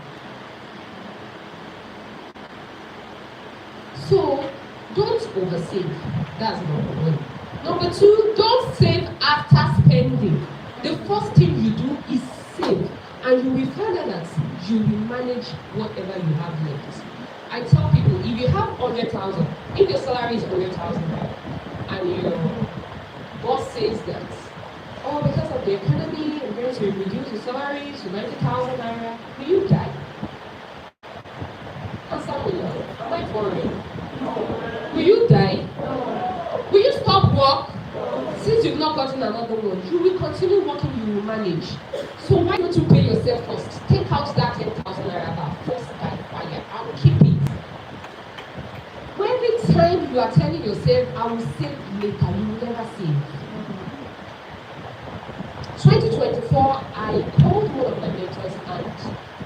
So don't oversave. That's number one. Number two, don't save after spending. The first thing you do is save. And you will find out that you will manage whatever you have left. I tell people, if you have 100,000, if your salary is 100,000, and your boss says that, oh, because of the economy, we're going to reduce your salary to 90,000 naira, will you die? Answer me now. Am I boring? Will you die? Will you stop work? Since you've not gotten another one, you will continue working, you will manage. So why don't you pay yourself first? Take out that 10,000 naira back first by fire. I will keep it. Every time you are telling yourself, I will save later, you will never save. 2024, I called one of my mentors and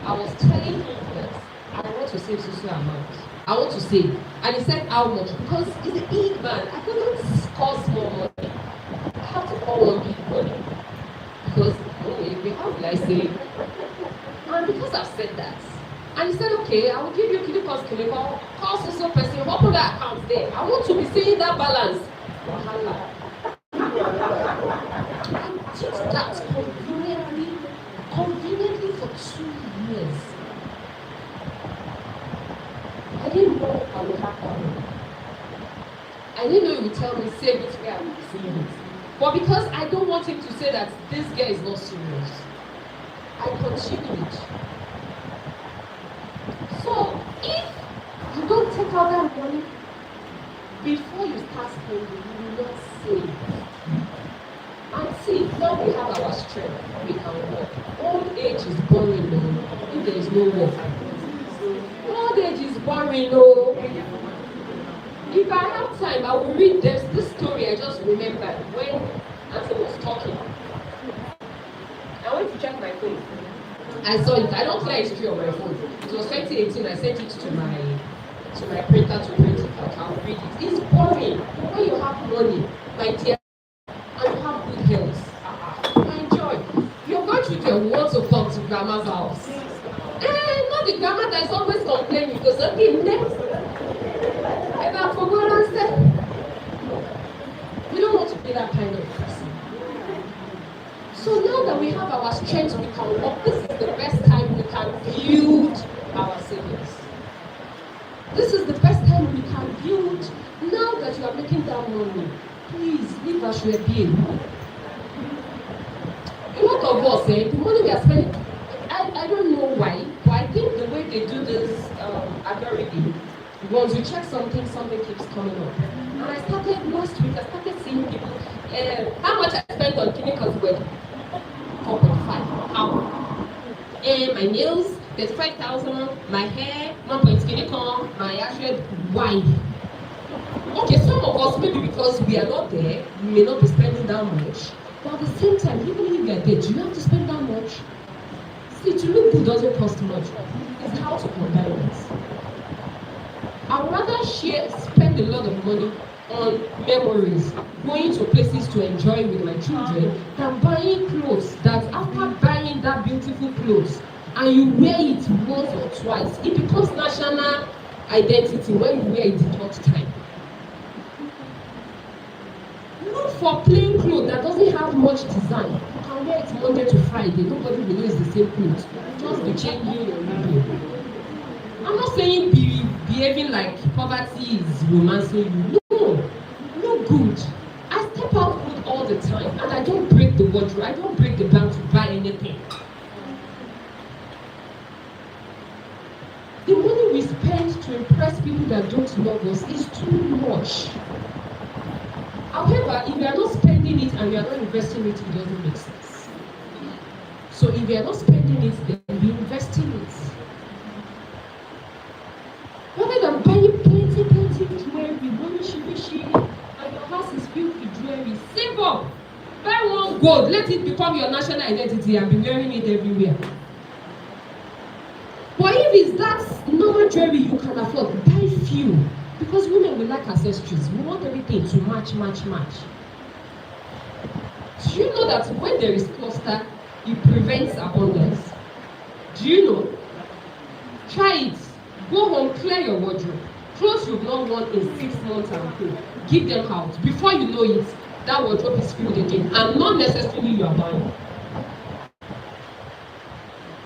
I was telling him that I want to save social amount. I want to save. And he said, how much? Because he's a big man. I couldn't call small money. I have to call one big money. Because, how will I save? And because I've said that, and he said, okay, I will give you call social person, open that account there. I want to be seeing that balance. I did that conveniently for 2 years. I didn't know I would have that. I didn't know he would tell me, save it where I would save it. But because I don't want him to say that this guy is not serious, I continued. So if you don't take out that money before you start spending, you will not save. And see, now we have our strength, we can work. Old age is boring, no, if there is no work. Old age is boring, no. If I have time, I will read this story I just remembered when Anthony was talking. I went to check my phone. I saw it. I don't clear history on my phone. It was 2018. I sent it to my printer to print it out. I'll read it. It's boring. When you have money, my dear, and you have good health, enjoy. You're going to the want to come to grandma's house. Not the grandma that is always complaining because okay, next. And I forgot and said, we don't want to be that kind of person. So now that we have our strength, we can work. This is the best time we can build our savings. This is the best time we can build. Now that you are making that money, please leave us your bill. A lot of us, the money we are spending, I don't know why, but I think the way they do this algorithm, once you check something keeps coming up. And I started last week, I started seeing people, how much I spent on clinical wedding. 4.5. How? My nails, there's 5,000. My hair, 1.5. My actual wine. Okay, some of us, maybe because we are not there, we may not be spending that much. But at the same time, even if you are there, do you have to spend that much? See, to look good doesn't cost much. It's how to combine it. I would rather spend a lot of money on memories, going to places to enjoy with my children, than buying clothes that after buying that beautiful clothes and you wear it once or twice, it becomes national identity when you wear it the third time. Look for plain clothes that doesn't have much design. You can wear it Monday to Friday, nobody will know it's the same clothes. Just be changing your video. I'm not saying behaving like poverty is romancing you. No, look good. I step out good all the time and I don't break the wardrobe. I don't break the bank to buy anything. The money we spend to impress people that don't love us is too much. However, if you are not spending it and you are not investing it, it doesn't make sense. So if you are not spending it, then be investing it. Rather than buying plenty jewelry, rishi, and your house is filled with jewelry, save up. Buy one gold, let it become your national identity and be wearing it everywhere. But if it's that normal jewelry you can afford, buy few. Because women will like accessories. We want everything to match. Do you know that when there is cluster, it prevents abundance? Do you know? Try it. Go home, clear your wardrobe. Clothes you've not worn in 6 months and go. Give them out. Before you know it, that wardrobe is filled again. And not necessarily you are buying.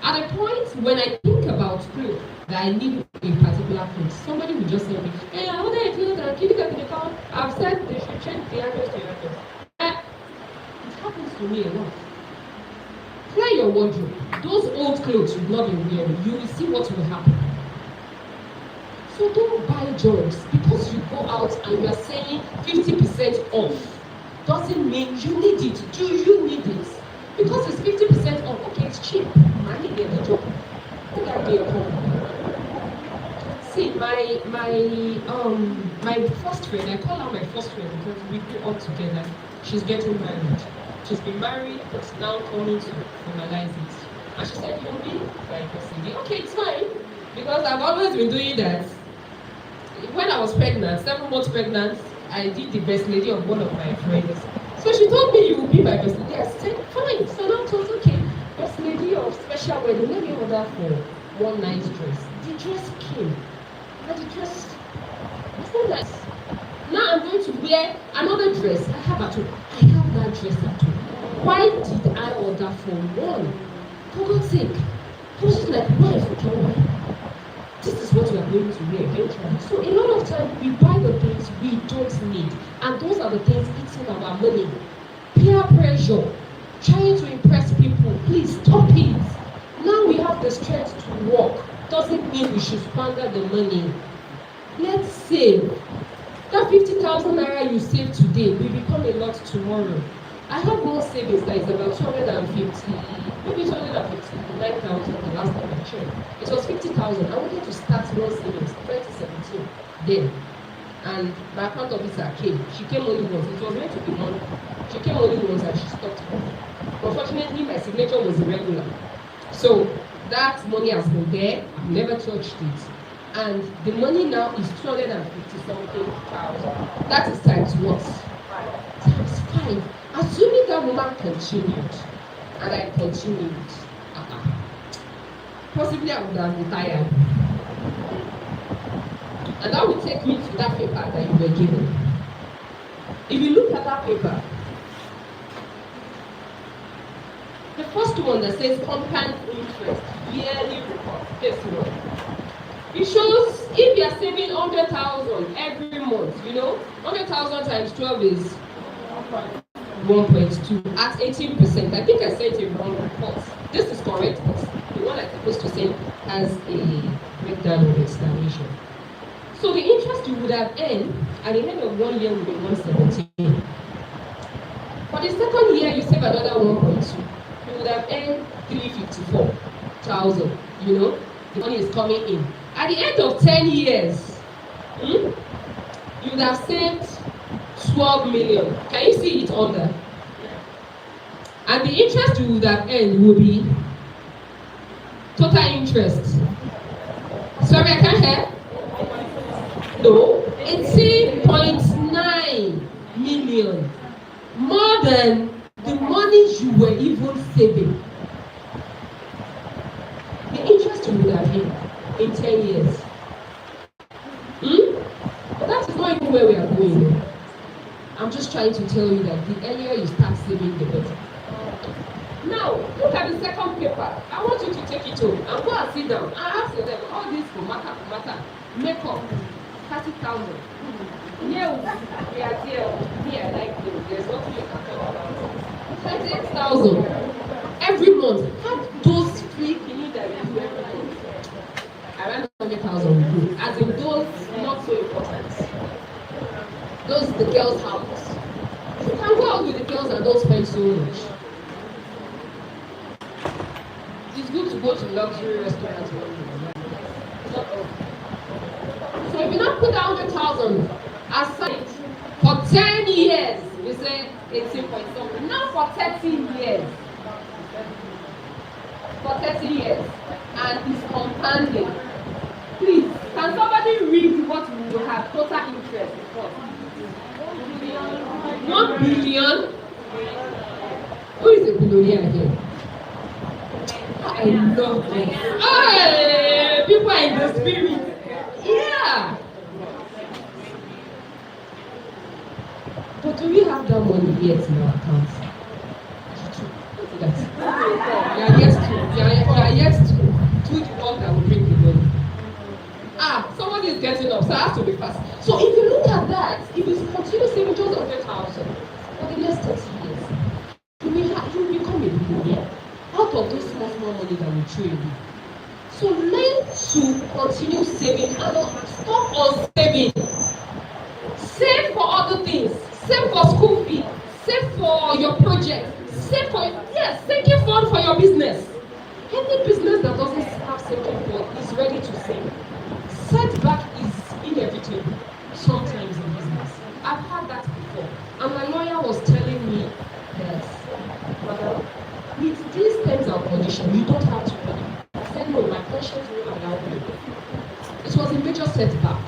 At a point when I think about clothes that I need a particular clothes, somebody will just say to me, hey, I ordered a clothes and keep it in the car. I've said they should change the address to your address. It happens to me a lot. Clear your wardrobe. Those old clothes you've not been wearing, you will see what will happen. So don't buy jobs because you go out and you are saying 50% off. Doesn't mean you need it. Do you need it? Because it's 50% off. Okay, it's cheap. Money get the job. Look at the See, my first friend, I call her my first friend because we grew up together. She's getting married. She's been married, but now coming to formalize it. And she said, you'll be like a CD. Okay, it's fine. Because I've always been doing that. When I was pregnant, 7 months pregnant, I did the best lady of one of my friends. So she told me you will be my best lady. I said, fine. So now it was okay. Best lady of special wedding. Let me order for one nice dress. The dress came. And the dress was so nice. Now I'm going to wear another dress I have at home. I have that dress at home. Why did I order for one? For God's sake. I was just like, why for joy? This is what we are going to wear eventually. So a lot of times we buy the things we don't need. And those are the things eating our money. Peer pressure. Trying to impress people. Please stop it. Now we have the strength to work. Doesn't mean we should squander the money. Let's save. That 50,000 naira you save today will become a lot tomorrow. I have more savings that is about 250, maybe 259,000 the last time I checked. It was 50,000. I wanted to start more savings 2017 then. And my account officer came. She came only once. It was meant to be money. She came only once and she stopped me. Unfortunately, my signature was irregular. So that money has been there. I've never touched it. And the money now is 250-something,000. That is times what? Times 5. Assuming that woman continued, and I continued, possibly I would have retired. And that would take me to that paper that you were given. If you look at that paper, the first one that says compound interest, yearly report, guess what? It shows if you are saving 100,000 every month, 100,000 times 12 is 1.2 at 18%. I think I said it wrong report. This is correct, but the one I'm supposed to say has a breakdown of explanation. So the interest you would have earned at the end of 1 year would be 117. For the second year, you save another 1.2. You would have earned 354,000. The money is coming in. At the end of 10 years, you would have saved 12 million. Can you see it on there? And the interest you would have earned will be total interest. Sorry, I can't hear. No, 18.9 million. More than the money you were even saving. The interest you would have earned in 10 years. That is not even where we are going. I'm just trying to tell you that the earlier you start saving, the better. Now, look at the second paper. I want you to take it home and go and sit down. I ask them, all this for matter. Makeup, 30,000. Yeah, we are there. Me, I like them. There's nothing you can talk about. 38,000 every month. Have those free clinics that we do every month. Around 100,000 we do. As in those not so important. Those the girls' house. You can go out with the girls and don't spend so much. It's good to go to luxury restaurants. So if you not put 100,000 aside for 10 years, you say 18 point something. Not for 13 years. For 30 years. And it's compounding. Please, can somebody read what we will have total interest for? 1 billion? Who is a billionaire here? I love this. Hey, people are in the spirit. Yeah. But do we have that money yet in our accounts? You are yet to do the work that will bring the money. Somebody is getting up, so I have to be fast. So if you look at that, if you continue saving just 100,000 for the next 30 years, you will become a billionaire out of this small money that we throw away. So learn to continue saving and stop on saving. Save for other things. Save for school fees. Save for your project. Save for sinking fund for your business. Any business that doesn't have sinking fund is ready to sink. Setback is inevitable sometimes in business. I've had that before. And my lawyer was telling me that, with these terms and conditions, you don't have to pay. I said, no, my conscience will allow me. It was a major setback.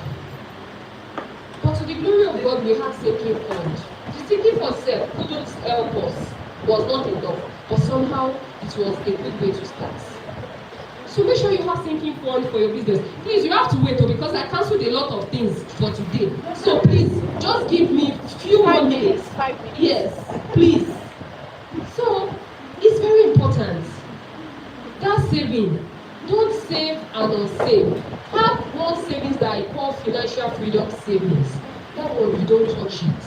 But to the glory of God, we had sinking fund. The sinking fund self couldn't help us, was not enough. But somehow, it was a good way to start. So make sure you have sinking fund for your business. Please, you have to wait because I cancelled a lot of things for today. So please, just give me a few more minutes. 5 minutes. Yes, please. So it's very important. That saving, don't save and unsave. Have one savings that I call financial freedom savings. That one, you don't touch it.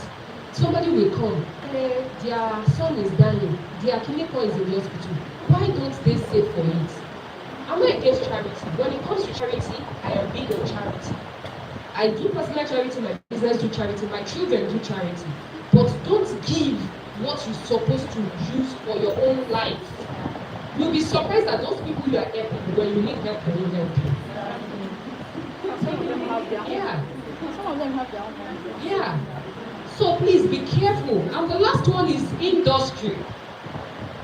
Somebody will come, their son is dying, their clinical is in the hospital. Why don't they save for it? I'm not against charity. When it comes to charity, I am big on charity. I do personal charity, my business do charity, my children do charity. But don't give what you're supposed to use for your own life. You'll be surprised at those people you are helping when you need help, they will help you. Some of them have their own. Yeah. Some of them have their own. Yeah. So please be careful. And the last one is industry.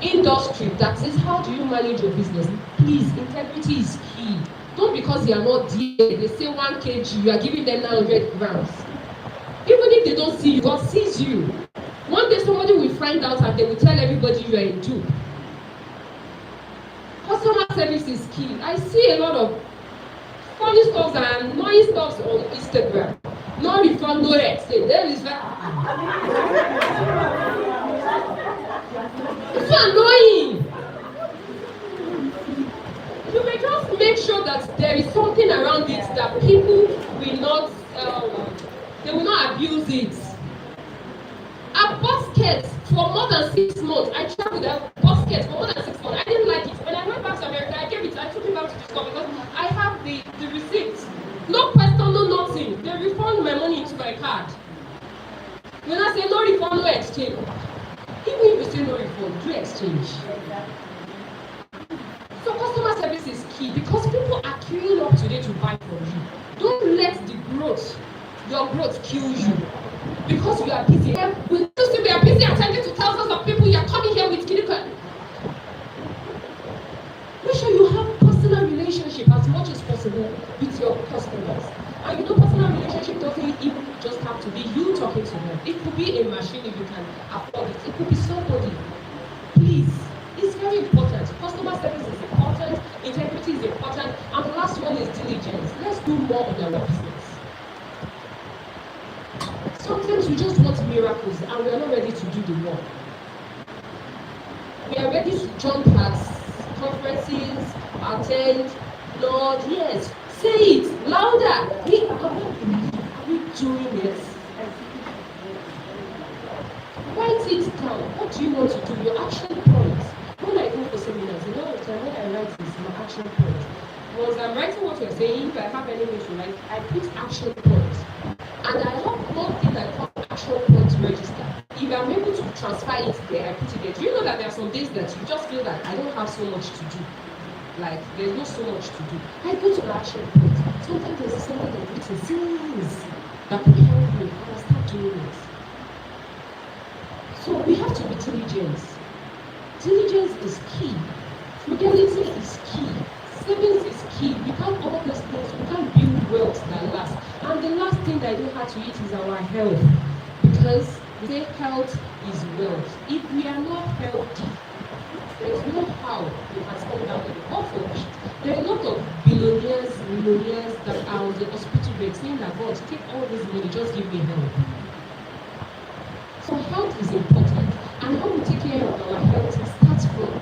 Industry, that is how do you manage your business? Please, integrity is key. Don't because they are not there, they say 1 kg, you are giving them 900 grams. Even if they don't see you, God sees you. One day somebody will find out and they will tell everybody you are a dupe. Customer service is key. I see a lot of funny stuff and annoying stuff on Instagram. No refund, no exchange. There is it's so annoying. You may just make sure that there is something around it that people will not, they will not abuse it. A basket for more than 6 months. I traveled with a basket for more than 6 months. I didn't like it. When I went back to America, I gave it. I took it back to the store because I have the receipt. No question, no nothing. They refund my money into my card. When I say no refund, no exchange. Even if you say no refund, do exchange. So customer service is key because people are queuing up today to buy from you. Don't let the growth, your growth kill you. because you are busy. We used to be busy attending to thousands of people. You are coming here with clinical. Make sure you have personal relationship as much as possible with your customers. And you know, personal relationship doesn't even just have to be you talking to them. It could be a machine if you can afford it. It could be somebody. Please, it's very important. Customer service is important. Integrity is important. And the last one is diligence. Let's do more on our business. Sometimes we just want miracles and we are not ready to do the work. We are ready to jump at conferences, attend, Lord, yes, say it louder. Are we doing it? Write it down. What do you want to do? Your action points. When I go for seminars, you know what time when I write this, my action points. Once I'm writing what you're saying, if I have any way to write, I put action points. And I have one thing I call action points register. If I'm able to transfer it there, I put it there. Do you know that there are some days that you just feel that I don't have so much to do? Like, there's not so much to do. I go to the action point. Sometimes there's something that it says that will help me, and I start doing it. So we have to be diligent. Diligence is key. Frugality is key. Savings is key. We can't all these things. We can't build wealth that lasts. And the last thing that I don't have to eat is our health. Because we say health is wealth. If we are not healthy, there is no how we can spend that money. God forbid. There are a lot of billionaires, millionaires that are on the hospital bed saying that God, take all this money, just give me help. So health is important. And how we take care of our health starts from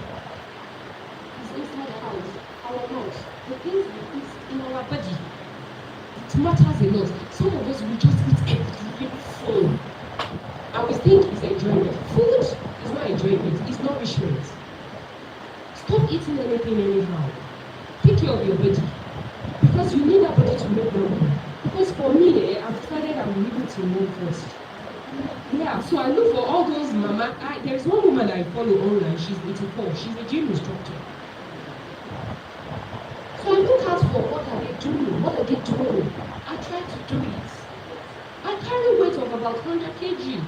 it's inside the house, our mouth, the things we eat in our body. It matters a lot. Some of us will just eat everything full. And we think it's enjoyment. Food is not enjoyment, it's nourishment. Stop eating anything anyhow. Take care of your body. Because you need that body to make money. Because for me, I've decided I'm able to move first. Yeah, so I look for all those mama. There's one woman I follow online, she's 84, she's a gym instructor. So I look out for what are they doing, I try to do it. I carry weight of about 100 kg.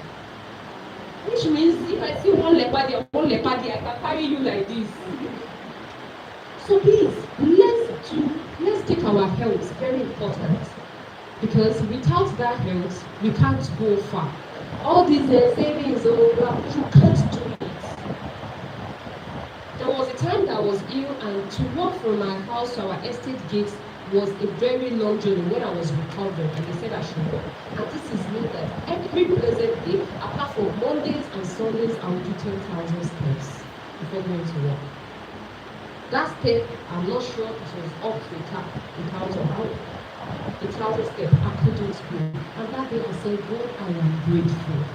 Which means if I see one leopard or one leopard, I can carry you like this. So please, let's take our health, very important. Because without that health, we can't go far. All these savings, you can't do it. There was a time that I was ill, and to walk from my house to our estate gate was a very long journey when I was recovering, and they said I should walk. And this is me that every pleasant day, apart from Mondays and Sundays, I would do 10,000 steps before going to work. That step, I'm not sure it was up to the cap in terms of how the 1,000 steps I couldn't do. And that day I said, God, I am grateful.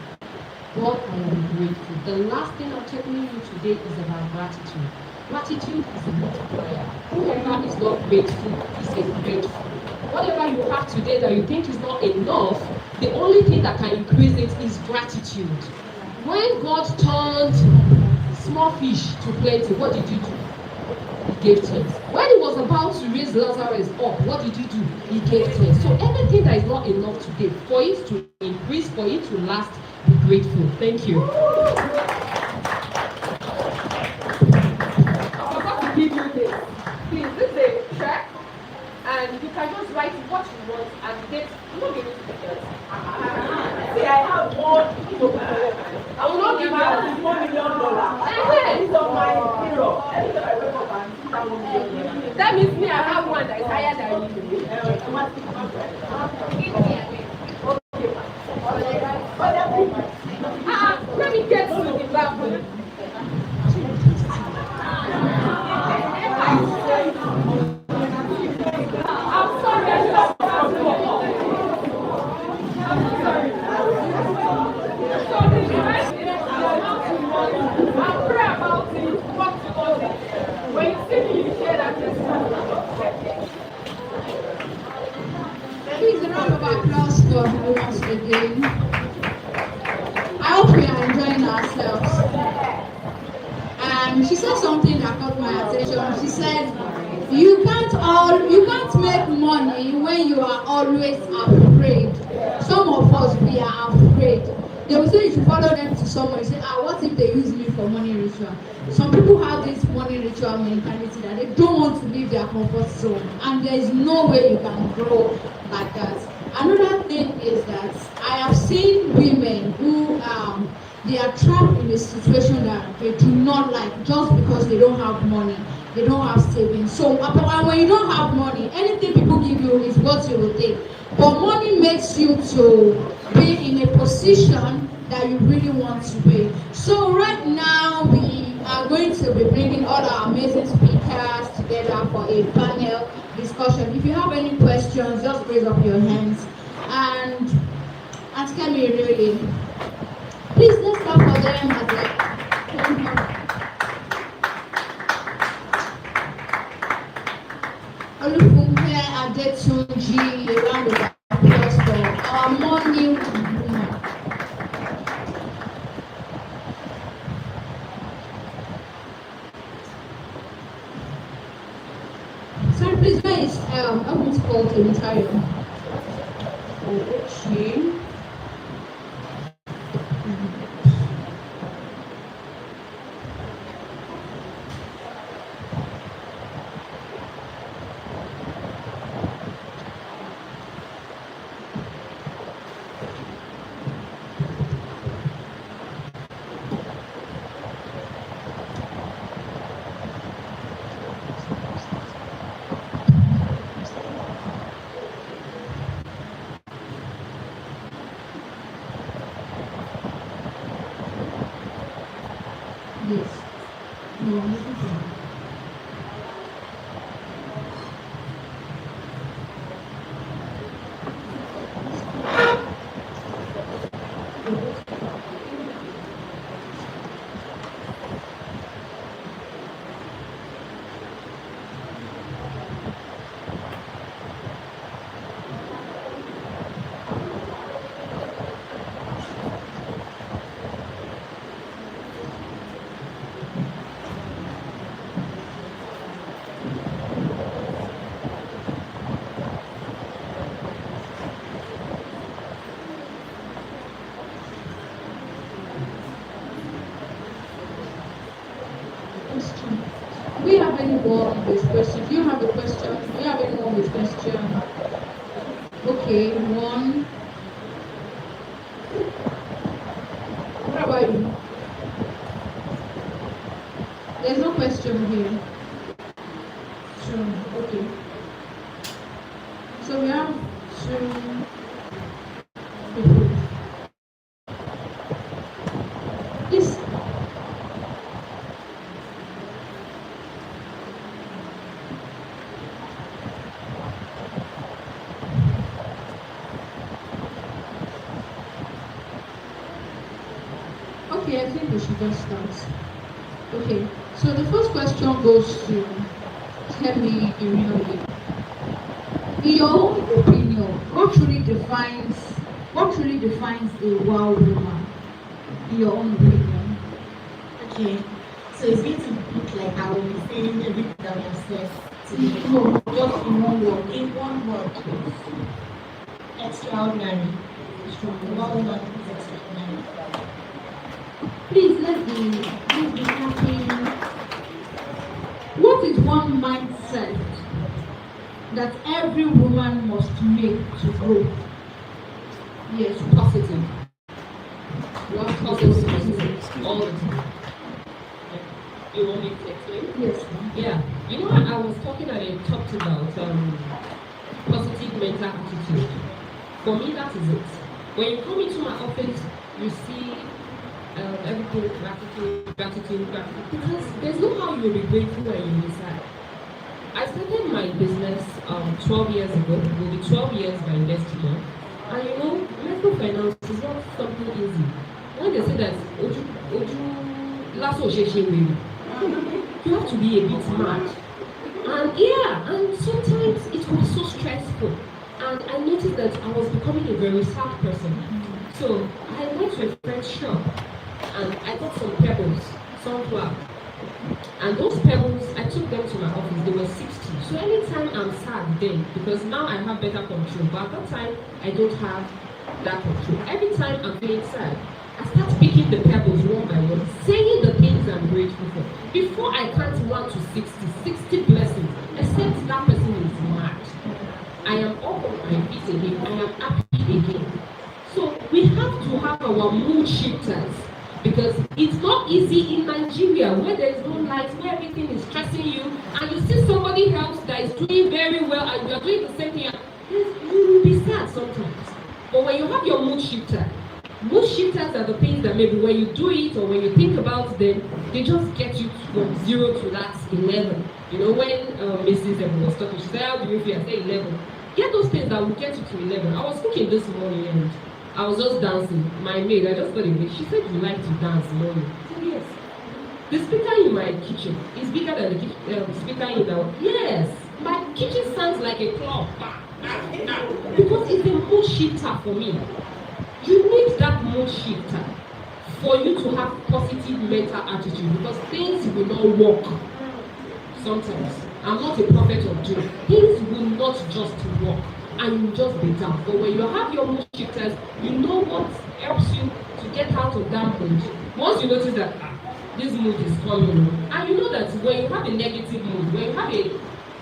God, I am grateful. The last thing I'm telling you today is about gratitude. Gratitude is a multiplier. Whoever is not grateful is ungrateful. Whatever you have today that you think is not enough, the only thing that can increase it is gratitude. When God turned small fish to plenty, what did you do? He gave thanks. When he was about to raise Lazarus up, what did you do? He gave thanks. So anything that is not enough today, for it to increase, for it to last, be grateful. Thank you. Give you this. Please, this is a check, and you can just write what you want and date. I'm not giving you pictures. See, I have one. I will not give you $1 million. It's on my mirror. Every time I wake up and see that $1 million. That means me, I have one that is higher than you. Let me get to the back. I'm sorry, I stopped. I'll pray about it, talk about it. When you see me, you share that testimony. Please, a round of applause for her once again. I hope we are enjoying ourselves. She said something that caught my attention. She said, you can't make money when you are always afraid. Some of us, we are afraid. They will say you should follow them to somewhere. You say, what if they use me for money ritual? Some people have this money ritual mentality that they don't want to leave their comfort zone, and there is no way you can grow like that. Another thing is that I have seen women who they are trapped in a situation that they do not like just because they don't have money, they don't have savings. So when you don't have money, anything people give you is what you will take. But money makes you to be in a position that you really want to be. So right now we are going to be bringing all our amazing speakers together for a panel discussion. If you have any questions, just raise up your hands. And ask me really. Please let's clap for them as well. Olufunke Adetunji, a round of applause for our morning woman. Sorry, please, where is help me to call Temitayo. Okay. Yes. No, this is it. Do we have anyone with question? Do you have a question? Do you have anyone with question? Okay, one. What about you? There's no question here. Sure, okay. So we have two people. This. Okay, I think we should just start. Okay, so the first question goes to Kemi Irinoye. In your own opinion, what truly defines a wow woman? In your own opinion. Okay, so it's going to look like I will be saying everything that we have said today. No, just in one word. In one word, extraordinary. Wow woman is extraordinary. Please, let's be happy. What is one mindset that every woman must make to grow? Yes, Positive. You have positive all the time. You want me to explain? yes. Yeah. You know, I was talking and I talked about positive mental attitude. For me, that is it. When you come into my office, you see everything gratitude. Because there's no how you'll be grateful when you decide. I started my business 12 years ago. It will be 12 years by next year. And you know, microfinance is not something easy. When they say that you have to be a bit mad. And sometimes it was so stressful. And I noticed that I was becoming a very sad person. So I went to a friend's shop and I got some pebbles, sunflower. And those pebbles, I took them to my office. They were 60. So anytime I'm sad then, because now I have better control, but at that time I don't have that control. Every time I'm feeling sad, I start picking the pebbles one by one, saying the things I'm grateful for. Before I count 1 to 60 blessings, except that person is mad. I am up on my feet again. I am happy again. So we have to have our mood shifters, because it's not easy in Nigeria where there is no light, where everything is stressing you, and you see somebody else that is doing very well and you are doing the same thing. You will be sad sometimes. But when you have your mood shifters are the things that maybe when you do it or when you think about them, they just get you from 0 to that 11. You know, when Mrs. Evan was talking, she said, how do you feel? I say 11. Get those things that will get you to 11. I was cooking this morning and I was just dancing. My maid, I just got a maid. She said, you like to dance morning. I said, yes. The speaker in my kitchen is bigger than the speaker in our... Yes. My kitchen sounds like a club. Because it's a mood shifter for me. You need that mood shifter for you to have positive mental attitude, because things will not work sometimes. I'm not a prophet of doom. Things will not just work and you just be down. But when you have your mood shifters, you know what helps you to get out of that mood. Once you notice that this mood is coming, and you know that when you have a negative mood, when you have a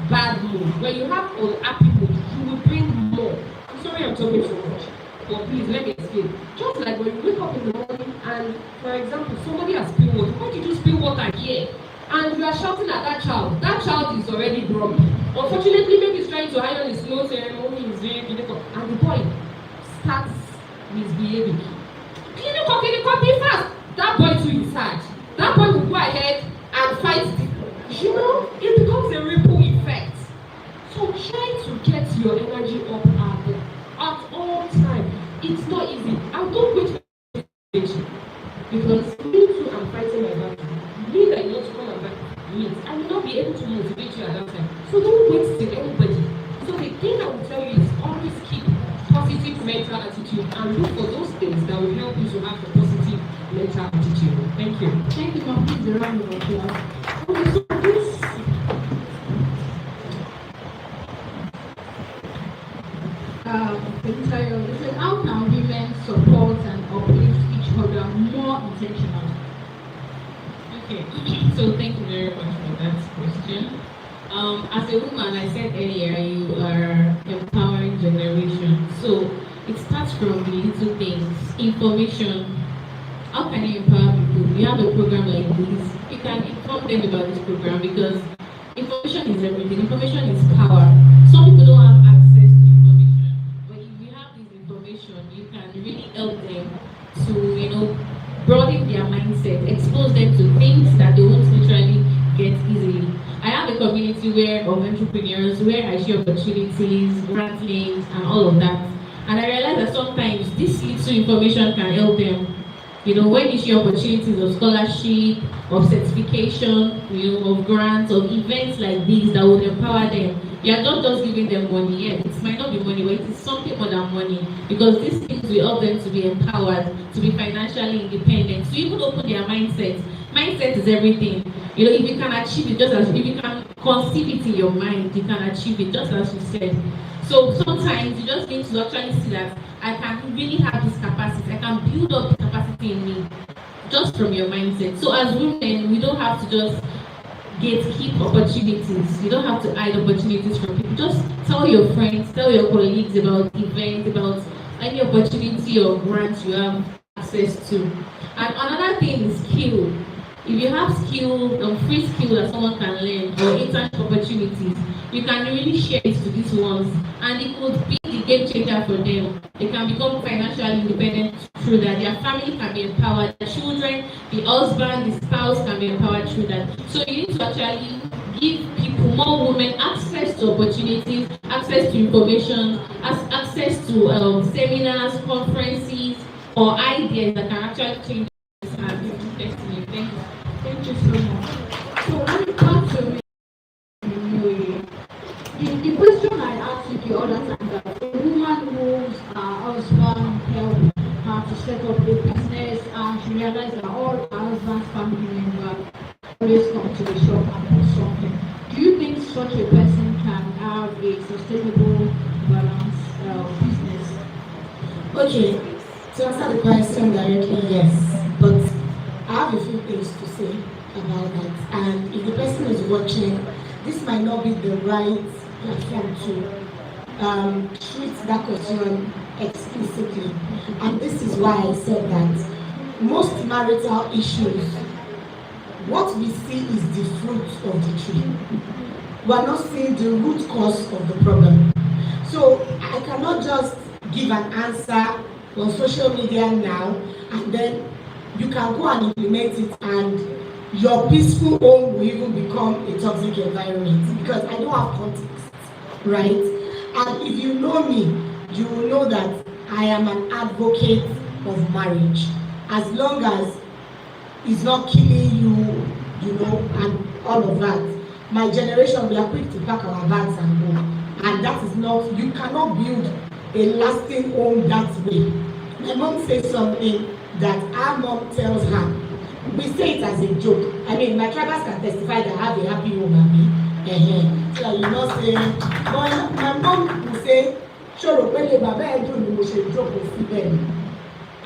bad mood, when you have an unhappy mood, you will bring more. I'm sorry I'm talking so much, but please let me explain. Just like when you wake up in the morning and, for example, somebody has spilled water. Why did you spill water here? And you are shouting at that child is already grumpy. Unfortunately, maybe he's trying to iron his clothes and mommy is doing and the boy starts misbehaving. Can be fast. That boy too is sad. That boy will go ahead and fight it becomes a ripple effect. So try to get your energy up at all times. It's not easy. And don't wait for motivation. Because me too, I'm fighting my battle. Me that you want to come and meet, I will not be able to motivate you at that time. So don't wait till anybody. So the thing I will tell you is always keep positive mental attitude and look for those things that will help you to have the positive mental attitude. Thank you. Thank you, ma'am. Please, a round of applause. Okay, so this it says, how can women support and uplift each other more intentionally? Okay, so thank you very much for that question. As a woman, I said earlier, you are empowering generation. So it starts from the little things. Information. How can you empower people? You have a program like this. You can inform them about this program, because information is everything. Information is power. Some people don't have access to information, but if you have this information, you can really help them to, broaden their mindset, expose them to things that they won't literally get easily. I have a community of entrepreneurs where I share opportunities, grant links, and all of that. And I realize that sometimes this little information can help them. When you share opportunities of scholarship, of certification, of grants, of events like these that would empower them, you are not just giving them money. Yes, it might not be money, but it is something more than money, because these things will help them to be empowered, to be financially independent, to even open their mindset. Mindset is everything. If you can achieve it, just as if you can conceive it in your mind, you can achieve it, just as you said. So sometimes you just need to actually see that I can really have this capacity, I can build up the capacity in me, just from your mindset. So as women, we don't have to just gatekeep opportunities. You don't have to hide opportunities from people. Just tell your friends, tell your colleagues about events, about any opportunity or grants you have access to. And another thing is skill. If you have skill, free skill that someone can learn, or internship opportunities, you can really share it to these ones, and it could be the game changer for them. They can become financially independent through that. Their family can be empowered. The children, the husband, the spouse can be empowered through that. So you need to actually give people, more women, access to opportunities, access to information, access to seminars, conferences, or ideas that can actually change destiny. Thank you. Thank you so much. So when it comes to the question I asked you the other time, that a woman whose husband helped her to set up a business, and she realized that all her husband's family members always come to the shop and put something. Do you think such a person can have a sustainable balance business? Okay. To answer the question directly, yes. But I have a few things to say about that. And if the person is watching, this might not be the right platform to treat that question explicitly. And this is why I said that most marital issues, what we see is the fruit of the tree. We are not seeing the root cause of the problem. So I cannot just give an answer on social media now and then you can go and implement it and your peaceful home will even become a toxic environment because I don't have context, right? And if you know me, you will know that I am an advocate of marriage. As long as it's not killing you, you know, and all of that. My generation, we are quick to pack our bags and go. And that is not, you cannot build a lasting home that way. My mom says something that our mom tells her. We say it as a joke. I mean, my tribals can testify that I have a happy home and me. So you know, say, my mom will say, "Shoro pele baba edu ni mo se joke with them."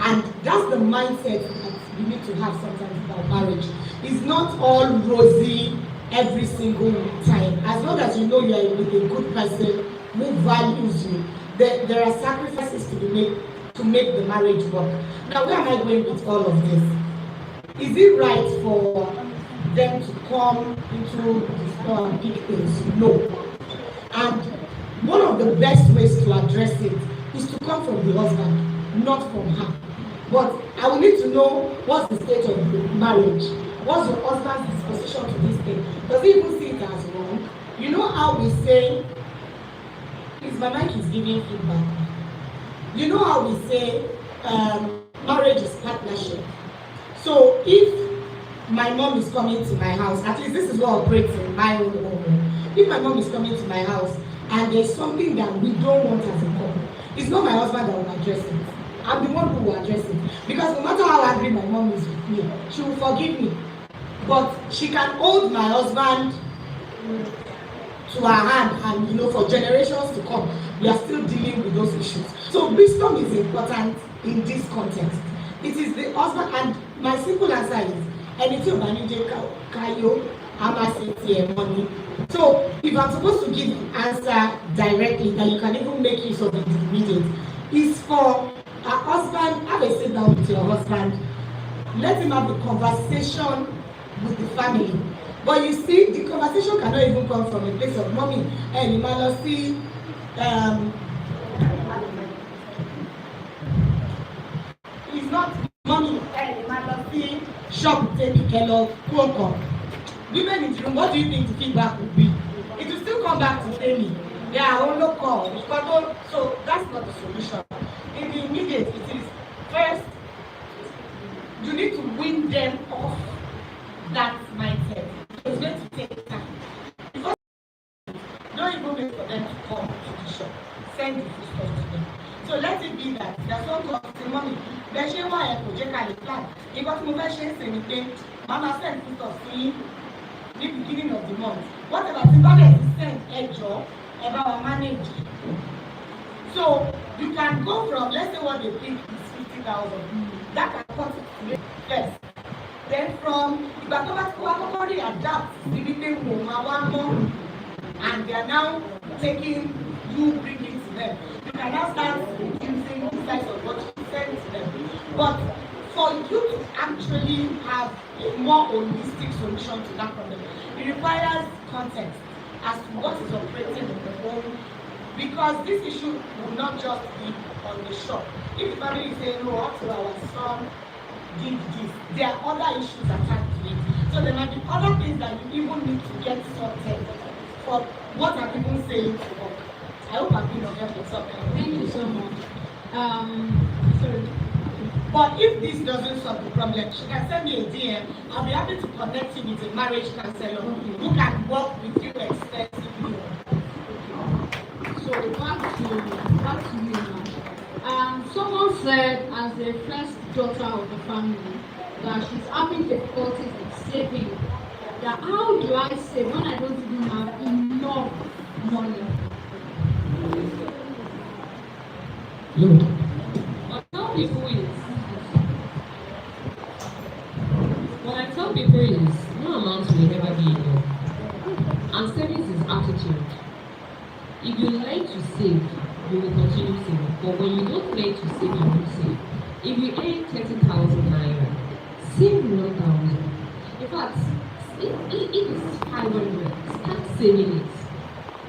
And that's the mindset that you need to have sometimes about marriage. It's not all rosy every single time. As long as you know you are with a good person who values you, there are sacrifices to be made to make the marriage work. Now, where am I going with all of this? Is it right for them to come into the store and pick things? No. And one of the best ways to address it is to come from the husband, not from her. But I will need to know what's the state of the marriage. What's your husband's disposition to this thing? Does he even see it as wrong? You know how we say, please, my mic is giving feedback. You know how we say marriage is partnership. So if my mom is coming to my house, at least this is what operates in my own home. If my mom is coming to my house and there's something that we don't want as a couple, it's not my husband that will address it. I'm the one who will address it. Because no matter how angry my mom is with me, she will forgive me. But she can hold my husband to her hand and, you know, for generations to come, we are still dealing with those issues. So wisdom is important in this context. It is the husband, and my simple answer is, anything manage kayo, amaseti money. So if I'm supposed to give an answer directly, that you can even make use of it immediate, is for a husband, have a sit down with your husband, let him have the conversation with the family. But you see, the conversation cannot even come from a place of mommy and you might not see it's not mommy and you might not see shop take Kellogg, Qualcomm. Women in the room, what do you think the feedback would be? It will still come back to say me. Yeah, I will not call. So that's not the solution. In the immediate, it is first, you need to win them off that mindset. It's going to take time. Because don't even wait for them to come to the shop. Send the food stuff to them. So let it be that there's no cost in money. There's no way I could check out the plan. Because my friend said anything, Mama sent food stuff to you in the beginning of the month. Whatever, the budget is sent a job about manage. So you can go from, let's say what they think is 50,000. That can cost it first. Then from Ibatoba adapt everything from one month, and they are now taking you bringing to them. You can now start reducing the size of what you send to them. But for you to actually have a more holistic solution to that problem, it requires context as to what is operating in the home. Because this issue will not just be on the shop. If the family is saying, no, up to our son did this, there are other issues attached to it. So there might be other things that you even need to get sorted for what are people saying to work. I hope I've been of help with something. Thank you so much. Sorry. But if this doesn't solve the problem, she can send me a DM. I'll be happy to connect you with a marriage counselor who can work with you extensively. So back to you now. Someone said, as the first daughter of the family, that she's having difficulties in saving. That how do I save when I don't even have enough money? But how people in tell people is no amount will ever be enough. And savings is attitude. If you like to save, you will continue saving. But when you don't like to save, you won't save. If you earn 30,000 naira, save 1,000. In fact, it is 500. Start saving it.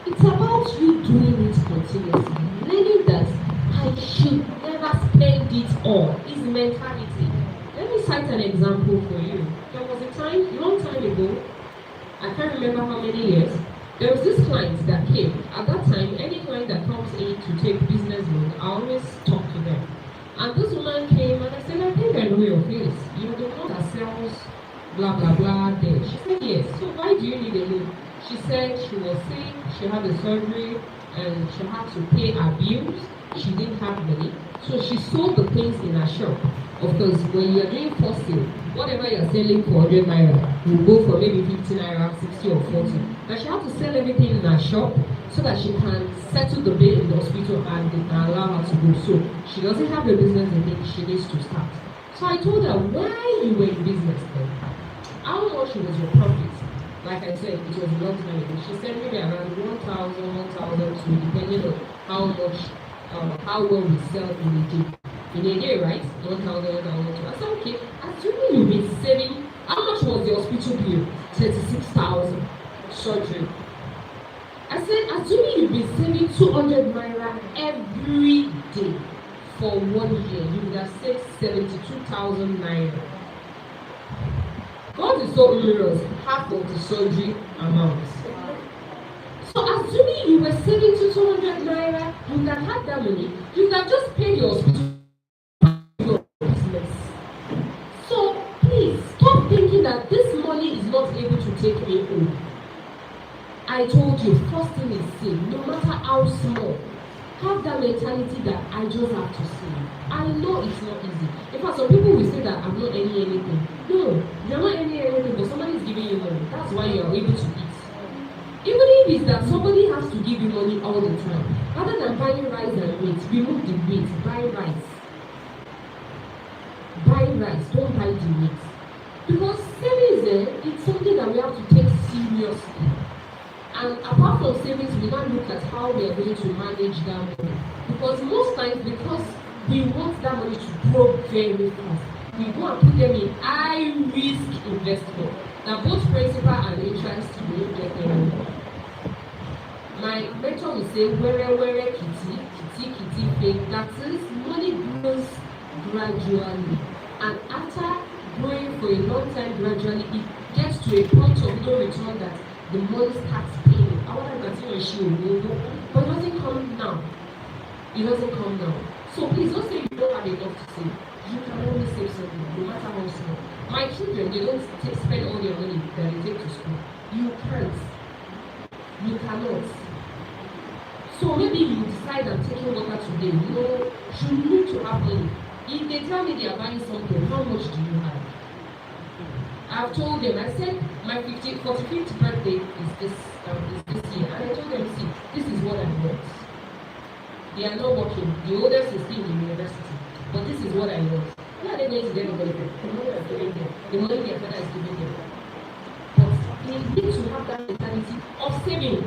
It's about you doing it continuously. Learning that I should never spend it all is mentality. Let me cite an example for you. There was a time, long time ago, I can't remember how many years, there was this client that came. At that time, any client that comes in to take business loan, I always talk to them. And this woman came and I said, I think I know your face. You're the one that sells blah blah blah there. She said, yes. So why do you need a loan? She said she was sick, she had a surgery, and she had to pay her bills. She didn't have money. So she sold the things in her shop. Of course, when you're doing for sale, whatever you're selling for 100 naira, you go for maybe 50 naira, 60 or 40. But she had to sell everything in her shop so that she can settle the bill in the hospital and they can allow her to go. So she doesn't have the business again, she needs to start. So I told her, why you were in business then? How much was your profit? Like I said, it was a long time ago. She said maybe around 1,000, 1,002, depending on how much, how well we sell in a day. In a day, right? 1,000, 1,002. I said, okay, assuming you've been saving, how much was the hospital bill? 36,000. Surgery. I said, assuming you've been saving 200 naira every day for 1 year, you would have saved 72,000 naira. God is so humorous, half of the surgery amount. So assuming you were saving 200 naira, you would have had that money, you would have just paid your hospital business. So please stop thinking that this money is not able to take me home. I told you, first thing is save, no matter how small. Have that mentality that I just have to save. I know it's not easy. In fact, some people will say that I'm not earning anything. No, you're not earning anything, but somebody is giving you money. That's why you are able to eat. Even if it's that somebody has to give you money all the time, rather than buying rice and meat, remove the meat, buy rice. Buy rice, don't buy the meat. Because savings, it's something that we have to take seriously. And apart from savings, we now look at how we are going to manage that money. Because most times, because we want that money to grow very fast, we go and put them in high-risk investment. Now, both principal and interest will get them. My mentor will say, where kitty, fake. That is, money grows gradually. And after growing for a long time gradually, it gets to a point of no return that the money starts paying. I want to continue, but it doesn't come now. It doesn't come now. So please don't say you don't have enough to save. You can only save something, no matter how small. My children, they don't spend all their money that they take to school. You can't. You cannot. So maybe you decide I'm taking water today. No, you need to have money. If they tell me they are buying something, how much do you have? I've told them, I said my 45th birthday is this year. And I told them, see, this is what I want. They are not working. The oldest is still in university. But this is what I want. Where are they going to get the money from? The money I'm giving them. The money their father is giving them. But they need to have that mentality of saving.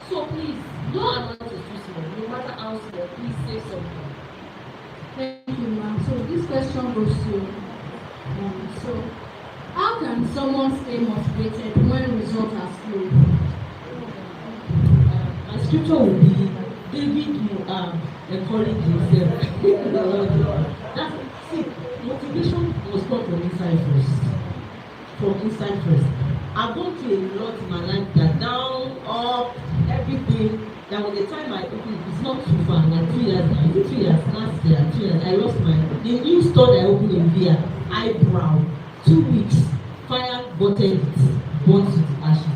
So please, no amount is too small. No matter how small, please save something. Thank you, ma'am. So this question goes to so how can someone stay motivated when results are slow? My scripture will be David will encourage himself. See, motivation must come from inside first. From inside first. I've gone through a lot in my life that down, up, everything. That when the time I opened, it's not too far, like 2 years now. 2 years, last year, 2 years, I lost the new store that I opened in Via, eyebrow, 2 weeks, fire bottled it, burnt to the ashes.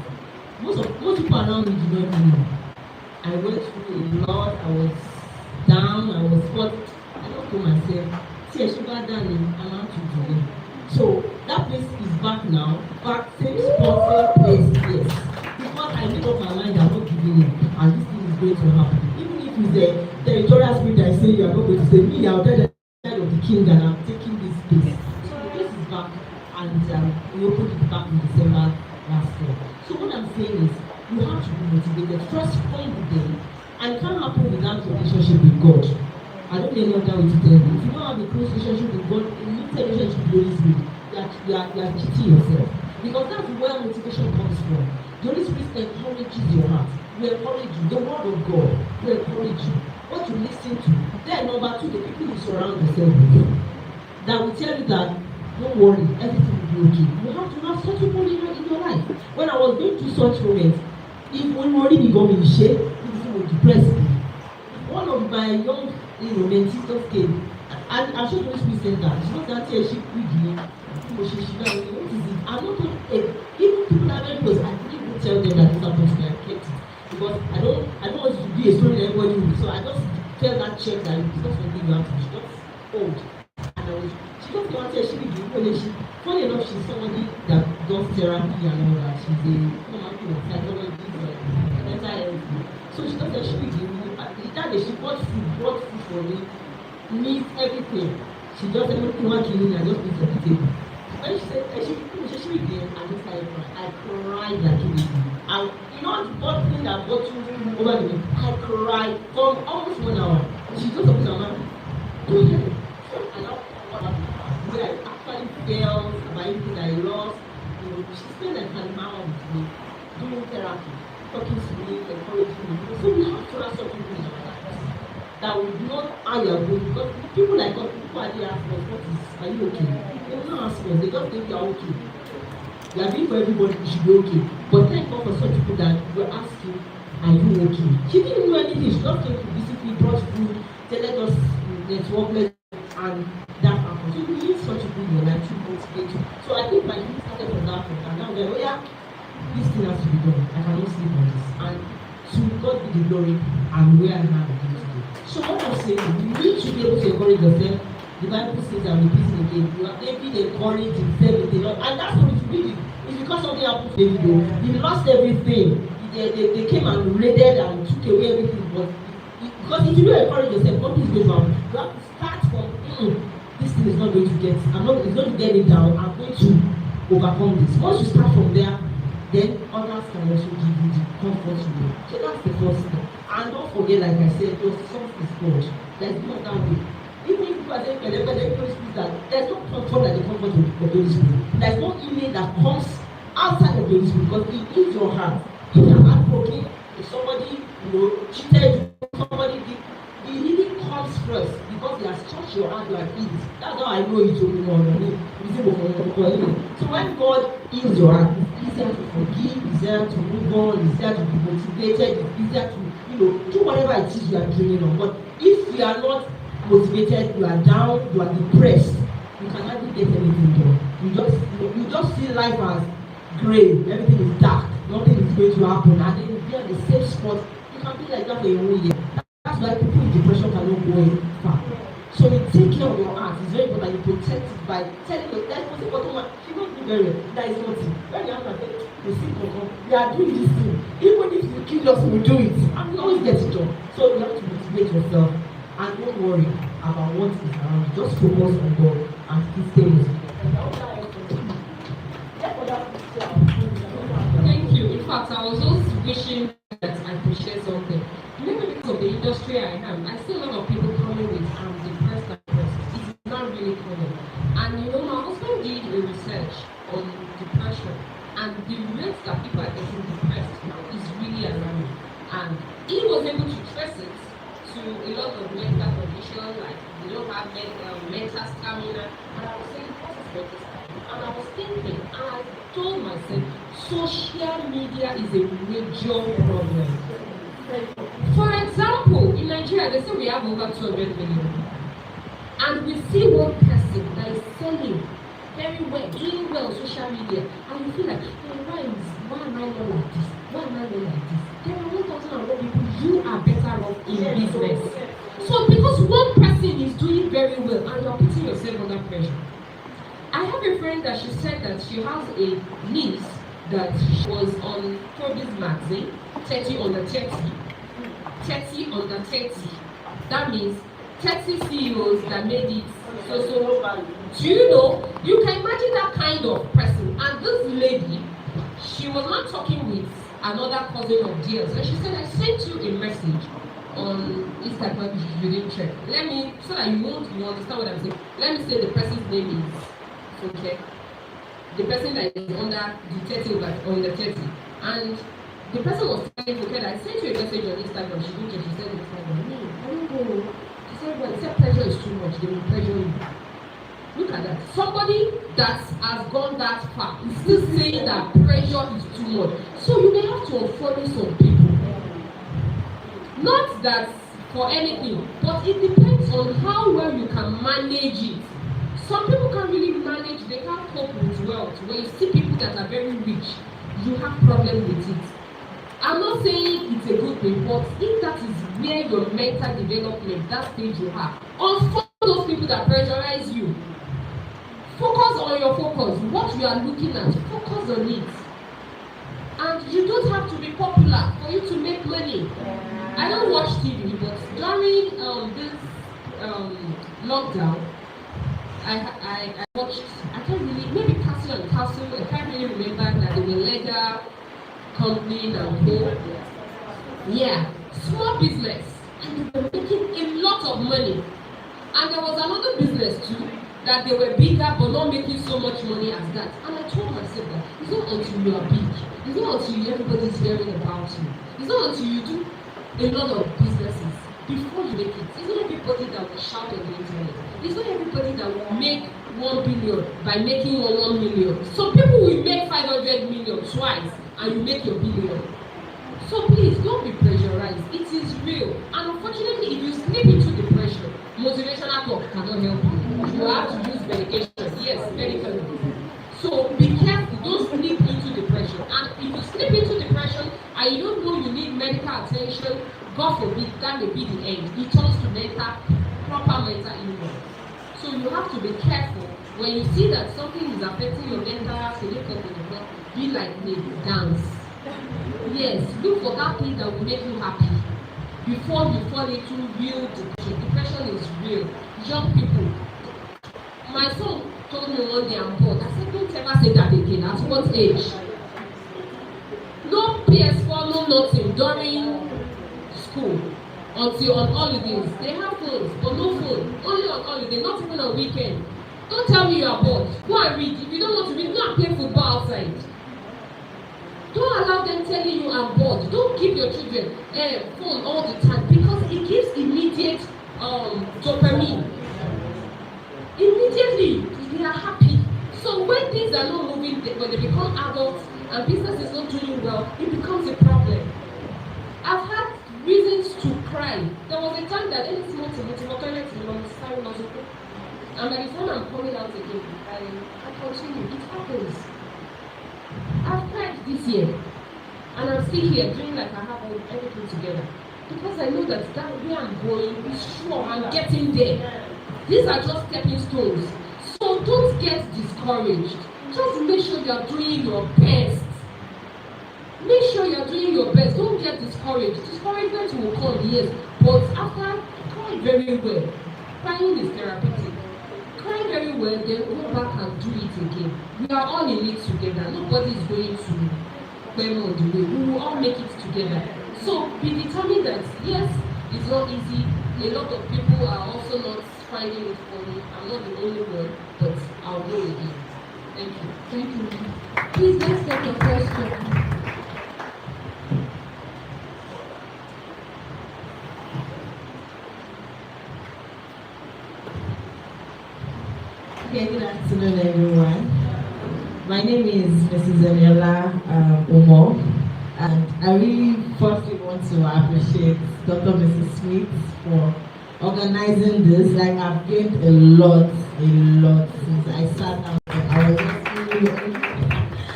Most people around me do not know. I went through a lot, I was down, I was hot. I just told myself, see a sugar darling, I'm out to do it. So that place is back now, back, same spot, same place, yes. Because I made up my mind, I'm not giving in, and this thing is going to happen. Even if it's a territorial spirit that is saying you are not going to say, me, I'll tell the side of the king that I'm taking this place. So the place is back. and we opened it back in December last year. So what I'm saying is, you have to be motivated. First point the day, and it can't happen without your relationship with God. I don't know any other way to tell you. If you don't have a close relationship with God, a limited relationship with the Holy Spirit, you are cheating yourself. Because that's where motivation comes from. The Holy Spirit encourages your heart. We encourage you. The word of God will encourage you. What you listen to. Then number two, the people you surround yourself with. That will tell you that don't worry, everything will be okay. You have to have such people in your life. When I was going through such moments, if when worry become in shape, this will depress me. One of my young mentees just came, and I'm sure the Holy Spirit said that. She was that she reading. What is it? I'm not going to even people are very close. I couldn't even tell them that this happened to me. I kept it because I don't want it to be a story that everybody will. So I just tell that check that it's not something you have to. She just old. She just don't tell she be funny enough, she's somebody that does therapy and all that. She's a psychologist, mental health. So she does she be that day she brought food for me, meat, everything. She just everything one killing and just put it on the table. When she said she be there, I just started crying. I cried like a baby. And you know what thing that brought you over me? I cried for almost 1 hour. She just opened her mouth. Go ahead. And I when I actually failed about anything I lost, she spent like an hour with me doing therapy, talking to me, encouraging me. So we have to ask some people in our lives that will not how you are going, because people like us, people are there asking us, are you okay? They will not ask us, they just think you are okay. You are being for everybody, you should be okay. But thank God for such people that will ask you, are you okay? She didn't do anything, she just came to visit me, brought food, said let us network, and that happened. So you need such people in your life to motivate you. So I think my youth started from that point, and now they're like, yeah, this thing has to be done. I cannot sleep on this. And to God be the glory, and where I have it today. So what I'm saying, you need to be able to encourage yourself. The Bible says, I'm repeating again, you are David encouraged himself with the Lord, and that's what it's really. It's because something happened to David. He lost everything. They came and raided and took away everything, but because if you don't encourage yourself, nothing is going to happen. You have to start from this thing is not going to get, it's going to get me down, I'm going to overcome this. Once you start from there, then others can also give you the comfort you need. So that's the first thing. And don't forget, like I said, your self is God. There's no that way. Even if you are saying that there's no comfort like the comfort of the Holy Spirit. There's no image that comes outside of the Holy Spirit, because it is your heart. If you're heartbroken, if somebody cheated you, somebody did, the healing comes first because he has touched your heart like it. That's how I know it's only one. So when God heals your heart, it's easier to forgive, it's easier to move on, it's easier to be motivated, it's easier to do whatever it is you are dreaming on. But if you are not motivated, you are down, you are depressed, you can hardly get anything done. You just see life as gray, everything is dark, nothing is going to happen, and then you be on the same spot. You can be like that for a whole year. That's why people with depression cannot go any far. So you take care of your heart. It's very important. You protect it by telling you that's what's important. She don't do very well. That is nothing. When you have to say, you see, we are doing this thing. Even if you kill us, we'll do it. And we always get it done. So you have to motivate yourself and don't worry about what is around you. Just focus on God and stay motivated. Thank you. In fact, I was just wishing that I could share something. Maybe because of the industry I am, I see a lot of people coming with depressed and depressed. It's not really common. And my husband did a research on depression, and the rate that people are getting depressed now is really alarming. And he was able to trace it to a lot of mental conditions, like they don't have mental stamina. And I was saying, what is mental stamina? And I was thinking, and I told myself, social media is a major problem. For example, in Nigeria, they say we have over 200 million. And we see one person that is selling very well, doing well on social media, and you feel like, why am I not like this? Why am I not like this? There are 1,001 people, you are better off in business. So because one person is doing very well and you are putting yourself under pressure. I have a friend that she said that she has a niece that was on Forbes magazine, 30 under 30. 30 under 30. That means 30 CEOs that made it so. Do you know? You can imagine that kind kind of person. And this lady, she was not talking with another cousin of theirs, and she said, I sent you a message on Instagram, you didn't check. Let me, so that you understand what I'm saying. Let me say the person's name is okay. The person that is under the 30 or in the 30. And the person was telling Fuke that I sent you a message on Instagram, she didn't check. She said, I don't know. She said, well, except pressure is too much, they will pressure you. Look at that. Somebody that has gone that far is still saying that pressure is too much. So you may have to unfollow some people. Not that for anything, but it depends on how well you can manage it. Some people can't really manage, they can't cope with wealth. When you see people that are very rich, you have problem with it. I'm not saying it's a good thing, but if that is where your mental development, that stage you have, unfollow those people that pressurize you. Focus on your focus, what you are looking at, focus on it. And you don't have to be popular for you to make money. I don't watch TV, but during this lockdown, I watched, I can't really, maybe Castle and Castle, I can't really remember that they were legal company and co. Yeah, small business, and they were making a lot of money. And there was another business too, that they were bigger but not making so much money as that. And I told myself that it's not until you are big, it's not until everybody's hearing about you, it's not until you do a lot of businesses before you make it. It's not everybody that will shout on the internet. It's not everybody that will make 1 billion by making 1 million. Some people will make 500 million twice and you make your billion. So please don't be pressurized. It is real. And unfortunately, if you slip into depression, motivational talk cannot help you. You have to use medication. Yes, medically. So be careful. Don't slip into depression. And if you slip into depression and you don't know you need medical attention, God forbid, that may be the end. It turns to proper mental illness. So you have to be careful. When you see that something is affecting your mental, so look up in the blood, be like me, dance. Yes, look for that thing that will make you happy before you fall into real depression. Depression is real. Young people. My son told me one day I'm bored. I said, don't ever say that again. At what age? No PS4, no nothing during school until on holidays. They have phones, but no phone. Only on holiday, not even on weekend. Don't tell me you are bored. Go and read. If you don't want to read, go and play football outside. Don't allow them telling you I'm bored. Don't give your children a phone all the time because it gives immediate dopamine. Immediately, they are happy. So when things are not moving, when they become adults and business is not doing well, it becomes a problem. I've had reasons to cry. There was a time that any small toilet and by the time I'm coming out again, I continue. It happens. I've cried this year, and I'm still here doing like I have everything together because I know that where I'm going is sure. I'm getting there. These are just stepping stones. So don't get discouraged. Just make sure you are doing your best. Make sure you are doing your best. Don't get discouraged. Discouragement will come, yes, but after, cry very well. Crying is therapeutic. Cry very well, then go back and do it again. We are all in it together. Nobody is going to fail on the way. We will all make it together. So be determined that yes, it's not easy. A lot of people are also not finding it funny. I'm not the only one, but I'll go again. Thank you. Thank you. Please let's take a question. Okay, good afternoon, everyone. My name is Mrs. Eniola Omo, and I really firstly want to appreciate Dr. Mrs. Smith for organizing this. Like, I've gained a lot since I sat down.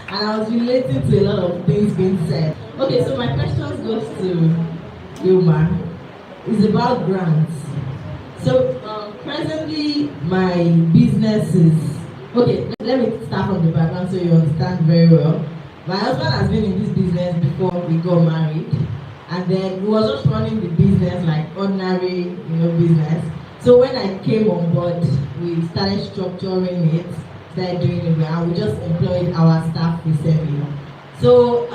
I was relating to a lot of things being said. Okay, so my question goes to Yuma. It's about grants. So presently, my business is, okay, let me start from the background so you understand very well. My husband has been in this business before we got married, and then he was just running the business like ordinary, business. So when I came on board, we started structuring it, started doing it well, and we just employed our staff recently. So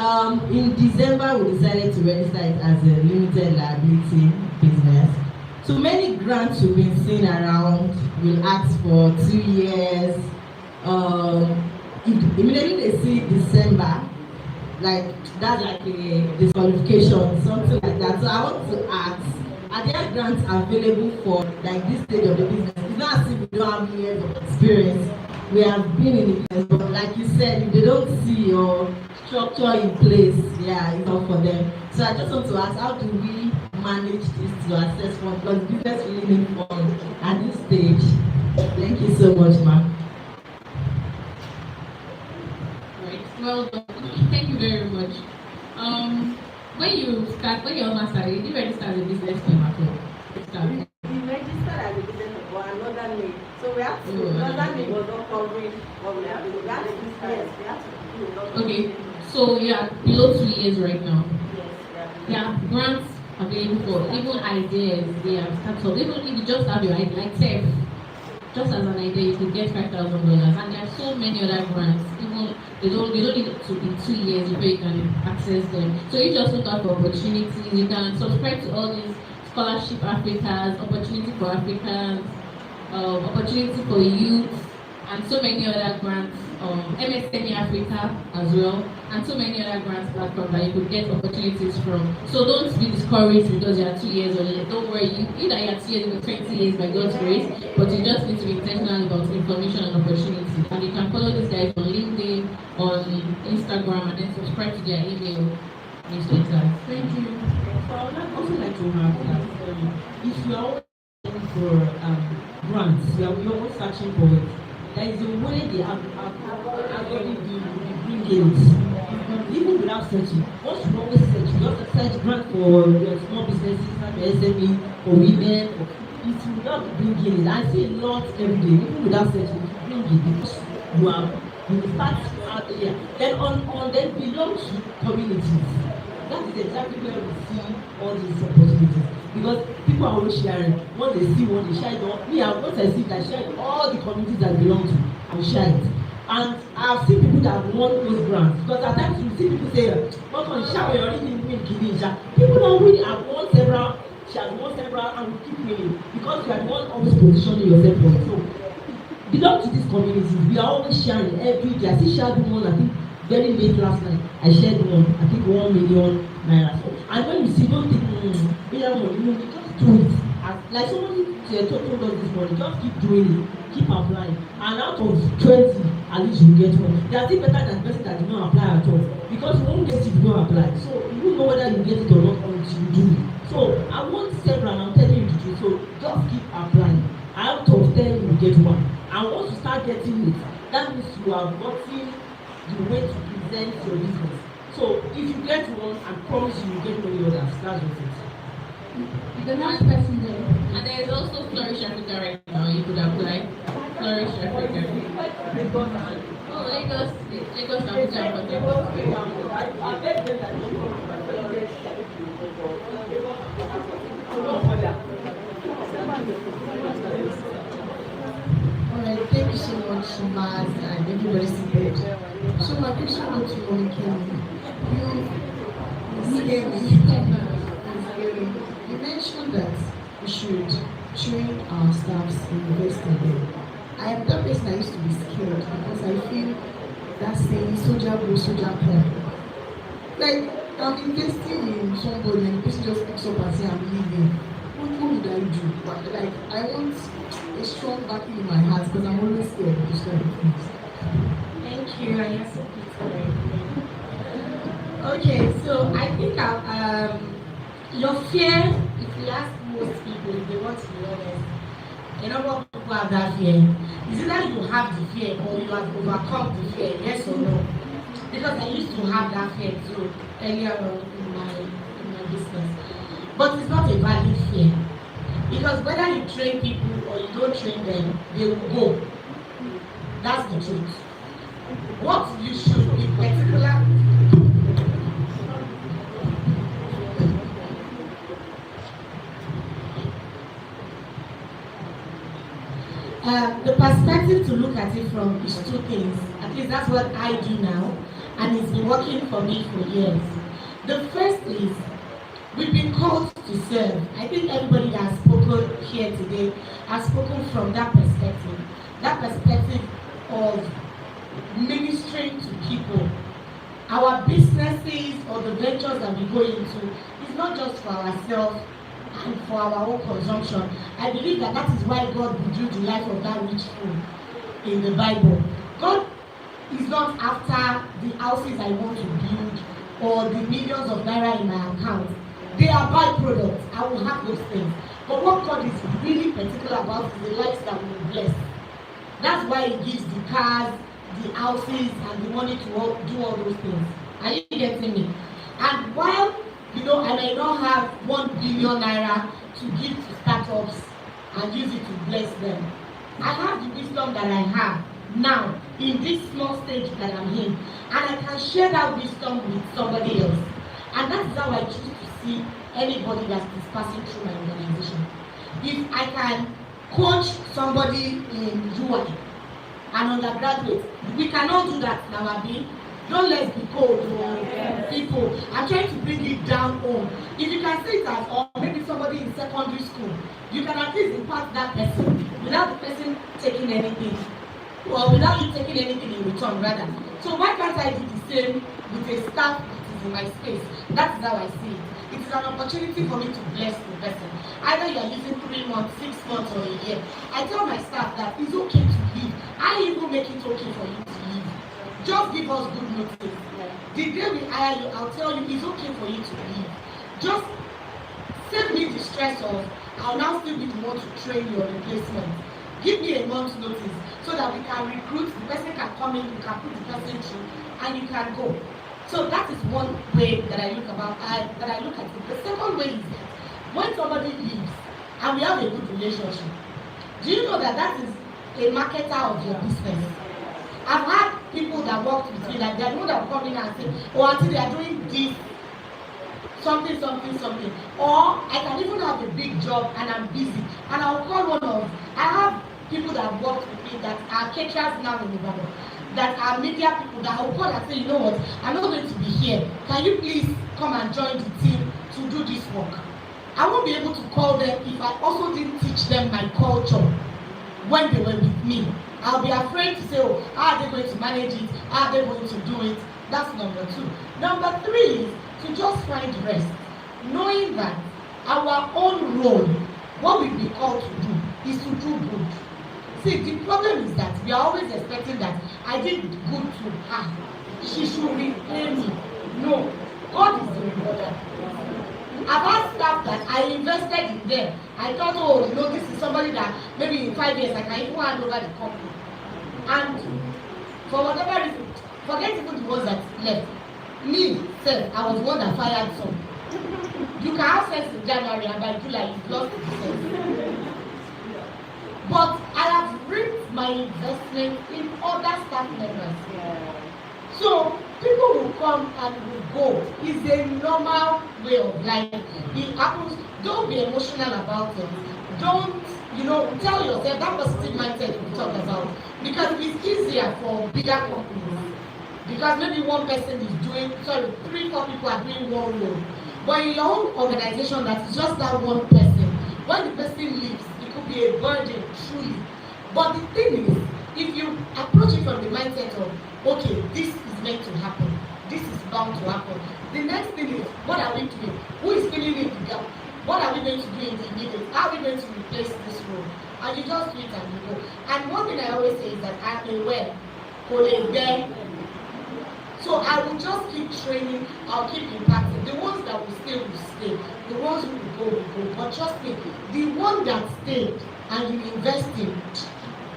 in December, we decided to register it as a limited liability business. So many grants we've been seeing around will ask for 2 years. Immediately they see December, like that's like a disqualification, something like that. So I want to ask, are there grants available for like this stage of the business? It's not as if we don't have years of experience. We have been in the business, but like you said, if they don't see your structure in place, yeah, it's not for them. So I just want to ask, how do we manage this to assess fund? Because business really need fund at this stage. Thank you so much, ma'am. Right. Well, thank you very much. When you almost started, did you register as a business name at all? We registered as a business or another name. So we have to, another name was not covering what we have to do. We have to do, yes, we have to do another Okay, so yeah, below 2 years right now. Yes, Yeah, grants available for even ideas, they have started. Even if you just have your idea, like TEF, just as an idea, you could get $5,000, and there are so many other grants. Even they don't need to be 2 years before you can access them. So you just look out for opportunities. You can subscribe to all these scholarship Africans, opportunity for Africans, opportunity for youth, and so many other grants. MSME Africa as well, and so many other grants platforms that you could get opportunities from. So don't be discouraged because you are 2 years or late. Don't worry, either you are 2 years or 20 years by God's grace, but you just need to be intentional about information and opportunity. And you can follow these guys on LinkedIn, on Instagram, and then subscribe to their email newsletter. Thank you. So I would also like to have that if you are always looking for grants, you are always searching for it. There is a way they have already bring it. Even without searching, once you always search, you have to search grant for your small businesses like SME or women. It will not bring it. I see a lot every day, even without searching, it bring it because you start out there. Then on then belong to communities. That is exactly where we see all these opportunities. Because people are always sharing. Once they see one, they share it all. Once I see it, I share it all the communities that belong to, I will share it. And I've seen people that won those grants. Because at times you see people say, "What on share you already win Kidisha." People don't win. I've won several, she has won several, and we keep winning. Because you are the one always positioning yourself for it. So belong to these communities. We are always sharing every day. I still shared one, I think, very late last night. I shared one, I think 1 million naira. And when you see, don't think, you just do it. Like somebody told us this morning, just keep doing it, keep applying. And out of 20, at least you get one. They are still better than the person that did not apply at all. Because you won't get it if you don't apply. So you don't know whether you get it or not until you do it. So I want several, and I'm telling you the truth. So just keep applying. Out of 10, you get one. And once you start getting it, that means you are gotten the way to present your business. So if you get one, I promise you will get many others. That's what it is. The last person there. And there is also Flourish Africa right now. You could apply. Flourish Africa. Oh, Lagos Africa. Alright, thank you so much, Maz, and everybody seated. So my question goes to Monica. You mentioned that we should train our staffs in investing them. I am that person that used to be scared because I feel that saying soldier go, soldier come. Like I'm investing in somebody and the person just picks up and say I'm leaving. What would I do? But, like I want a strong backing in my heart because I'm always scared of this kind of things. Thank you. I am so okay, so I think your fear, if you ask most people, if they want to be honest, a number of people have that fear. It's either you have the fear or you have overcome the fear, yes or no? Because I used to have that fear too earlier on in my business. But it's not a valid fear. Because whether you train people or you don't train them, they will go. That's the truth. What you should be particular. The perspective to look at it from is two things. I least that's what I do now, and it's been working for me for years. The first is, we've been called to serve. I think everybody that has spoken here today has spoken from that perspective of ministering to people. Our businesses or the ventures that we go into is not just for ourselves and for our own consumption. I believe that is why God revealed the life of that rich fool in the Bible. God is not after the houses I want to build or the millions of naira in my account. They are byproducts. I will have those things. But what God is really particular about is the lives that we will bless. That's why He gives the cars, the houses, and the money to do all those things. Are you getting me? And while I may not have 1 billion naira to give to startups and use it to bless them, I have the wisdom that I have now in this small stage that I'm in, and I can share that wisdom with somebody else. And that is how I choose to see anybody that is passing through my organization. If I can coach somebody in UI, an undergraduate, we cannot do that now, Abi. Don't let's be cold to people. I'm trying to bring it down home. If you can see that, or maybe somebody in secondary school, you can at least impact that person without the person taking anything, or without you taking anything in return, rather. So why can't I do the same with a staff that is in my space? That is how I see it. It is an opportunity for me to bless the person. Either you are using 3 months, 6 months, or a year. I tell my staff that it's okay to leave. I even make it okay for you to leave. Just give us good notice. The day we hire you, I'll tell you it's okay for you to leave. Just save me the stress of I'll now still be the one to train your replacement. Give me a month's notice so that we can recruit, the person can come in, you can put the person through, and you can go. So that is one way that I look at it. The second way is that when somebody leaves and we have a good relationship, do you know that is a marketer of your business? I've had people that worked with me that they are the one that will come in and say, oh, auntie, they are doing this, something. Or I can even have a big job and I'm busy. And I'll call I have people that have worked with me that are caterers now in Ibadan, that are media people that I'll call and say, you know what, I'm not going to be here. Can you please come and join the team to do this work? I won't be able to call them if I also didn't teach them my culture when they were with me. I'll be afraid to say, oh, how are they going to manage it? How are they going to do it? That's number 2. Number 3 is to just find rest. Knowing that our own role, what we've been called to do, is to do good. See, the problem is that we are always expecting that I did good to her. She should repay me. No, God is the rewarder. I've had staff that I invested in them. I thought, oh, this is somebody that maybe in 5 years I can even hand over the company. And for whatever reason, forget even the ones that left. Me, self, I was one that fired some. You can have sex in January and by July you've lost the sex. But I have reaped my investment in other staff members. So people will come and will go. It's a normal way of life. It happens. Don't be emotional about it. Don't, tell yourself that positive mindset we talk about. Because it's easier for bigger companies. Because maybe one person is doing, 3-4 people are doing one role. But in your own organization, that is just that one person. When the person leaves, it could be a burden, truly. But the thing is, if you approach it from the mindset of, okay, this is meant to happen, this is bound to happen. The next thing is, what are we doing? Who is filling in the gap? What are we going to do in the immediate? How are we going to replace this role? And you just do it and you go. And one thing I always say is that I'm aware, there. So I will just keep training, I'll keep impacting. The ones that will stay. The ones who will go. But trust me, the one that stayed and you invest in,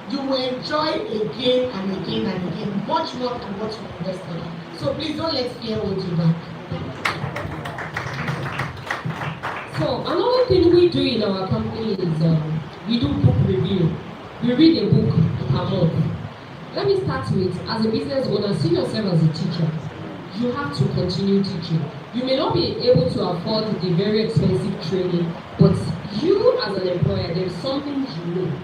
you will enjoy again and again and again, much more than what you invested in. So please don't let fear hold you back. So another thing we do in our company is we do book review. We read a book per month. Let me start with, as a business owner, see yourself as a teacher. You have to continue teaching. You may not be able to afford the very expensive training, but you as an employer, there's something you know.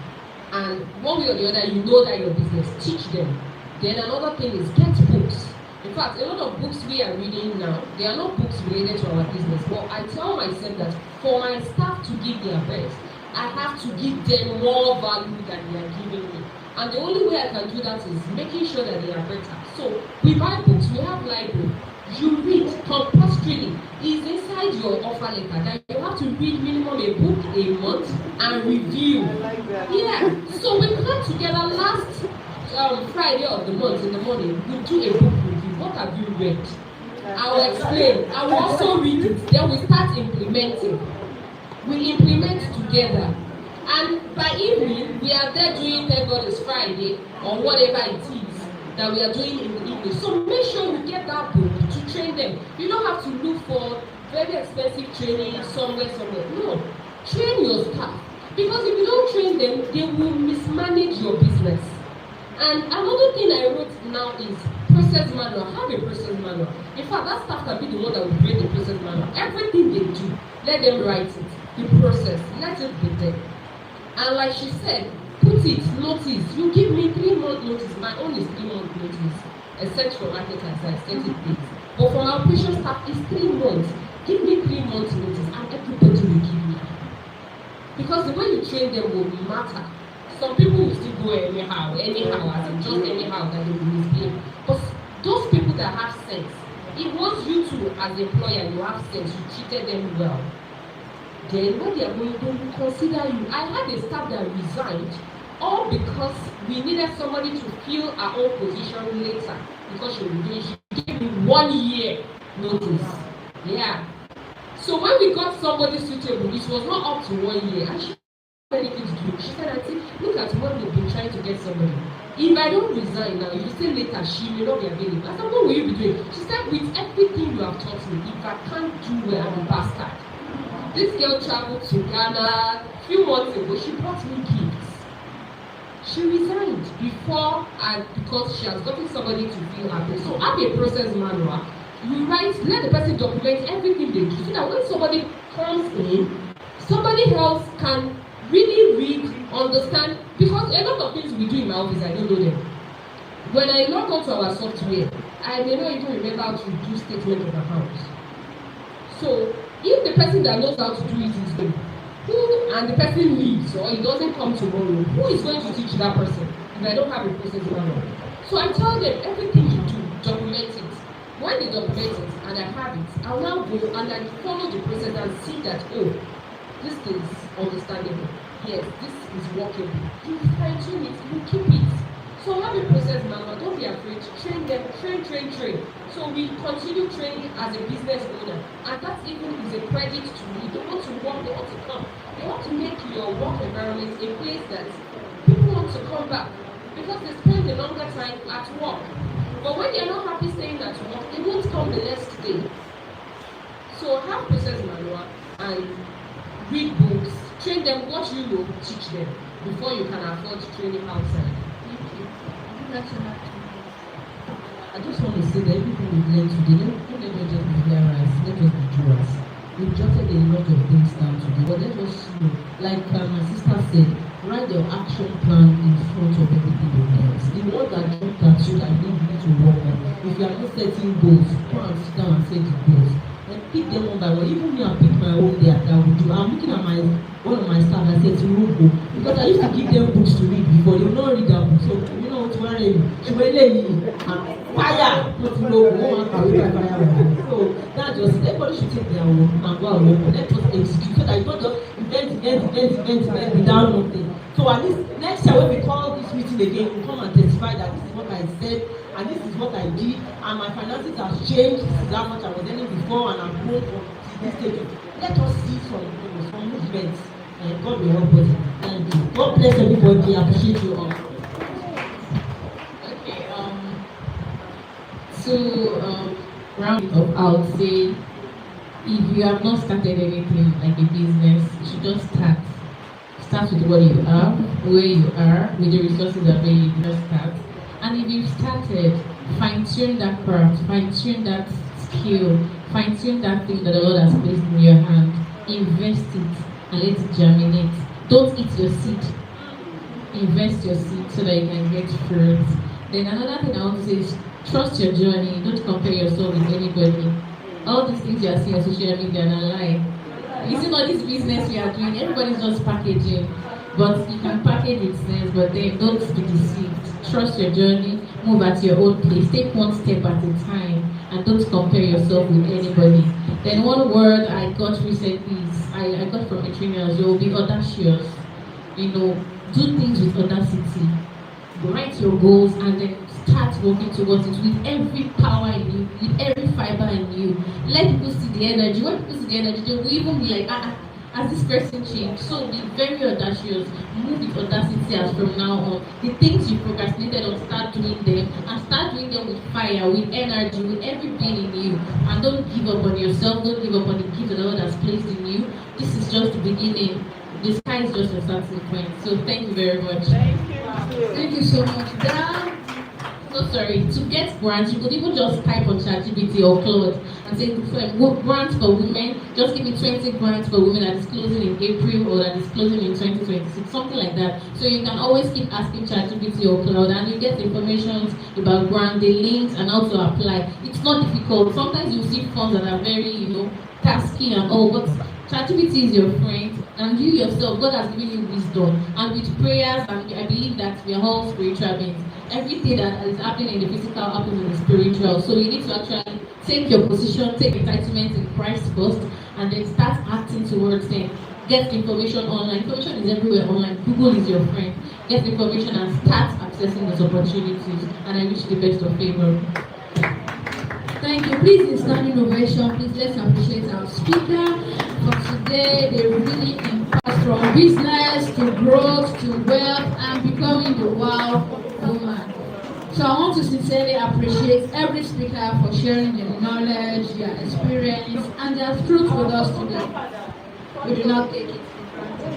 And one way or the other, you know that your business, teach them. Then another thing is get books. In fact, a lot of books we are reading now, they are not books related to our business. But I tell myself that for my staff to give their best, I have to give them more value than they are giving me. And the only way I can do that is making sure that they are better. So we buy books, we have library. You read compulsorily. It's inside your offer letter that you have to read minimum a book a month and review. Yeah. So we come together last Friday of the month in the morning. We do a book review. What have you read? I will explain. I will also read it. Then we start implementing. We implement together. And by evening, we are there doing thank God it's Friday or whatever it is that we are doing in the evening. So make sure you get that book to train them. You don't have to look for very expensive training somewhere. No. Train your staff. Because if you don't train them, they will mismanage your business. And another thing I wrote now is process manual. Have a process manual. In fact, that staff can be the one that will create the process manual. Everything they do, let them write it. The process, let it be there. And like she said, put it, notice. You give me 3 month notice. My own is 3 month notice. Except for marketers, I set it days. But for my operation staff, it's 3 months. Give me 3 months notice and everybody will give me. Because the way you train them will matter. Some people will still go anyhow, as in just anyhow that they will misbehave. But those people that have sense, it wants you to, as an employer, you have sense, you treated them well. Then when they are going, they will consider you. I had a staff that resigned, all because we needed somebody to fill our own position later because she gave me 1 year notice. Yeah. So when we got somebody suitable, it was not up to 1 year. And she had anything to do. She said, Auntie, look at what we've been trying to get somebody. If I don't resign now, you say later she may not be available. I said, what will you be doing? She said, with everything you have taught me, if I can't do well, I'm a bastard. This girl traveled to Ghana a few months ago. She brought me gifts. She resigned because she has gotten somebody to feel happy. So have a process manual. You write, let the person document everything they do so that when somebody comes in, somebody else can really read, understand. Because a lot of things we do in my office, I don't know them. When I log on to our software, I may not even remember how to do statement of accounts. So if the person that knows how to do it is there, and the person leaves or he doesn't come tomorrow, who is going to teach that person if I don't have a process manual? So I tell them everything you do, document it. When they document it and I have it, I'll now go and I follow the process and see that, oh, this is understandable. Yes, this is workable. You fine tune it, you keep it. So have a process manual, don't be afraid to train them, train. So we continue training as a business owner, and that even is a credit to me. They want to work, they want to come. They want to make your work environment a place that people want to come back because they spend a longer time at work. But when they're not happy staying at work, they won't come the next day. So have process manual and read books, train them what you know, teach them before you can afford training outside. I just want to say that everything we've learned today, let us just be hearers, let us be doers. We've jotted a lot of things down today, but let us know, like my sister said, write your action plan in front of everything you learn. The one that jumped at you that you need to work on. If you are not setting goals, come and sit down and set the goals. And pick them one by one. Even me, I pick my own there that I will do. I'm looking at one of my staff and I said to go because I used to give them books to read before. They will not read that book. So you know what to worry. She will let you fire. Not to know one fire. So that just everybody should take their own and go and work. Let us execute so that it's not just event without nothing. So at least next year when we call this meeting again, we'll come and testify that this is what I said and this is what I did and my finances have changed. This is how much I was earning before and I'm grown from this stage. Let us see some movements and God will help us. Thank you. God bless everybody. I appreciate you all. Okay, to round it up, I would say if you have not started anything like a business, you should just start. Start with what you are, where you are, with the resources available, just start. And if you've started, fine-tune that craft, fine-tune that skill, fine-tune that thing that the Lord has placed in your hand, invest it and let it germinate. Don't eat your seed. Invest your seed so that you can get fruit. Then another thing I want to say is trust your journey. Don't compare yourself with anybody. All these things you are seeing on social media are lie. You see all this business we are doing, everybody's just packaging. But you can package with sense, but then don't be deceived. Trust your journey, move at your own pace, take one step at a time, and don't compare yourself with anybody. Then one word I got recently is, I got from a trainer, you will be audacious. You know, do things with audacity. Write your goals and then start working towards it with every power in you, with every fiber in you. Let people see the energy. When people see the energy, they will even be like, has this person changed? So be very audacious. Move with audacity as from now on. The things you procrastinated on, start doing them, and start doing them with fire, with energy, with every being in you. And don't give up on yourself. Don't give up on the gift that the Lord has placed in you. This is just the beginning. The sky is just a starting point. So thank you very much. Thank you so much. Dan. So sorry, to get grants, you could even just type on ChatGPT or Claude and say, grants for women, just give me 20 grants for women that is closing in April or that is closing in 2026, something like that. So you can always keep asking ChatGPT or Claude and you get information about grant, the links and how to apply. It's not difficult. Sometimes you see forms that are very, tasky and all, but ChatGPT is your friend, and you yourself, God has given you wisdom. And with prayers, and I believe that we are all spiritual beings. Everything that is happening in the physical happens in the spiritual. So you need to actually take your position, take entitlement in Christ first, and then start acting towards them. Get information online. Information is everywhere online. Google is your friend. Get information and start accessing those opportunities. And I wish you the best of favor. Thank you. Please, in standing ovation, please let's appreciate our speaker for today. They really impact from business to growth to wealth and becoming the wow woman. So I want to sincerely appreciate every speaker for sharing their knowledge, their experience, and their truth with us today. We do not take it for granted.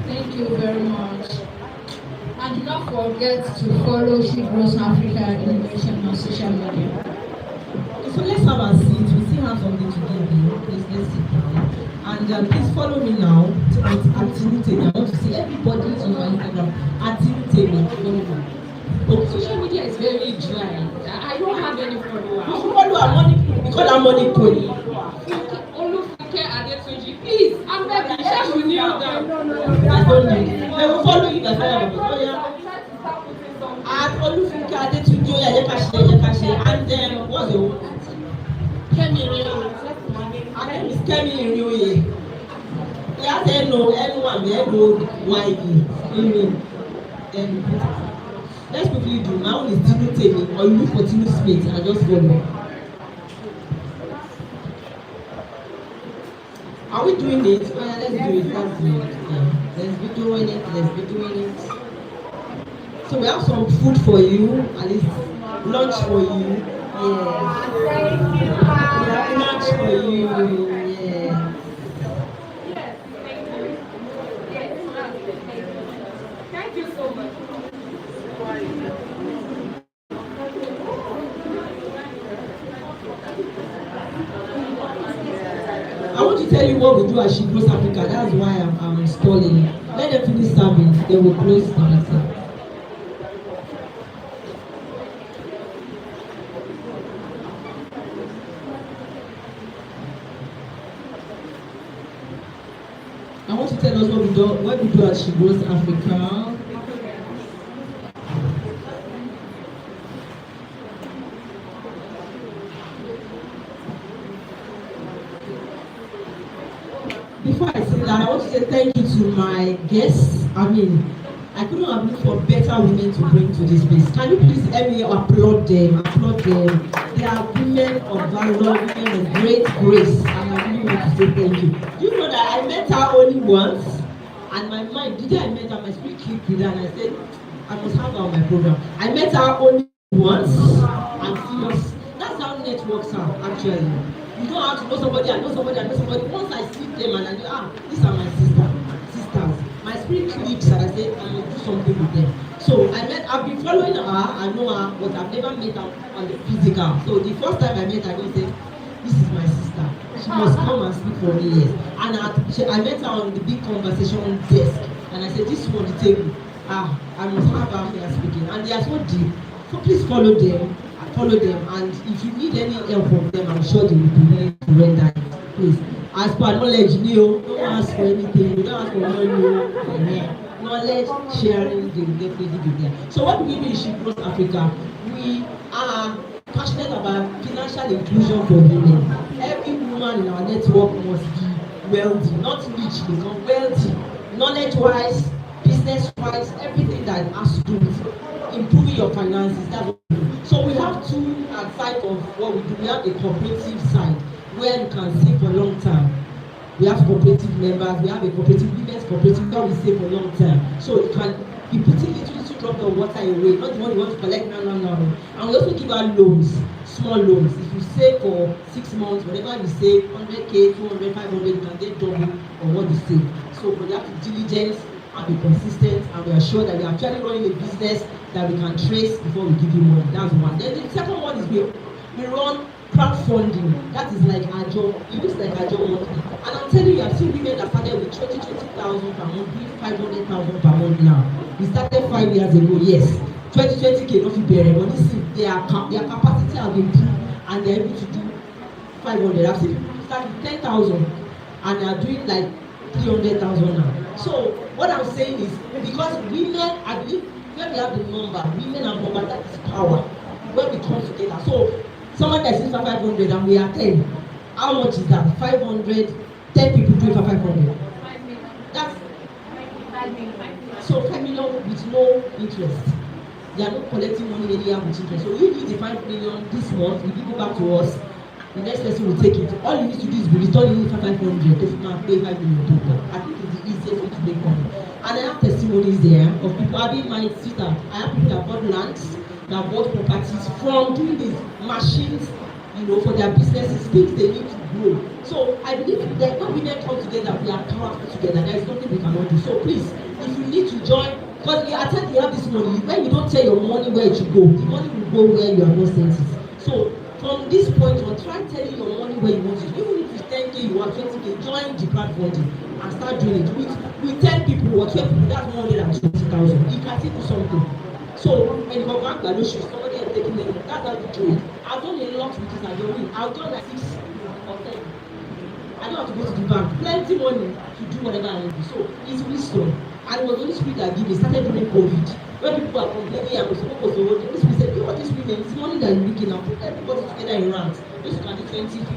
Thank you very much. And do not forget to follow She Grows Africa Innovation on social media. So let's have a seat. We still have something to give you. Please, let's sit down. And please follow me now to Activity. I want to see everybody on my Instagram. Activity. Follow me. Okay. Social media is very dry. I don't have any followers. You follow our money. We call our money Tony. Olufunke Adetunji, please, I'm begging. Shall we kneel down? I don't know. They will follow you. That's all. And Olufunke Adetunji, and then what's the one? Kemi Irioye. Her name is Kemi Irioye. Yeah, they know everyone. They know why then let's quickly do. My own is Tinu Temi, or you look for Tinu Smith and just follow. Are we doing it? Oh, yeah, let's do it. Let's do it. Yeah. Let's be doing it. Let's be doing it. So we have some food for you, at least lunch for you. Yes. We have lunch for you. Yeah. Thank you so much. I want to tell you what we do at She Grows Africa. That's why I'm installing it. Let them finish serving. They will close the meeting. I want to tell us what we do at She Grows Africa. Before I say that, I want to say thank you to my guests. I couldn't have looked for better women to bring to this place. Can you please help me applaud them? Applaud them. They are women of valor, women of great grace, and I really want to say thank you. Do you know that I met her only once, and my mind, the day I met her, my spirit clicked with her, and I said, I must have her on my program. I met her only once, and that's how networks are actually. You don't have to know somebody, I know somebody, I know somebody. Once I see them and I know, these are my sisters. My spirit clicks and I say, I will do something with them. So I've been following her, I know her, but I've never met her on the physical. So the first time I met her, I said, this is my sister. She must come and speak for me, yes. And I met her on the big conversation desk. And I said, this is on the table. I must have her here speaking. And they are so deep. So please follow them. And if you need any help from them, I'm sure they will be willing to render it. Please. As per knowledge, don't ask for anything, you don't ask for money. Knowledge sharing, they will definitely be there. So what we do in She Grows Africa, we are passionate about financial inclusion for women. Every woman in our network must be wealthy, not rich, become wealthy, knowledge-wise, business-wise, everything that has to do with improving your finances. That's what we do. So we have two sides of what we do. We have the cooperative side where you can save for long term. We have cooperative members. We have a cooperative, women's cooperative where we save for long term. So you can be putting little drop of water away, not the one you want to collect now. And we also give out loans, small loans. If you save for 6 months, whatever you save, 100K, 200, 500, you can get double on what you save. So we have to diligence and be consistent, and we are sure that we are actually running a business that we can trace before we give you money. That's one. Then the second one is we run crowdfunding. That is like our job. It looks like our job monthly. And I'm telling you, I've seen women that started with 20,000 per month, doing 500,000 per month now. We started 5 years ago, yes. 20K not be but listen, their capacity has been improved and they're able to do 500. I've seen people start with 10,000 and they are doing like 300,000 now. So what I'm saying is, because women, I believe, when we have the number, women and number, that is power. When we come together. So someone that is for 500 and we are 10. How much is that? 500, 10 people do it for 500. That's 5 million. So 5 million with no interest. They are not collecting money anyhow with interest. So you give the 5 million this month, you give it back to us. The next person will take it. All you need to do is be returning it for 500 if you can pay 5 million total. I think it's the easiest way to make money. And I have testimonies there of people having my sister. I have people that bought lands, that bought properties from doing these machines, for their businesses, things they need to grow. So I believe that when women come together, we are powerful together. There is nothing we cannot do. So please, if you need to join, because at times you have this money, when you don't tell your money where it should go, the money will go where you are not sent it. So from this point on, try telling your money where you want it. Even if it's 10K, you want 20K, join the crowdfunding and start doing it. With 10 people or 12 people, that's 120,000. You can still do something. So when you go back to shoes, somebody is taking them. That's how you do it. I've done a lot with this and I've done like 6 or 10. I don't have to go to the bank. Plenty money to do whatever I want to do. So it's wisdom. And it was only spirit that gave me. Started during COVID. When people are complaining and was supposed to hold, this people said, you know this women, it's money that you're making now. Put everybody together in ranks. Those can be 20, 50,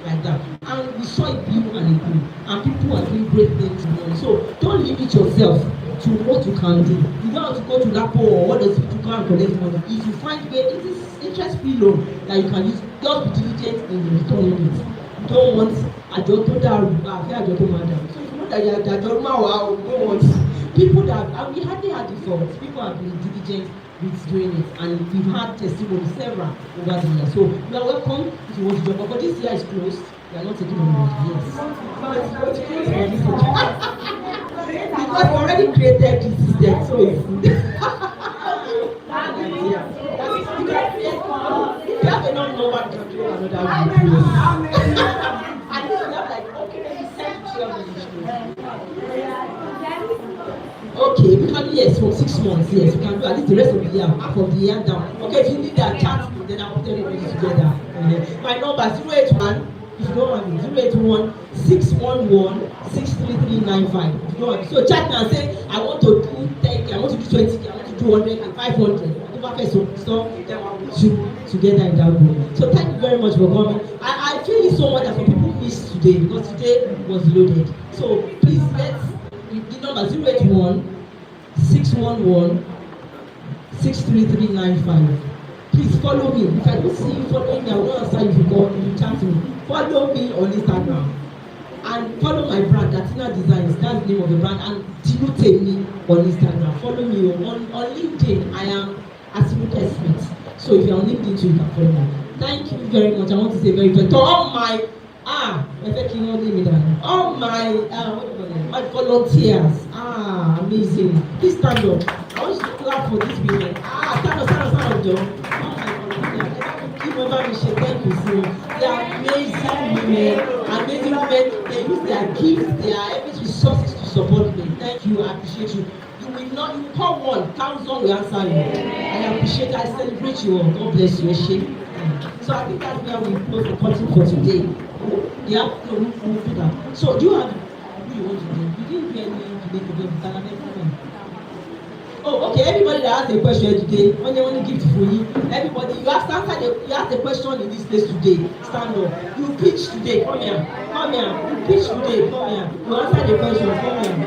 like that. And we saw it blue and it grew. And people are doing great things with money. So don't limit yourself to what you can do. You don't have to go to Lapo or what does it to go and collect money. If you find where it is interest-free loan that you can use, just be diligent in the returning it. You don't want àjọ tó dàrú àbí àjọ tó máa dàrú. So if you know that you àjọ máa wà ó, you don't want people that, and we hardly had the fault. People have been diligent with doing it, and we've had testimonies several over the years. So you are welcome if you want to join. But this year is closed. We are not taking on money. Yes. It's closed for this year. Because we already created this system, so it's if you have enough number to control another group. And if you have like, okay, maybe 10 to 12 okay, we can do yes for 6 months, yes, we can do at least the rest of the year, half of the year down. Okay, if you need that chat, then I'll put everybody together. My number 081. If you don't want me, 081 611 63395. If you don't want me. So chat now and say, I want to do 10K, I want to do 20K, I want to do 100 and 500. So then I'll put you together in that group. So thank you very much for coming. I feel so much that some people missed today because today was loaded. So please let's, the number 081 611 63395. Please follow me. If I don't see you following me, I will not answer you if you call me, you chat to me. Follow me on Instagram. And follow my brand, Latina Designs. That's the name of the brand. And Tinute me on Instagram. Follow me on LinkedIn. I am Smith. So if you're on LinkedIn too, you can follow me. Thank you very much. I want to say very good to all my all my my volunteers. Amazing. Please stand up. I want you to clap for these women. Stand up, Joe. Oh my volunteers. Give over me, thank you so much. They are amazing women. Amazing women. They use their gifts, their every resources to support me. Thank you. I appreciate you. You will call 1,000 will answer you. I appreciate, I celebrate you all. God bless you. So I think that's where we go for content for today. Yeah, no, we'll do that. So do you have who you want to do? You didn't do any debate about the Canada. Oh, okay. Everybody that has a question today, when they want to give for you, everybody, you ask a question in this place today. Stand up. You pitch today. Come here. Come here. You pitch today. Come here. You answer the question. Come here.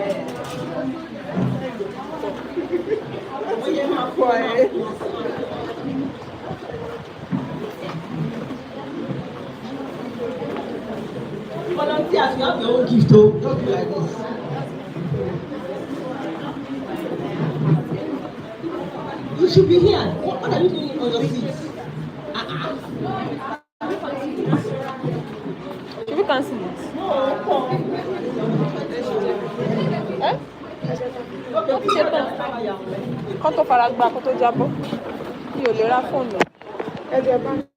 When you have quiet. Volunteers, you have your own gift, though. Don't do like this. You should be here. What are you doing on your seat? Should we cancel it? Eh? Ṣé tán? Kán tó fara gbá kó tó jábọ́. Mi ò lè ra fóònù. Ẹ jẹ́ bá.